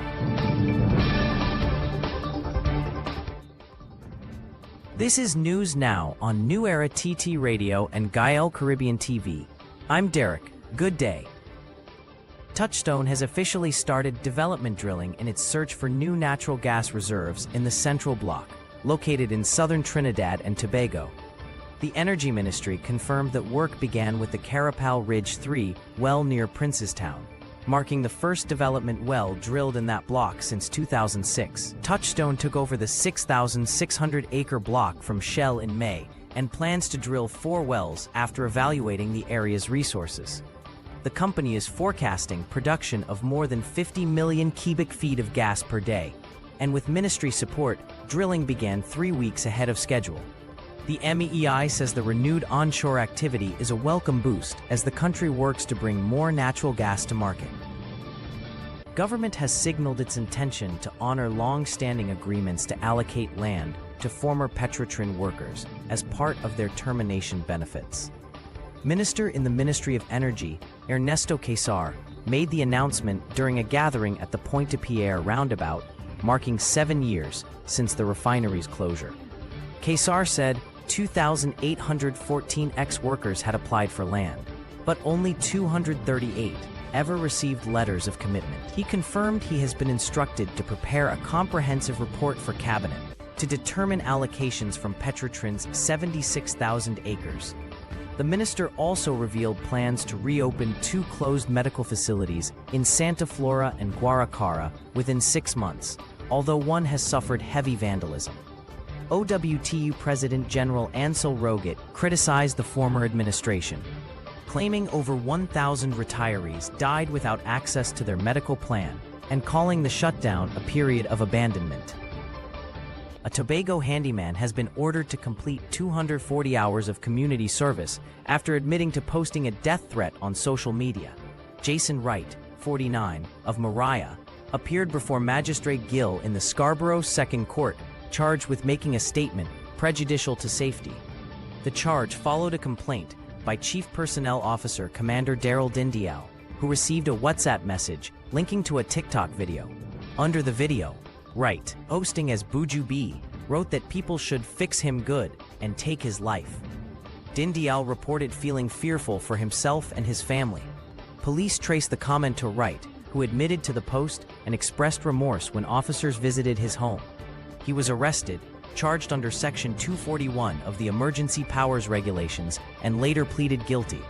This is News Now on New Era TT Radio and Gael Caribbean TV. I'm Derek. Good day. Touchstone has officially started development drilling in its search for new natural gas reserves in the Central Block, located in southern Trinidad and Tobago. The Energy Ministry confirmed that work began with the Carapal Ridge 3 well near Princestown, marking the first development well drilled in that block since 2006. Touchstone took over the 6,600-acre block from Shell in May and plans to drill 4 wells after evaluating the area's resources. The company is forecasting production of more than 50 million cubic feet of gas per day, and with ministry support, drilling began 3 weeks ahead of schedule. The MEEI says the renewed onshore activity is a welcome boost as the country works to bring more natural gas to market. Government has signaled its intention to honor long-standing agreements to allocate land to former Petrotrin workers as part of their termination benefits. Minister in the Ministry of Energy, Ernesto Quesar, made the announcement during a gathering at the Pointe-à-Pierre roundabout, marking 7 years since the refinery's closure. Quesar said 2,814 ex-workers had applied for land, but only 238 ever received letters of commitment. He confirmed he has been instructed to prepare a comprehensive report for Cabinet to determine allocations from Petrotrin's 76,000 acres. The minister also revealed plans to reopen 2 closed medical facilities in Santa Flora and Guaracara within 6 months, although one has suffered heavy vandalism. OWTU President General Ansel Roget criticized the former administration, claiming over 1,000 retirees died without access to their medical plan and calling the shutdown a period of abandonment. A Tobago handyman has been ordered to complete 240 hours of community service after admitting to posting a death threat on social media. Jason Wright, 49, of Mariah, appeared before Magistrate Gill in the Scarborough Second Court, charged with making a statement prejudicial to safety. The charge followed a complaint by Chief Personnel Officer Commander Daryl Dindial, who received a WhatsApp message linking to a TikTok video. Under the video, Wright, posting as Buju B, wrote that people should fix him good and take his life. Dindial reported feeling fearful for himself and his family. Police traced the comment to Wright, who admitted to the post and expressed remorse when officers visited his home. He was arrested, charged under Section 241 of the Emergency Powers Regulations, and later pleaded guilty.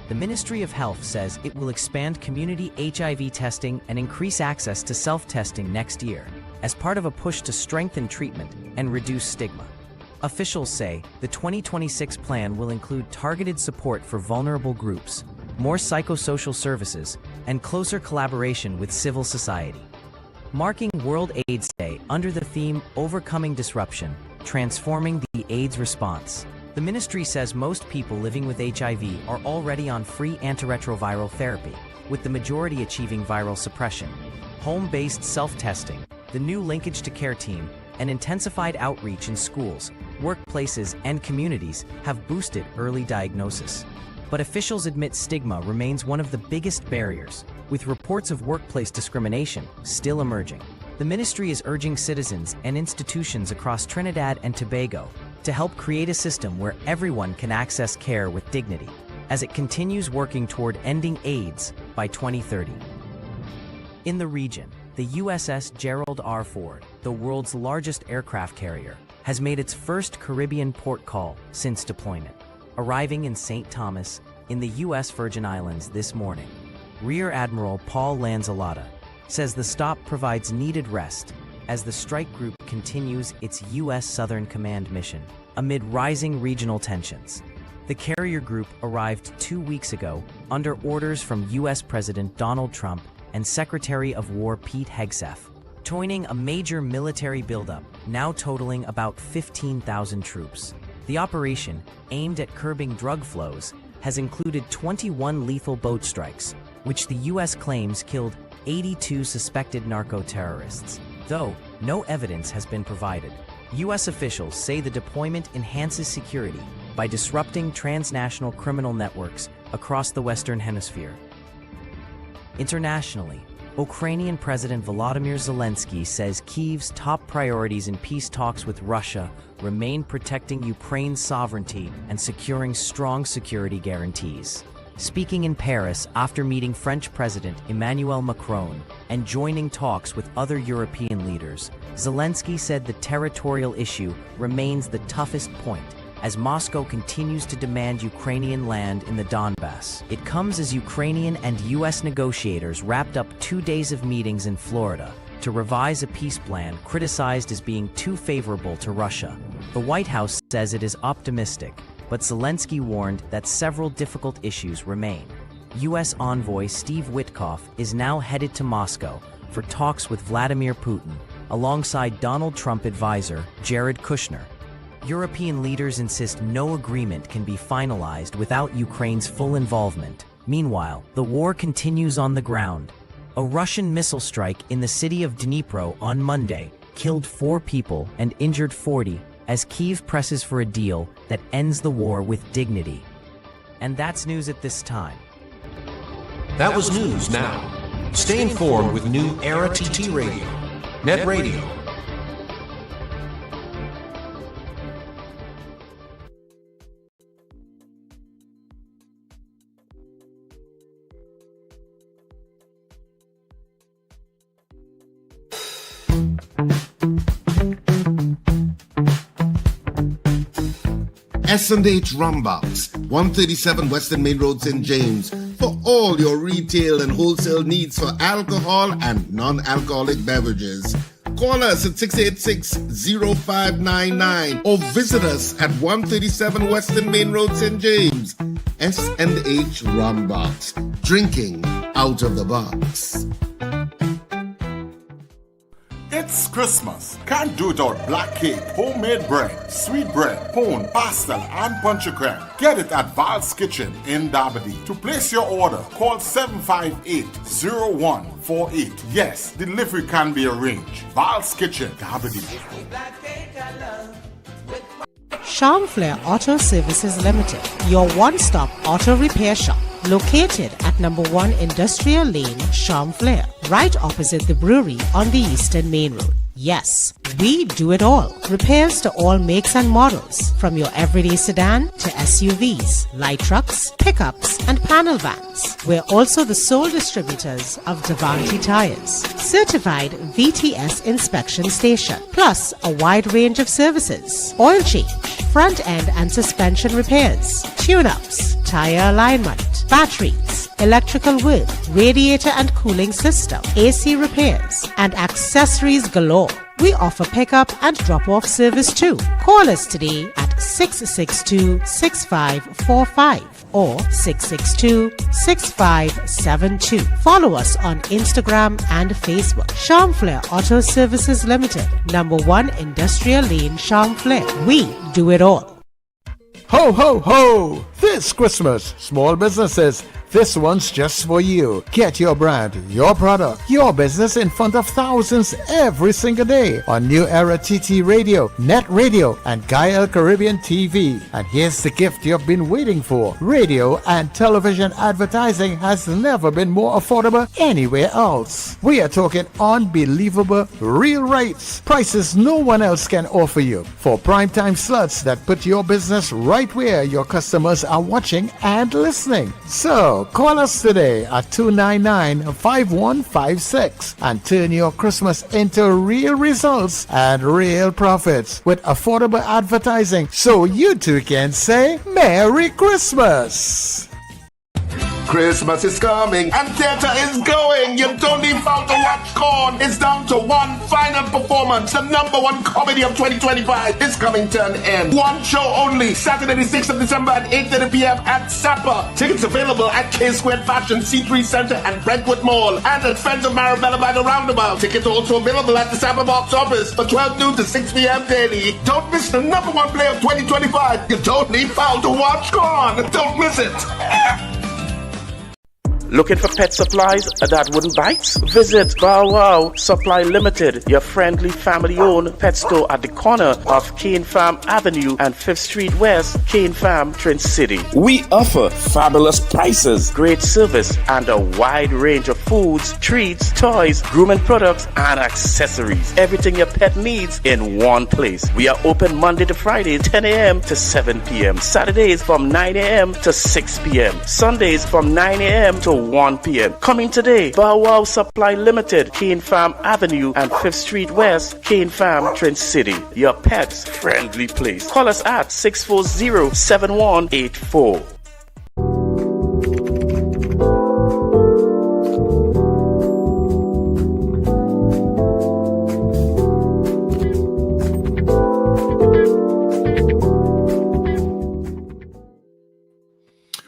The Ministry of Health says it will expand community HIV testing and increase access to self-testing next year, as part of a push to strengthen treatment and reduce stigma. Officials say the 2026 plan will include targeted support for vulnerable groups, more psychosocial services, and closer collaboration with civil society. Marking World AIDS Day under the theme Overcoming Disruption, Transforming the AIDS Response, the ministry says most people living with HIV are already on free antiretroviral therapy, with the majority achieving viral suppression. Home-based self-testing, the new linkage to care team, and intensified outreach in schools, workplaces, and communities have boosted early diagnosis. But officials admit stigma remains one of the biggest barriers, with reports of workplace discrimination still emerging. The ministry is urging citizens and institutions across Trinidad and Tobago to help create a system where everyone can access care with dignity, as it continues working toward ending AIDS by 2030. In the region, the USS Gerald R. Ford, the world's largest aircraft carrier, has made its first Caribbean port call since deployment, arriving in St. Thomas in the U.S. Virgin Islands this morning. Rear Admiral Paul Lanzalota says the stop provides needed rest as the strike group continues its U.S. Southern Command mission amid rising regional tensions. The carrier group arrived 2 weeks ago under orders from U.S. President Donald Trump and Secretary of War Pete Hegseth, joining a major military buildup now totaling about 15,000 troops. The operation, aimed at curbing drug flows, has included 21 lethal boat strikes, which the U.S. claims killed 82 suspected narco-terrorists. Though no evidence has been provided, U.S. officials say the deployment enhances security by disrupting transnational criminal networks across the Western Hemisphere. Internationally, Ukrainian President Volodymyr Zelensky says Kyiv's top priorities in peace talks with Russia remain protecting Ukraine's sovereignty and securing strong security guarantees. Speaking in Paris after meeting French President Emmanuel Macron and joining talks with other European leaders, Zelensky said the territorial issue remains the toughest point as Moscow continues to demand Ukrainian land in the Donbass. It comes as Ukrainian and U.S. negotiators wrapped up 2 days of meetings in Florida to revise a peace plan criticized as being too favorable to Russia. The White House says it is optimistic, but Zelensky warned that several difficult issues remain. U.S. envoy Steve Witkoff is now headed to Moscow for talks with Vladimir Putin, alongside Donald Trump advisor Jared Kushner. European leaders insist no agreement can be finalized without Ukraine's full involvement. Meanwhile, the war continues on the ground. A Russian missile strike in the city of Dnipro on Monday killed 4 people and injured 40 as Kyiv presses for a deal that ends the war with dignity. And that's news at this time. That was News Now. Stay informed with New Era TT Radio, Net Radio. S&H Rumbox, 137 Western Main Road, St. James, for all your retail and wholesale needs for alcohol and non-alcoholic beverages. Call us at 686-0599 or visit us at 137 Western Main Road, St. James. S&H Rumbox, drinking out of the box. It's Christmas. Can't do it without black cake, homemade bread, sweet bread, pone, pastel, and punchacram. Get it at Val's Kitchen in Dabadi. To place your order, call 758-0148. Yes, delivery can be arranged. Val's Kitchen, Dabadi. Charm Flair Auto Services Limited, your one-stop auto repair shop, located at number 1 Industrial Lane, Champlain, right opposite the brewery on the Eastern Main Road. Yes, we do it all. Repairs to all makes and models, from your everyday sedan to SUVs, light trucks, pickups, and panel vans. We're also the sole distributors of Davanti tires, certified VTS inspection station, plus a wide range of services: oil change, front end and suspension repairs, tune-ups, tire alignment, batteries, electrical work, radiator and cooling system, AC repairs, and accessories galore. We offer pickup and drop-off service too. Call us today at 662-6545 or 662-6572. Follow us on Instagram and Facebook. Champlain Auto Services Limited, number 1 Industrial Lane, Champlain. We do it all. Ho, ho, ho! This Christmas, small businesses, this one's just for you. Get your brand, your product, your business in front of thousands every single day on New Era TT Radio, NETT Radio, and Gael Caribbean TV. And here's the gift you've been waiting for. Radio and television advertising has never been more affordable anywhere else. We are talking unbelievable real rates. Prices no one else can offer you for primetime slots that put your business right where your customers are watching and listening. So call us today at 299-5156 and turn your Christmas into real results and real profits with affordable advertising, so you too can say Merry Christmas. Christmas is coming and theater is going. You don't leave out to watch Corn. It's down to one final performance. The number 1 comedy of 2025 is coming to an end. One show only. Saturday the 6th of December at 8:30 p.m. at Sapa. Tickets available at K Squared Fashion, C3 Center and Brentwood Mall. And at Friends of Marabella by the Roundabout. Tickets also available at the Sapa box office for 12 noon to 6 p.m. daily. Don't miss the number 1 play of 2025. You don't leave foul to watch Corn. Don't miss it. Looking for pet supplies that wouldn't bite? Visit Bow Wow Supply Limited, your friendly family-owned pet store at the corner of Cane Farm Avenue and 5th Street West, Cane Farm, Trin City. We offer fabulous prices, great service, and a wide range of foods, treats, toys, grooming products, and accessories. Everything your pet needs in one place. We are open Monday to Friday, 10 a.m. to 7 p.m. Saturdays from 9 a.m. to 6 p.m. Sundays from 9 a.m. to 1 p.m. Coming today, Bow Wow Supply Limited, Cane Farm Avenue and 5th Street West, Cane Farm, Trin City. Your pet's friendly place. Call us at 640-7184.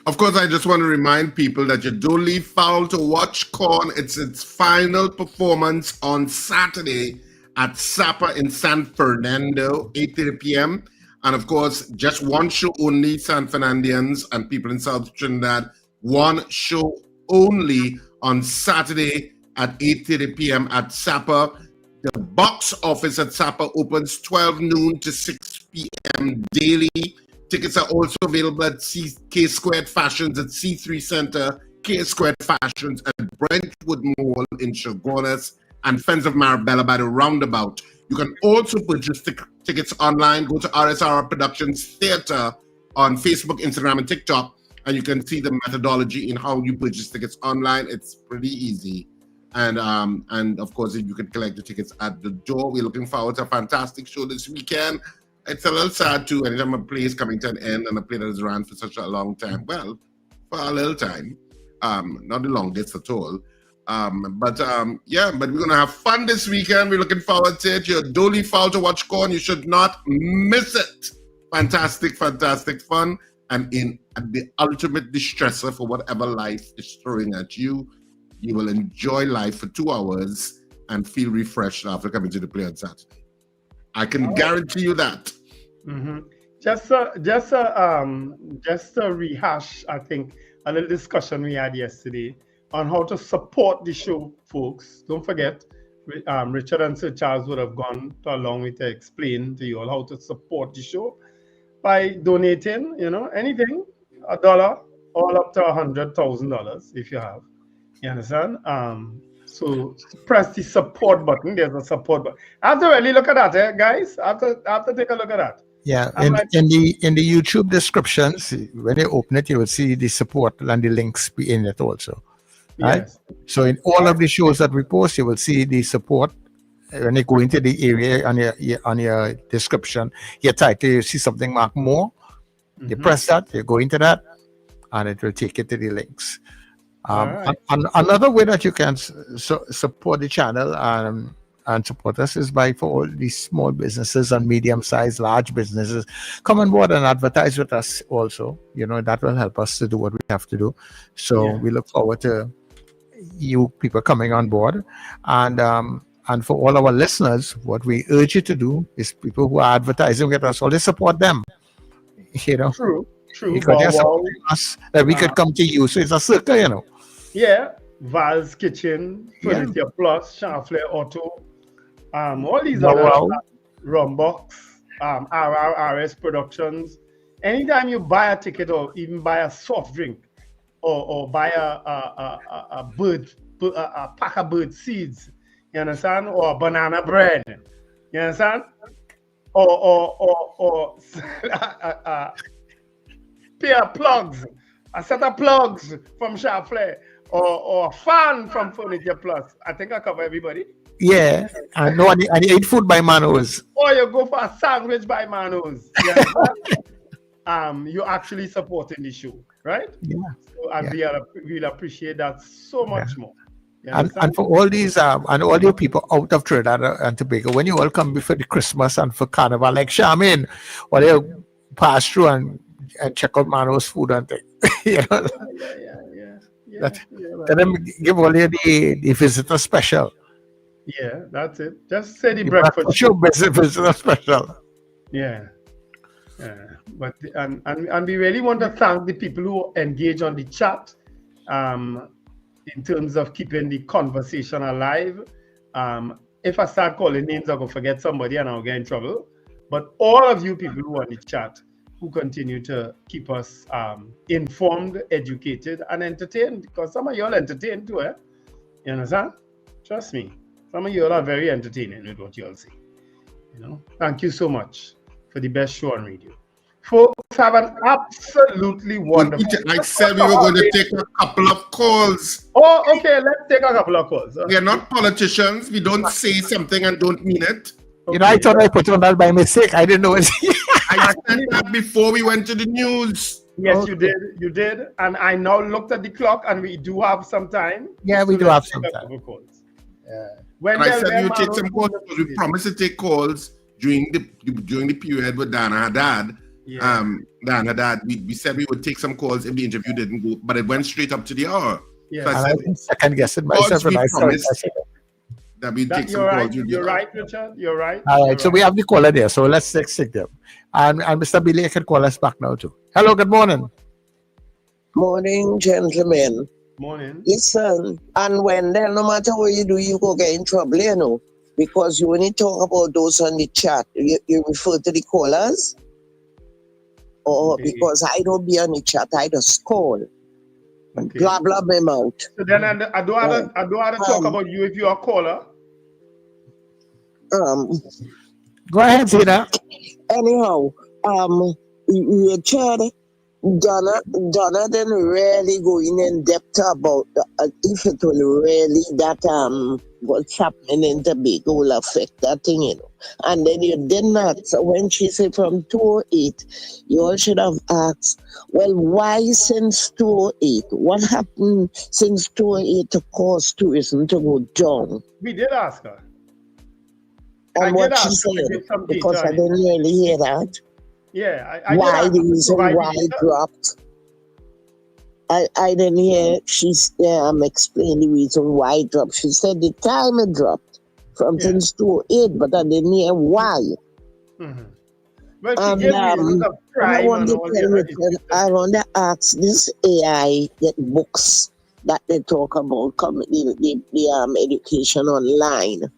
Of course, I just want to remind people that you don't leave foul to watch Corn. It's its final performance on Saturday at Sapa in San Fernando, 8:30 p.m. And of course, just one show only, San Fernandians and people in South Trinidad. One show only on Saturday at 8:30 p.m. at Sapa. The box office at Sapa opens 12 noon to 6 p.m. daily. Tickets are also available at K Squared Fashions at C3 Center, K Squared Fashions at Brentwood Mall in Chaguanas, and Friends of Marabella by the Roundabout. You can also purchase tickets online. Go to RSR Productions Theater on Facebook, Instagram, and TikTok, and you can see the methodology in how you purchase tickets online. It's pretty easy. And of course, you can collect the tickets at the door. We're looking forward to a fantastic show this weekend. It's a little sad too, anytime a play is coming to an end and a play that has run for such a long time. Well, for a little time, not the longest at all. But we're gonna have fun this weekend. We're looking forward to it. You're dolly foul to watch Corn. You should not miss it. Fantastic, fantastic fun, and in the ultimate distressor for whatever life is throwing at you. You will enjoy life for 2 hours and feel refreshed after coming to the play on Saturday. I can guarantee you that. Mm-hmm. Just to rehash, I think, a little discussion we had yesterday on how to support the show, folks. Don't forget, Richard and Sir Charles would have gone to along with to explain to you all how to support the show by donating, anything, $1 all up to $100,000 if you have. You understand? So press the support button. There's a support button. I have to really look at that, guys. I have to take a look at that. Yeah, in the YouTube descriptions, when you open it, you will see the support and the links be in it also. Right? Yes. So in all of the shows that we post, you will see the support. When you go into the area on your description, your title, you see something marked more. You press that, you go into that, and it will take you to the links. Another way that you can support the channel and support us is by, for all these small businesses and medium-sized, large businesses, come on board and advertise with us also. You know, that will help us to do what we have to do. So we look forward to you people coming on board. And for all our listeners, what we urge you to do is people who are advertising with us, always support them. You know, true. Because they're supporting us, that we could come to you. So it's a circle, you know. Yeah, Val's Kitchen, Furniture Plus, Chanflair Auto, all these other Rumbox, RRRS Productions. Anytime you buy a ticket or even buy a soft drink or buy a pack of bird seeds, you understand, or banana bread, you understand, or pair of plugs, a set of plugs from Chanflair, or a fan from Furniture Plus. I think I cover everybody. Yeah, and no, and you eat food by Manos. Or you go for a sandwich by Manos. You're actually supporting the show, right? Yeah. So, and we'll appreciate that so much more. And for all these and all your people out of Trinidad and Tobago, when you all come before the Christmas and for Carnival, like Charmaine, or you pass through and check out Manos food and things. You know? Then give all you the visitor special. Yeah, that's it. Just say the breakfast show visitor special. Yeah. But and we really want to thank the people who engage on the chat in terms of keeping the conversation alive. If I start calling names, I'm going to forget somebody and I'll get in trouble. But all of you people who are on the chat, who continue to keep us informed, educated, and entertained, because some of you all entertained too, eh? You understand? Trust me. Some of you all are very entertaining with what you all say. You know? Thank you so much for the best show on radio. Folks, have an absolutely wonderful... I said we were going to take a couple of calls. Oh, okay. Let's take a couple of calls. We are not politicians. We don't say something and don't mean it. Okay. You know, I thought I put on that by mistake. I didn't know it. I said that before we went to the news. Yes, you did. And I now looked at the clock and we do have some time. Yeah, we do have some time. And I said you take some calls because we promised to take calls during the period with Diane Hadad. Diane Hadad, we said we would take some calls if the interview didn't go, but it went straight up to the hour. Yeah. So I said, second guessing myself, and I said that we take some calls. You're right, Richard. You're right. All right, so we have the caller there. So let's take them. And Mr. Billy can call us back now too. Hello, good morning. Morning, gentlemen. Morning. Listen, and when then no matter what you do, you go get in trouble, you know, because you only talk about those on the chat. You refer to the callers, or because I don't be on the chat, I just call. Okay. Blah blah my mouth. So then I don't have to talk about you if you're a caller. Go ahead, Zina. Anyhow, Richard, Donna didn't really go in depth about if it will really that what's happening in Tobago will affect that thing, you know. And then you did not. So when she said from 2008, you all should have asked, well, why since 2008? What happened since 2008 to cause tourism to go down? We did ask her. And what she said, because I didn't really hear that. Yeah, why the reason why it dropped? I didn't hear she explain the reason why it dropped. She said the time it dropped from since 2008, but I didn't hear why. Mm-hmm. Well, I want to ask this AI that books that they talk about the education online.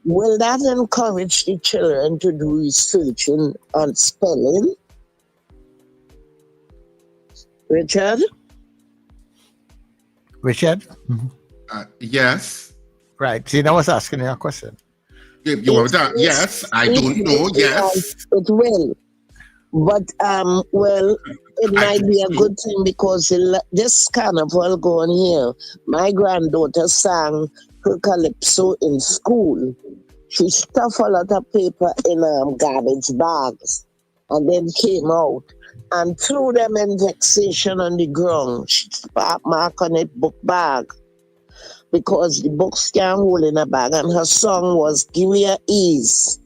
Will that encourage the children to do researching on spelling? Richard? Richard? Yes. Right. Tina was asking you a question. You want to? Yes, I don't know. Yes. It will. But, well, it might be a good thing because this carnival going here, my granddaughter sang her calypso in school. She stuffed a lot of paper in garbage bags and then came out and threw them in vexation on the ground. She mark on it book bag because the books can't hold in a bag. And her song was, "Give me a ease.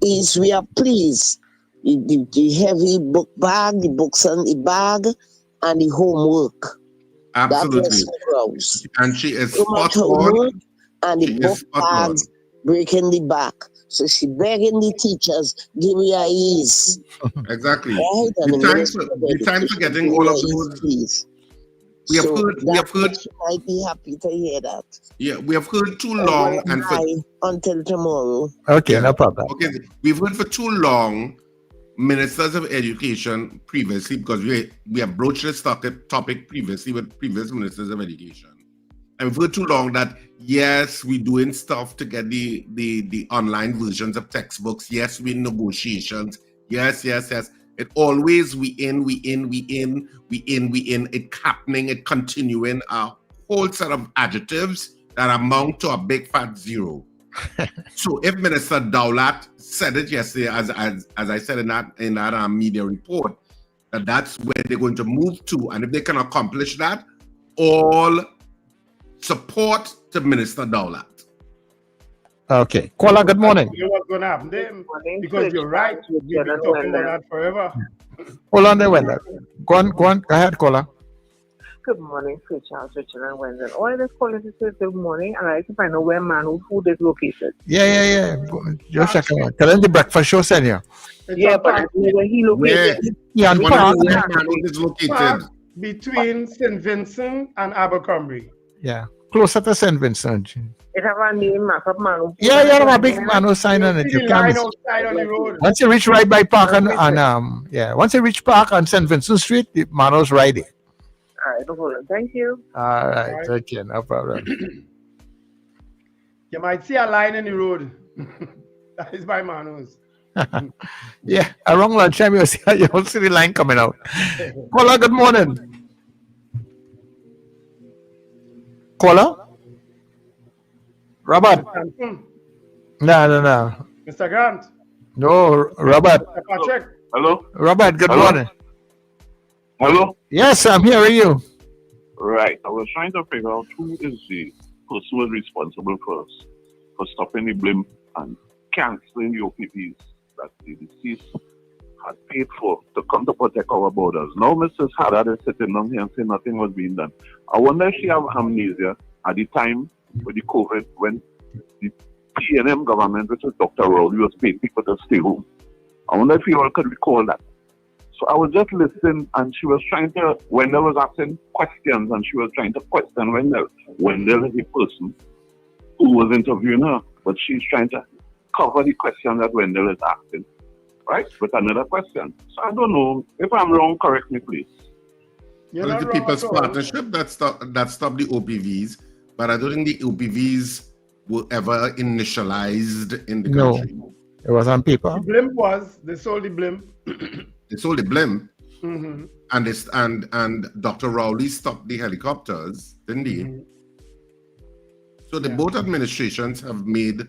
Ease we are pleased." The heavy book bag, the books on the bag, and the homework. Absolutely. And she is spot on. And the book bags breaking the back. So she begging the teachers, "Give me a ease." Exactly. Right? The time for getting all of those. Please. We have heard. She might be happy to hear that. Yeah, we have heard too long until tomorrow. Okay, no problem. Okay, we've heard for too long ministers of education previously, because we have broached this topic previously with previous ministers of education. And we've heard too long that, yes, we're doing stuff to get the online versions of textbooks. Yes, we're in negotiations. Yes. It always we in. It happening, it continuing, a whole set of adjectives that amount to a big fat zero. So if Minister Daulat said it yesterday, as I said in that media report, that's where they're going to move to, and if they can accomplish that, all support to Minister Daulat. Okay, Kola, good morning. You know what's going to happen then? Because you're right, we've been talking about that forever. Hold on there, Wendell. Go on, go ahead, Kola. Good morning, Sir Charles, Richard, and Wendell. All I just calling to say good morning, and I like to find out where Manu Food is located. Yeah. Just check it out. Tell him the breakfast show send you. Yeah, but I know where he located. Yeah, where Manu is located. Between St. Vincent and Abercrombie. Yeah, closer to St. Vincent. It have a name, map of Manu. Yeah, a big Manu sign on it. You line outside on the road. Once you reach right by Park once you reach Park on St. Vincent Street, the Manu's right there. All right, no problem. Thank you. All right, okay, no problem. You might see a line in the road. That is by Manu's. Yeah, around lunchtime you'll see the line coming out. Kola, good morning. Kola? Robert? No. Mr. Grant? No, Robert. Hello? Robert, good morning. Hello? Yes, I'm hearing you. Right. I was trying to figure out who is the person who is responsible for stopping the blimp and cancelling the OPVs that the deceased had paid for to come to protect our borders. Now Mrs. Hadad is sitting down here and saying nothing was being done. I wonder if she have amnesia at the time with the COVID when the PNM government, which was Dr. Rowley, was paying people to stay home. I wonder if you all could recall that. So I was just listening, and she was trying to, Wendell was asking questions, and she was trying to question Wendell. Wendell is the person who was interviewing her, but she's trying to cover the question that Wendell is asking, right, with another question. So I don't know. If I'm wrong, correct me, please. Well, it's the People's Partnership that stopped the OPVs, but I don't think the OPVs were ever initialized in the country. No, it was on paper. The blimp was, they sold the blimp. They sold the blimp, Mm-hmm. and Dr. Rowley stopped the helicopters, didn't he? Mm-hmm. So the both administrations have made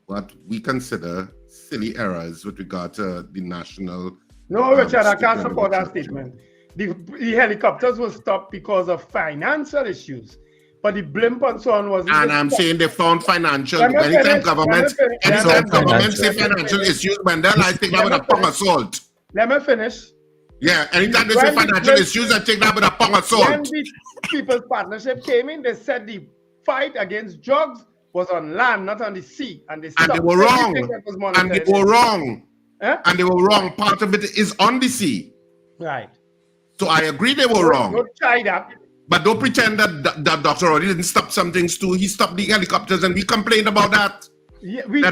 what we consider silly errors with regard to the national. No, Richard, I can't support that statement. The helicopters were stopped because of financial issues, but the blimp and so on was. And I'm saying they found financial. Anytime government say financial issues, Wendell, I think that with a pong of salt. Let me finish. Yeah, anytime they say financial issues, I take that with a pong of salt. When the People's Partnership came in, they said the fight against drugs was on land, not on the sea, and they were wrong. And they were wrong. And they were wrong. Part of it is on the sea. Right. So I agree they were wrong. Don't try that. But don't pretend that Dr. Roddy didn't stop some things too. He stopped the helicopters, and we complained about that. Yeah, we did,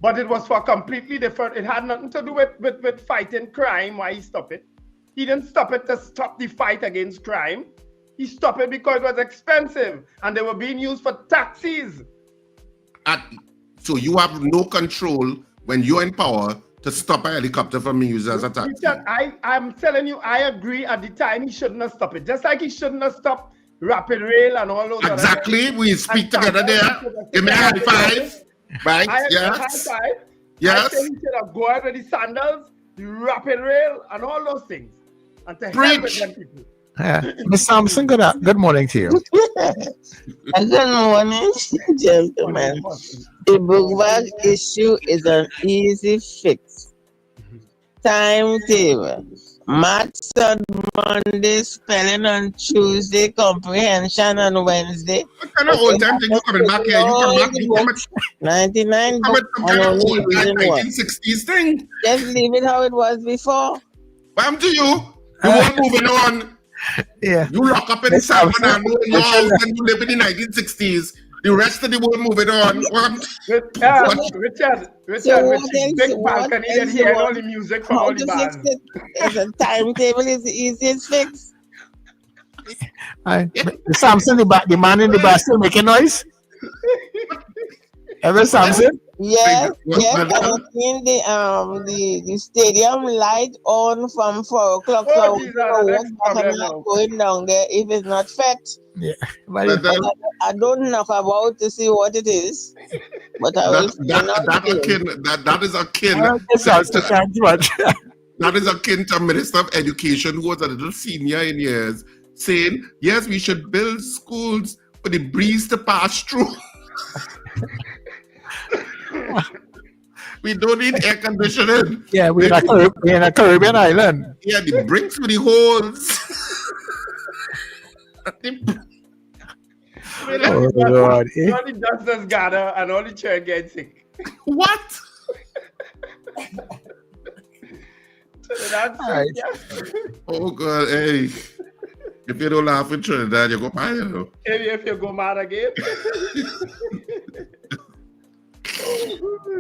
but it was for completely different. It had nothing to do with fighting crime. Why he stopped it? He didn't stop it to stop the fight against crime. He stopped it because it was expensive and they were being used for taxis. So you have no control when you're in power to stop a helicopter from being used as a taxi. Richard, I'm telling you, I agree at the time he shouldn't have stopped it. Just like he shouldn't have stopped Rapid Rail and all those. Exactly. We speak together there. Give me a high five. Right? Yes. High five. Yes. I think he should have gone with the sandals, the Rapid Rail, and all those things. And to help with them people. Ms. Sampson, good morning to you. Good morning, gentlemen. The book bag issue is an easy fix. Timetable. Maths on Monday, spelling on Tuesday, comprehension on Wednesday. What kind of old time thing you coming back here? You come back. 99 Come books some kind and of only old like reading one. 1960s thing. Just leave it how it was before. Bam to you. You want moving on. Yeah. You lock up in Salmon and your house and you live in the 1960s. The rest of the world moving on. Richard, with the big balcony and hear all the music from all the bands. It's a timetable is the easiest fix. Samson, the man in the bar still making noise? Ever Samson? Yes, I've seen the stadium light on from 4 o'clock. So I'm not going down there if it's not fed. Yeah. I don't know about to see what it is, but I will. That is akin. That is akin to Minister of Education, who was a little senior in years, saying, yes, we should build schools for the breeze to pass through. We don't need air conditioning. Yeah, we're in a Caribbean island. Yeah, the bricks with the holes. All the dusters gather and all the children get sick. What? Oh God, hey. If you don't laugh in Trinidad, you go mad, you know. If you go mad again.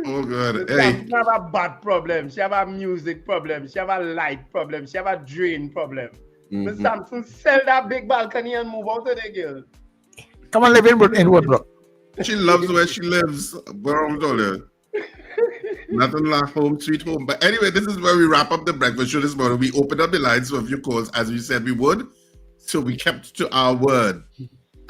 Oh God, hey. She have a bad problem. She have a music problem. She have a light problem. She have a drain problem. Miss Sampson, sell that big balcony and move out of there, girl. Come on, live in Woodbrook. She loves where she lives. Nothing like home, sweet home. But anyway, this is where we wrap up the breakfast show this morning. We opened up the lines for a few calls, as we said we would. So we kept to our word.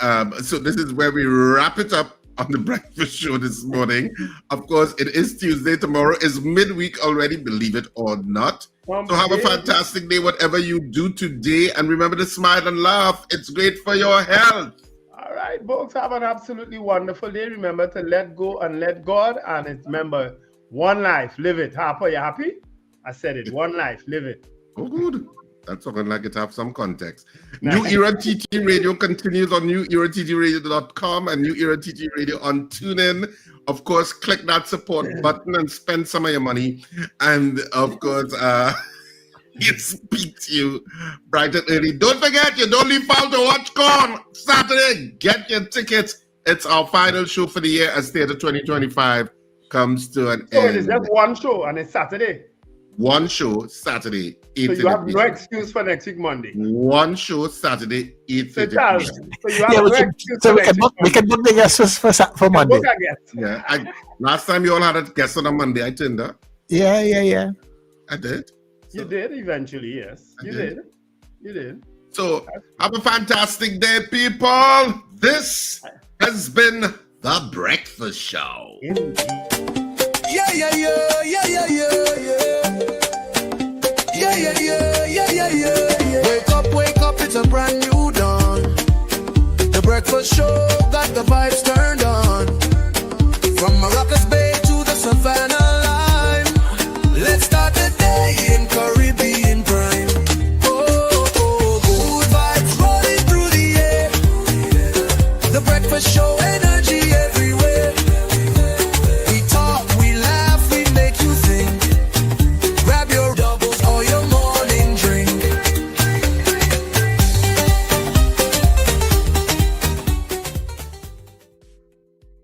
So this is where we wrap it up on the breakfast show this morning. Of course, it is Tuesday. Tomorrow is midweek already, believe it or not. So have a fantastic day, whatever you do today. And remember to smile and laugh. It's great for your health. All right, folks, have an absolutely wonderful day. Remember to let go and let God. And remember, one life, live it. Harper, you happy? I said it. One life, live it. Oh, good. That's something like it have some context. New Era TT Radio continues on newerattradio.com and New Era TT Radio on TuneIn. Of course, click that support button and spend some of your money. And of course, it speaks to you bright and early. Don't forget, you don't leave out to watch Corn Saturday. Get your tickets. It's our final show for the year as Theatre 2025 comes to an end. So it is just one show and it's Saturday. One show Saturday, 8:30. So you have no excuse for next week Monday. One show Saturday, 8:30. So you have no excuse for next week we can book the guests for Monday. Yeah, last time you all had a guest on a Monday, I turned up. Yeah. I did. You did eventually, yes. You did. So have a fantastic day, people. This has been The Breakfast Show. Wake up, it's a brand new dawn. The breakfast show got the vibes.